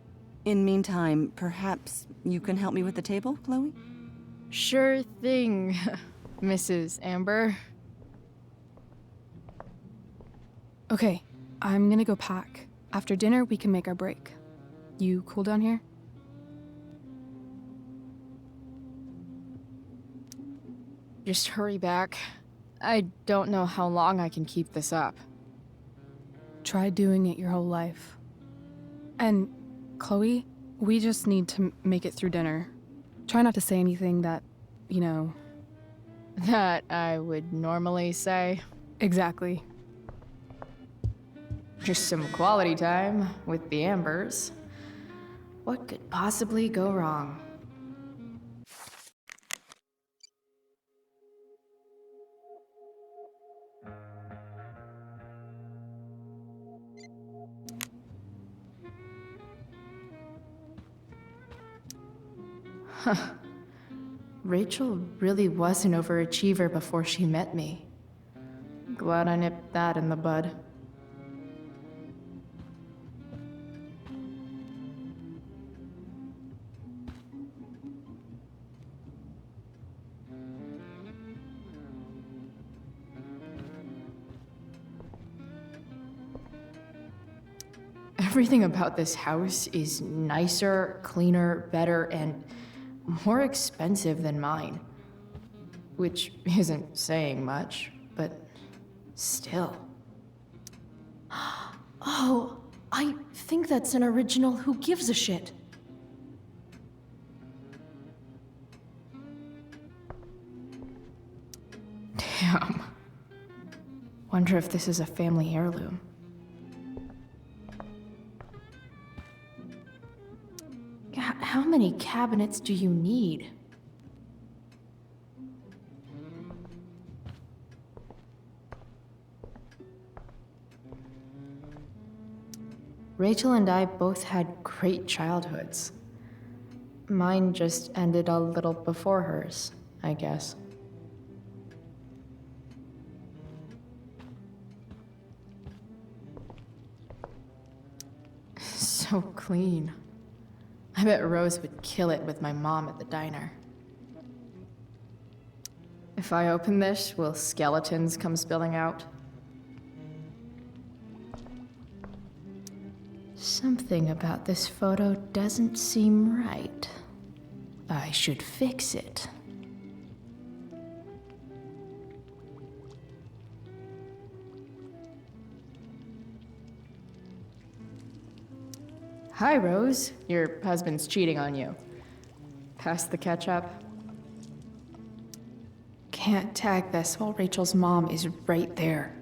In meantime, perhaps you can help me with the table, Chloe? Sure thing, Mrs. Amber. Okay, I'm gonna go pack. After dinner, we can make our break. You cool down here? Just hurry back. I don't know how long I can keep this up. Try doing it your whole life. And, Chloe, we just need to make it through dinner. Try not to say anything that, you know... That I would normally say. Exactly. Just some quality time with the Ambers. What could possibly go wrong? Huh. Rachel really was an overachiever before she met me. Glad I nipped that in the bud. Everything about this house is nicer, cleaner, better, and more expensive than mine. Which isn't saying much, but still. Oh, I think that's an original Who Gives a Shit. Damn. Wonder if this is a family heirloom. How many cabinets do you need? Rachel and I both had great childhoods. Mine just ended a little before hers, I guess. So clean. I bet Rose would kill it with my mom at the diner. If I open this, will skeletons come spilling out? Something about this photo doesn't seem right. I should fix it. Hi, Rose. Your husband's cheating on you. Pass the ketchup. Can't tag this while Rachel's mom is right there.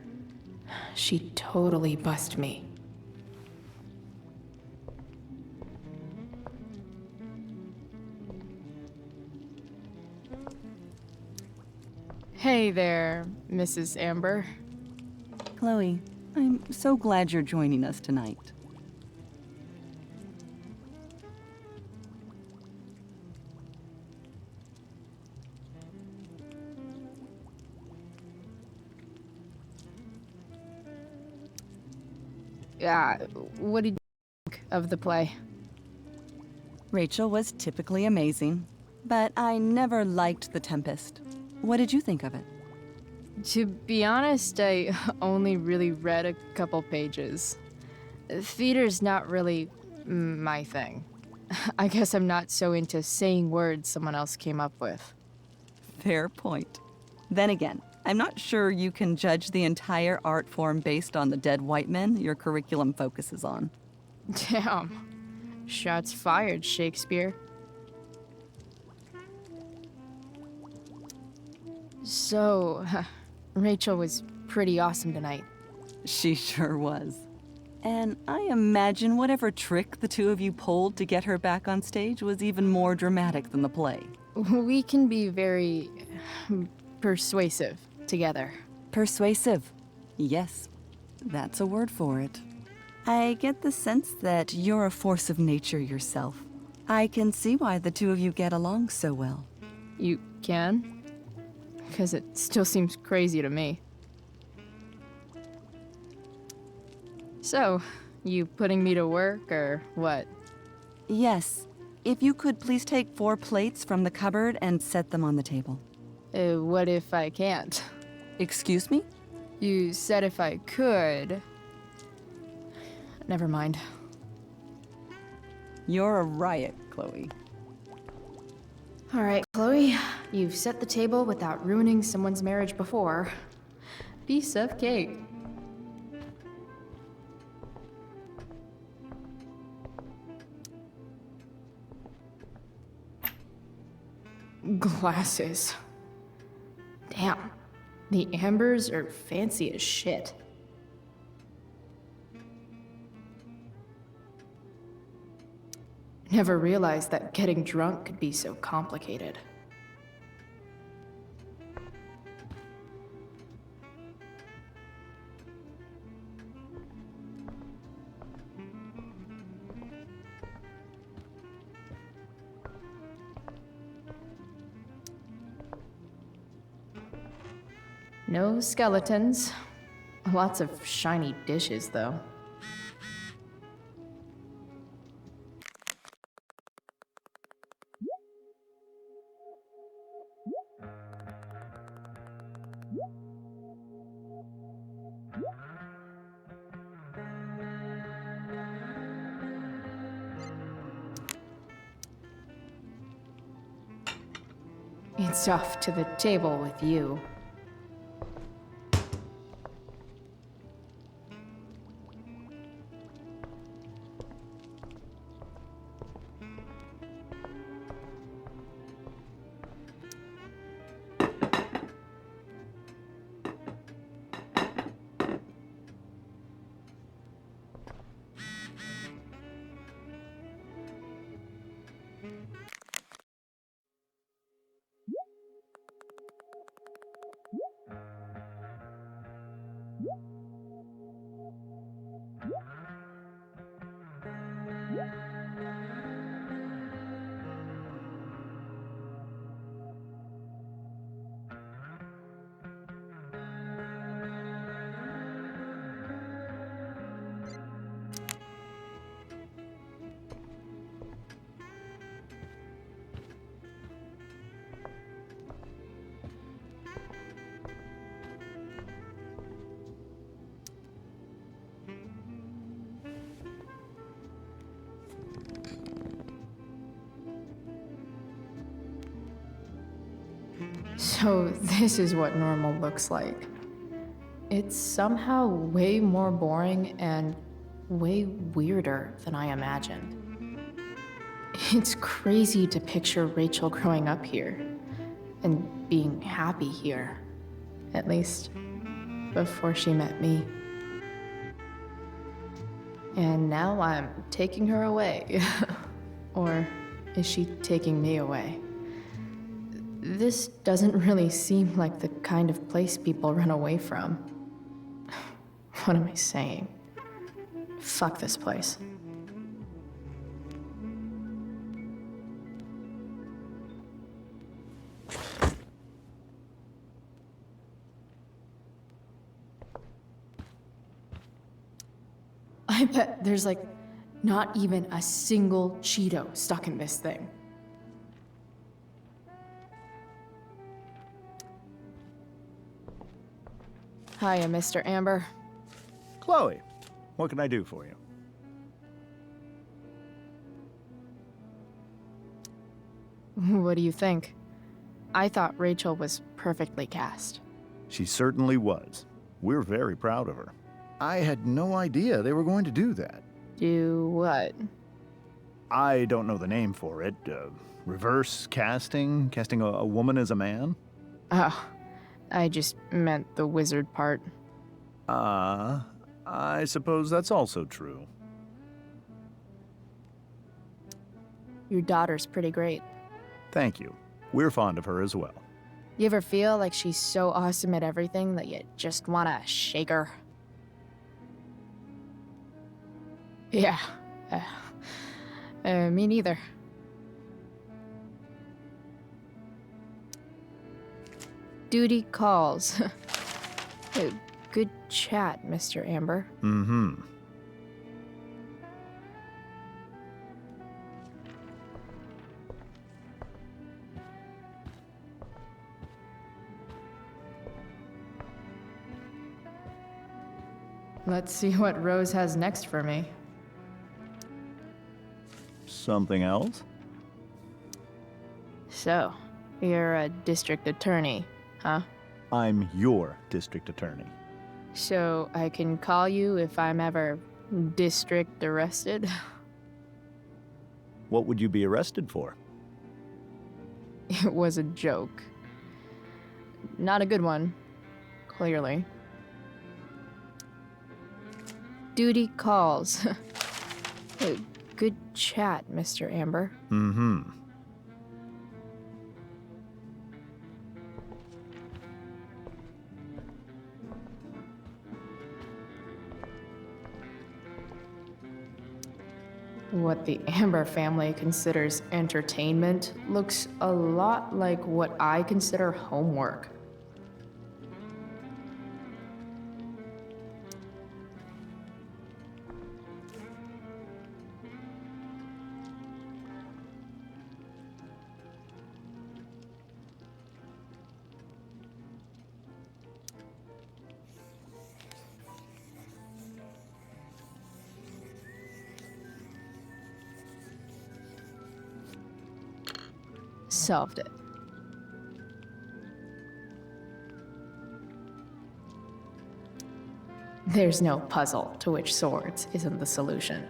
She'd totally bust me. Hey there, Mrs. Amber. Chloe, I'm so glad you're joining us tonight. What did you think of the play? Rachel was typically amazing, but I never liked The Tempest. What did you think of it? To be honest, I only really read a couple pages. Theater's not really my thing. I guess I'm not so into saying words someone else came up with. Fair point. Then again, I'm not sure you can judge the entire art form based on the dead white men your curriculum focuses on. Damn. Shots fired, Shakespeare. So, Rachel was pretty awesome tonight. She sure was. And I imagine whatever trick the two of you pulled to get her back on stage was even more dramatic than the play. We can be very persuasive together. Persuasive. Yes, that's a word for it. I get the sense that you're a force of nature yourself. I can see why the two of you get along so well. You can? Because it still seems crazy to me. So, you putting me to work, or what? Yes. If you could please take 4 plates from the cupboard and set them on the table. What if I can't? Excuse me? You said if I could. Never mind. You're a riot, Chloe. All right, Chloe. You've set the table without ruining someone's marriage before. Piece of cake. Glasses. Damn. The ambers are fancy as shit. Never realized that getting drunk could be so complicated. No skeletons. Lots of shiny dishes, though. It's off to the table with you. So this is what normal looks like. It's somehow way more boring and way weirder than I imagined. It's crazy to picture Rachel growing up here and being happy here, at least before she met me. And now I'm taking her away. Or is she taking me away? This doesn't really seem like the kind of place people run away from. What am I saying? Fuck this place. I bet there's like not even a single Cheeto stuck in this thing. Hiya, Mr. Amber. Chloe, what can I do for you? What do you think? I thought Rachel was perfectly cast. She certainly was. We're very proud of her. I had no idea they were going to do that. Do what? I don't know the name for it. Reverse casting? Casting a woman as a man? Oh, I just meant the wizard part. I suppose that's also true. Your daughter's pretty great. Thank you. We're fond of her as well. You ever feel like she's so awesome at everything that you just wanna shake her? Yeah. Me neither. Duty calls. Good chat, Mr. Amber. Mm-hmm. Let's see what Rose has next for me. Something else? So, you're a district attorney, huh? I'm your district attorney. So I can call you if I'm ever district arrested? What would you be arrested for? It was a joke. Not a good one, clearly. Duty calls. Good chat, Mr. Amber. Mm-hmm. What the Amber family considers entertainment looks a lot like what I consider homework. Solved it. There's no puzzle to which swords isn't the solution.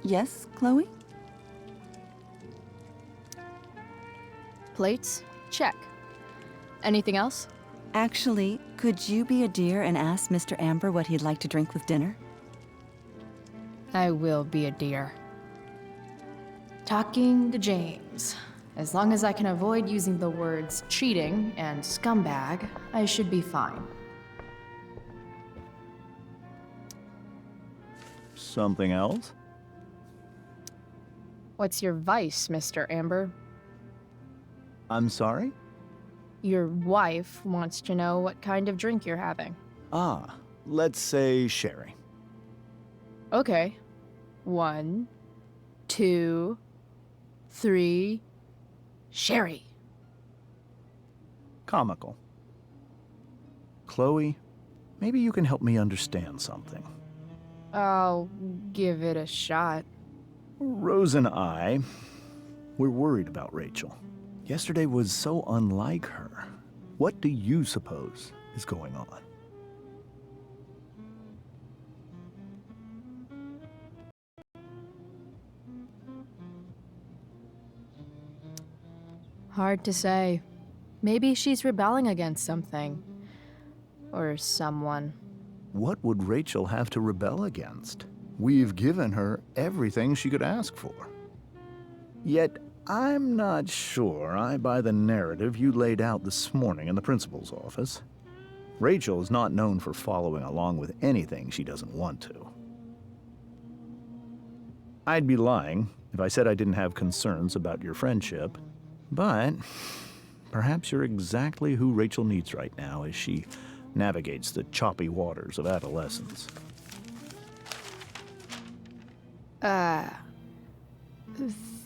Yes, Chloe? Plates? Check. Anything else? Actually, could you be a dear and ask Mr. Amber what he'd like to drink with dinner? I will be a dear. Talking to James. As long as I can avoid using the words cheating and scumbag, I should be fine. Something else? What's your vice, Mr. Amber? I'm sorry? Your wife wants to know what kind of drink you're having. Ah, let's say sherry. Okay. 1, 2, 3. Sherry. Comical. Chloe, maybe you can help me understand something. I'll give it a shot. Rose and I, we're worried about Rachel. Yesterday was so unlike her. What do you suppose is going on? Hard to say. Maybe she's rebelling against something. Or someone. What would Rachel have to rebel against? We've given her everything she could ask for. Yet, I'm not sure I buy the narrative you laid out this morning in the principal's office. Rachel is not known for following along with anything she doesn't want to. I'd be lying if I said I didn't have concerns about your friendship, but perhaps you're exactly who Rachel needs right now as she navigates the choppy waters of adolescence.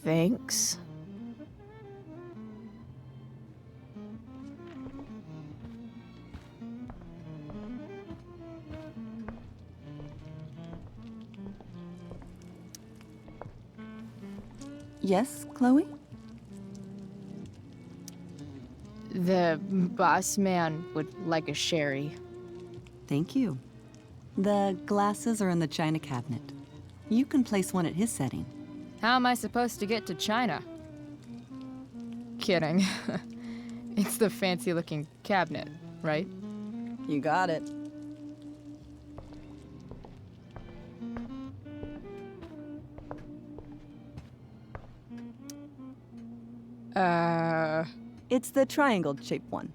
Thanks. Yes, Chloe? The boss man would like a sherry. Thank you. The glasses are in the china cabinet. You can place one at his setting. How am I supposed to get to China? Kidding. It's the fancy-looking cabinet, right? You got it. It's the triangle-shaped one.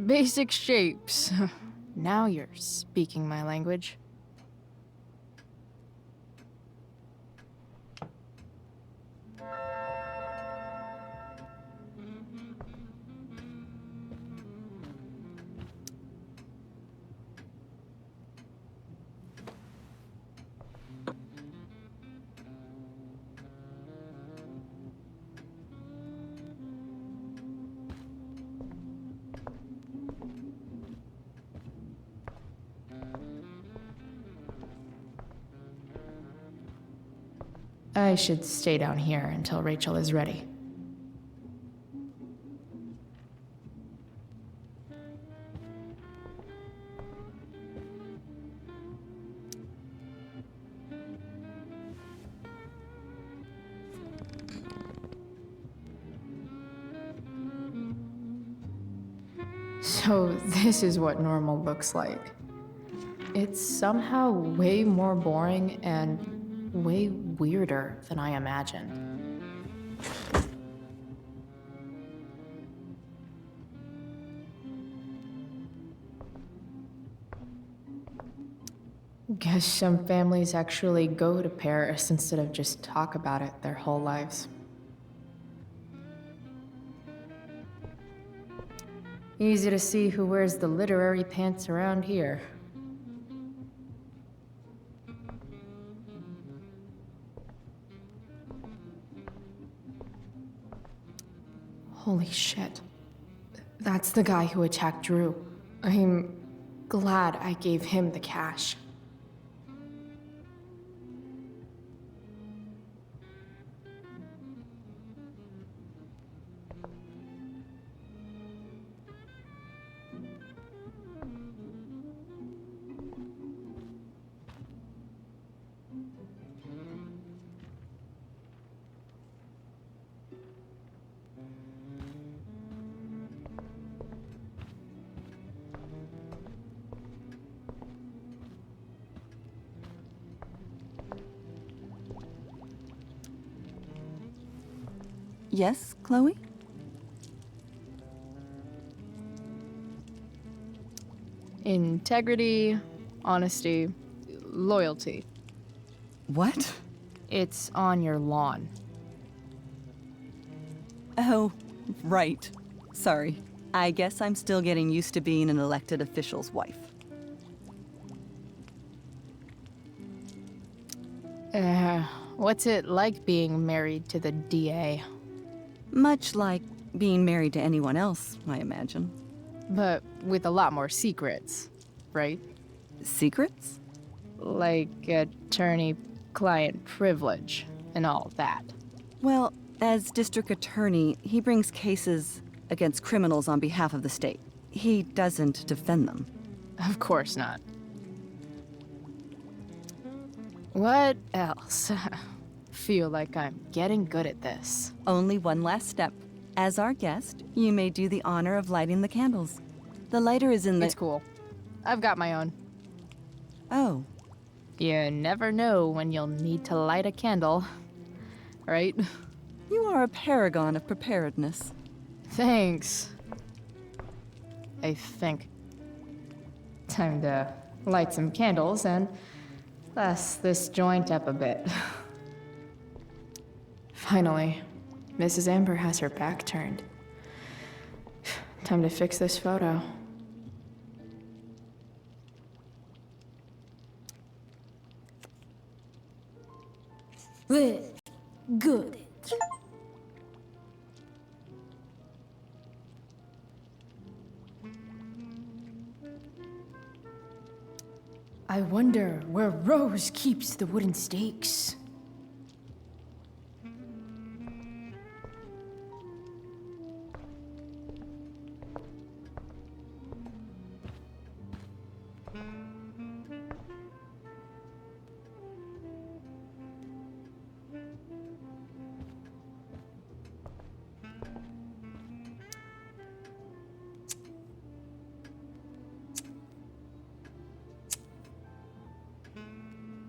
Basic shapes. Now you're speaking my language. I should stay down here until Rachel is ready. So this is what normal looks like. It's somehow way more boring and way weirder than I imagined. Guess some families actually go to Paris instead of just talk about it their whole lives. Easy to see who wears the literary pants around here. Holy shit. That's the guy who attacked Drew. I'm glad I gave him the cash. Yes, Chloe? Integrity, honesty, loyalty. What? It's on your lawn. Oh, right. Sorry. I guess I'm still getting used to being an elected official's wife. What's it like being married to the DA? Much like being married to anyone else, I imagine. But with a lot more secrets, right? Secrets? Like attorney-client privilege and all that. Well, as district attorney, he brings cases against criminals on behalf of the state. He doesn't defend them. Of course not. What else? Feel like I'm getting good at this. Only one last step. As our guest, you may do the honor of lighting the candles. The lighter is in the— It's cool. I've got my own. Oh. You never know when you'll need to light a candle. right? You are a paragon of preparedness. Thanks. I think. Time to light some candles and bless this joint up a bit. Finally, Mrs. Amber has her back turned. Time to fix this photo. Well, good. I wonder where Rose keeps the wooden stakes.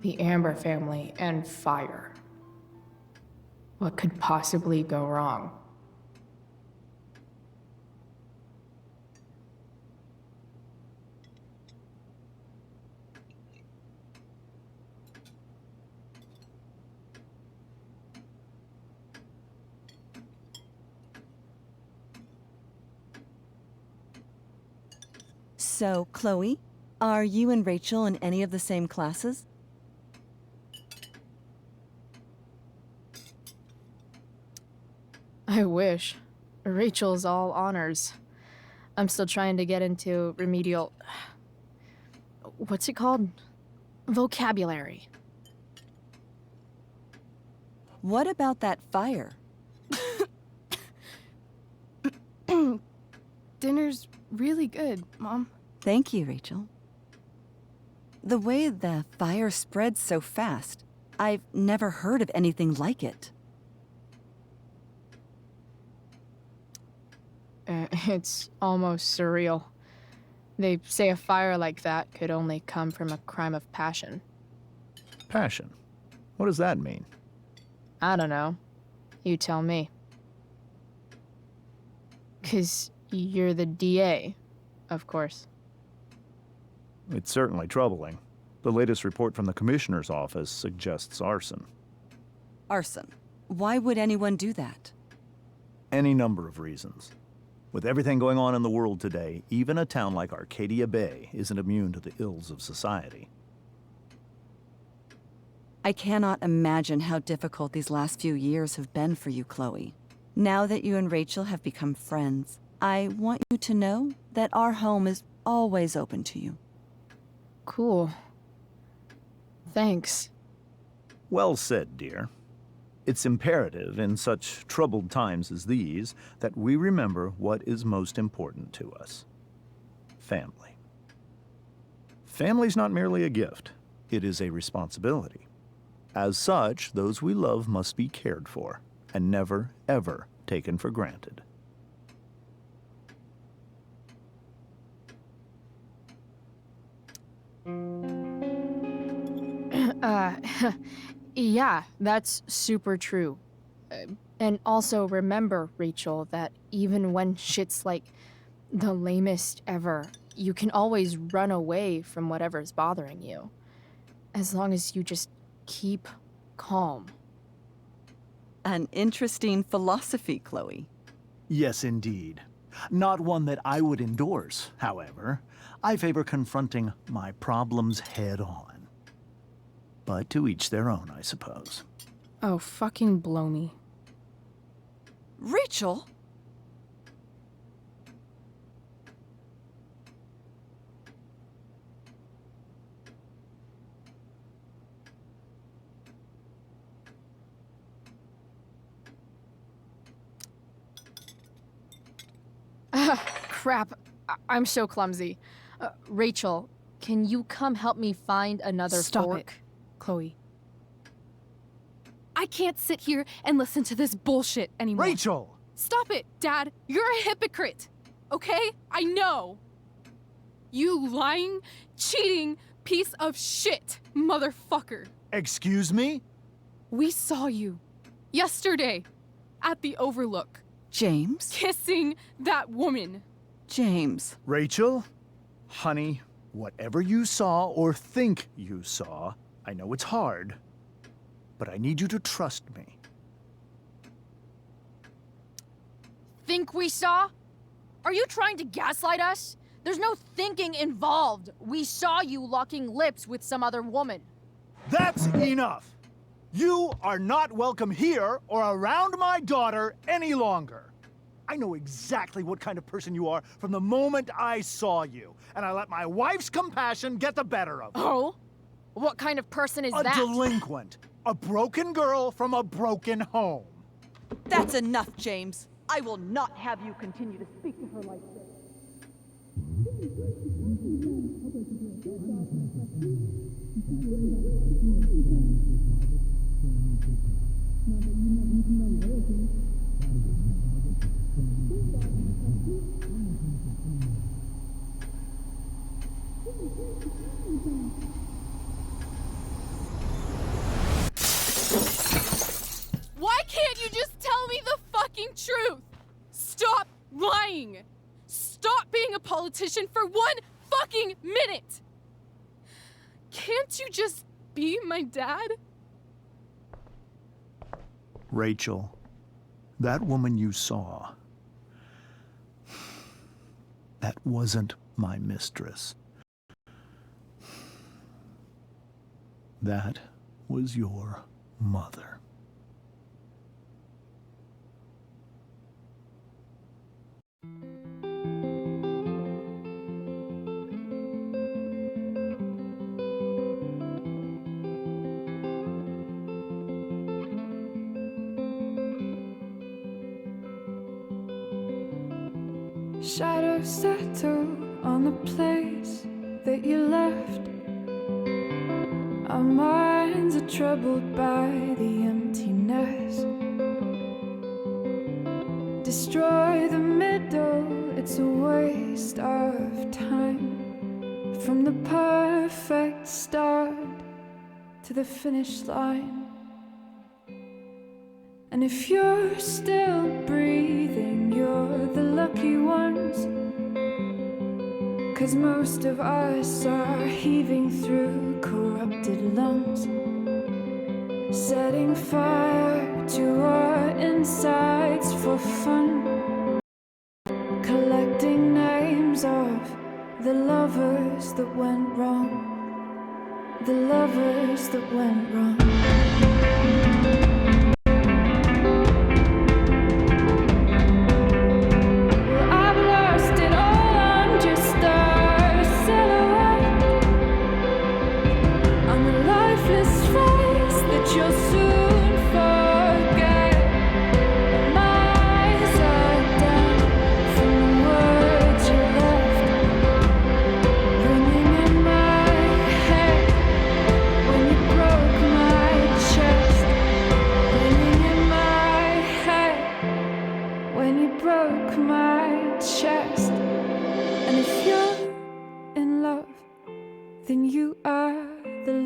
The Amber family and fire. What could possibly go wrong? So, Chloe, are you and Rachel in any of the same classes? I wish. Rachel's all honors. I'm still trying to get into remedial... What's it called? Vocabulary. What about that fire? Dinner's really good, Mom. Thank you, Rachel. The way the fire spreads so fast, I've never heard of anything like it. It's almost surreal. They say a fire like that could only come from a crime of passion. Passion? What does that mean? I don't know. You tell me. 'Cause you're the DA, of course. It's certainly troubling. The latest report from the Commissioner's office suggests arson. Arson. Why would anyone do that? Any number of reasons. With everything going on in the world today, even a town like Arcadia Bay isn't immune to the ills of society. I cannot imagine how difficult these last few years have been for you, Chloe. Now that you and Rachel have become friends, I want you to know that our home is always open to you. Cool. Thanks. Well said, dear. It's imperative in such troubled times as these that we remember what is most important to us. Family. Family's not merely a gift, it is a responsibility. As such, those we love must be cared for and never, ever taken for granted. Yeah, that's super true. And also remember, Rachel, that even when shit's like the lamest ever, you can always run away from whatever's bothering you. As long as you just keep calm. An interesting philosophy, Chloe. Yes, indeed. Not one that I would endorse, however. I favor confronting my problems head on. But to each their own, I suppose. Oh, fucking blow me. Rachel? Crap. I'm so clumsy. Rachel, can you come help me find another Stop fork? it, Chloe. I can't sit here and listen to this bullshit anymore. Rachel! Stop it, Dad. You're a hypocrite. Okay? I know. You lying, cheating piece of shit, motherfucker. Excuse me? We saw you. Yesterday, at the Overlook, James? kissing that woman. James. Rachel, honey, whatever you saw or think you saw, I know it's hard, but I need you to trust me. Think we saw? Are you trying to gaslight us? There's no thinking involved. We saw you locking lips with some other woman. That's enough! You are not welcome here or around my daughter any longer. I know exactly what kind of person you are from the moment I saw you, and I let my wife's compassion get the better of me. Oh? What kind of person is A that? delinquent. A broken girl from a broken home. That's enough, James. I will not have you continue to speak to her like this. Why can't you just tell me the fucking truth? Stop lying! Stop being a politician for 1 fucking minute! Can't you just be my dad? Rachel, that woman you saw, that wasn't my mistress. That was your mother. Shadows settle on the place that you left. Our minds are troubled by the emptiness. Destroy the middle, it's a waste of time. From the perfect start to the finish line. And if you're still breathing, you're the lucky ones. 'Cause most of us are heaving through corrupted lungs, setting fire to our insides for fun, collecting names of the lovers that went wrong, the lovers that went wrong.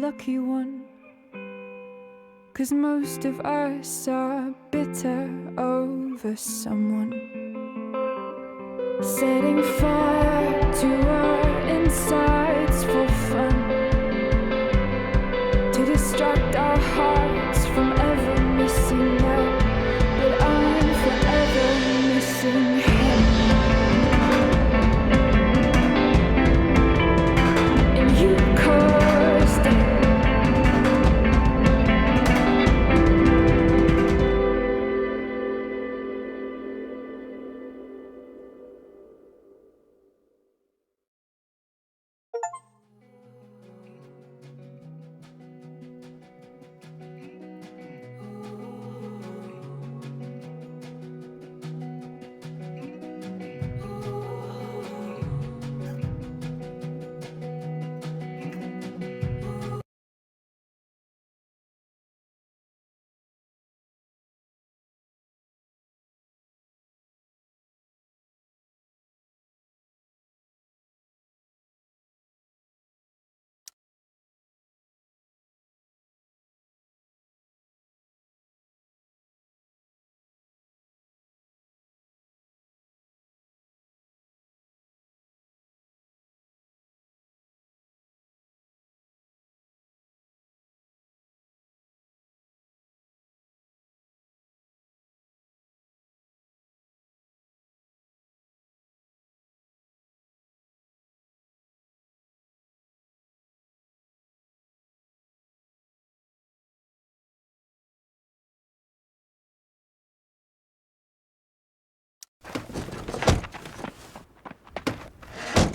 Lucky one, 'cause most of us are bitter over someone, setting fire to our insides for fun, to distract our hearts from ever missing that. But I'm forever missing him. And you caused it.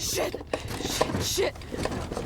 Shit! Shit! Shit!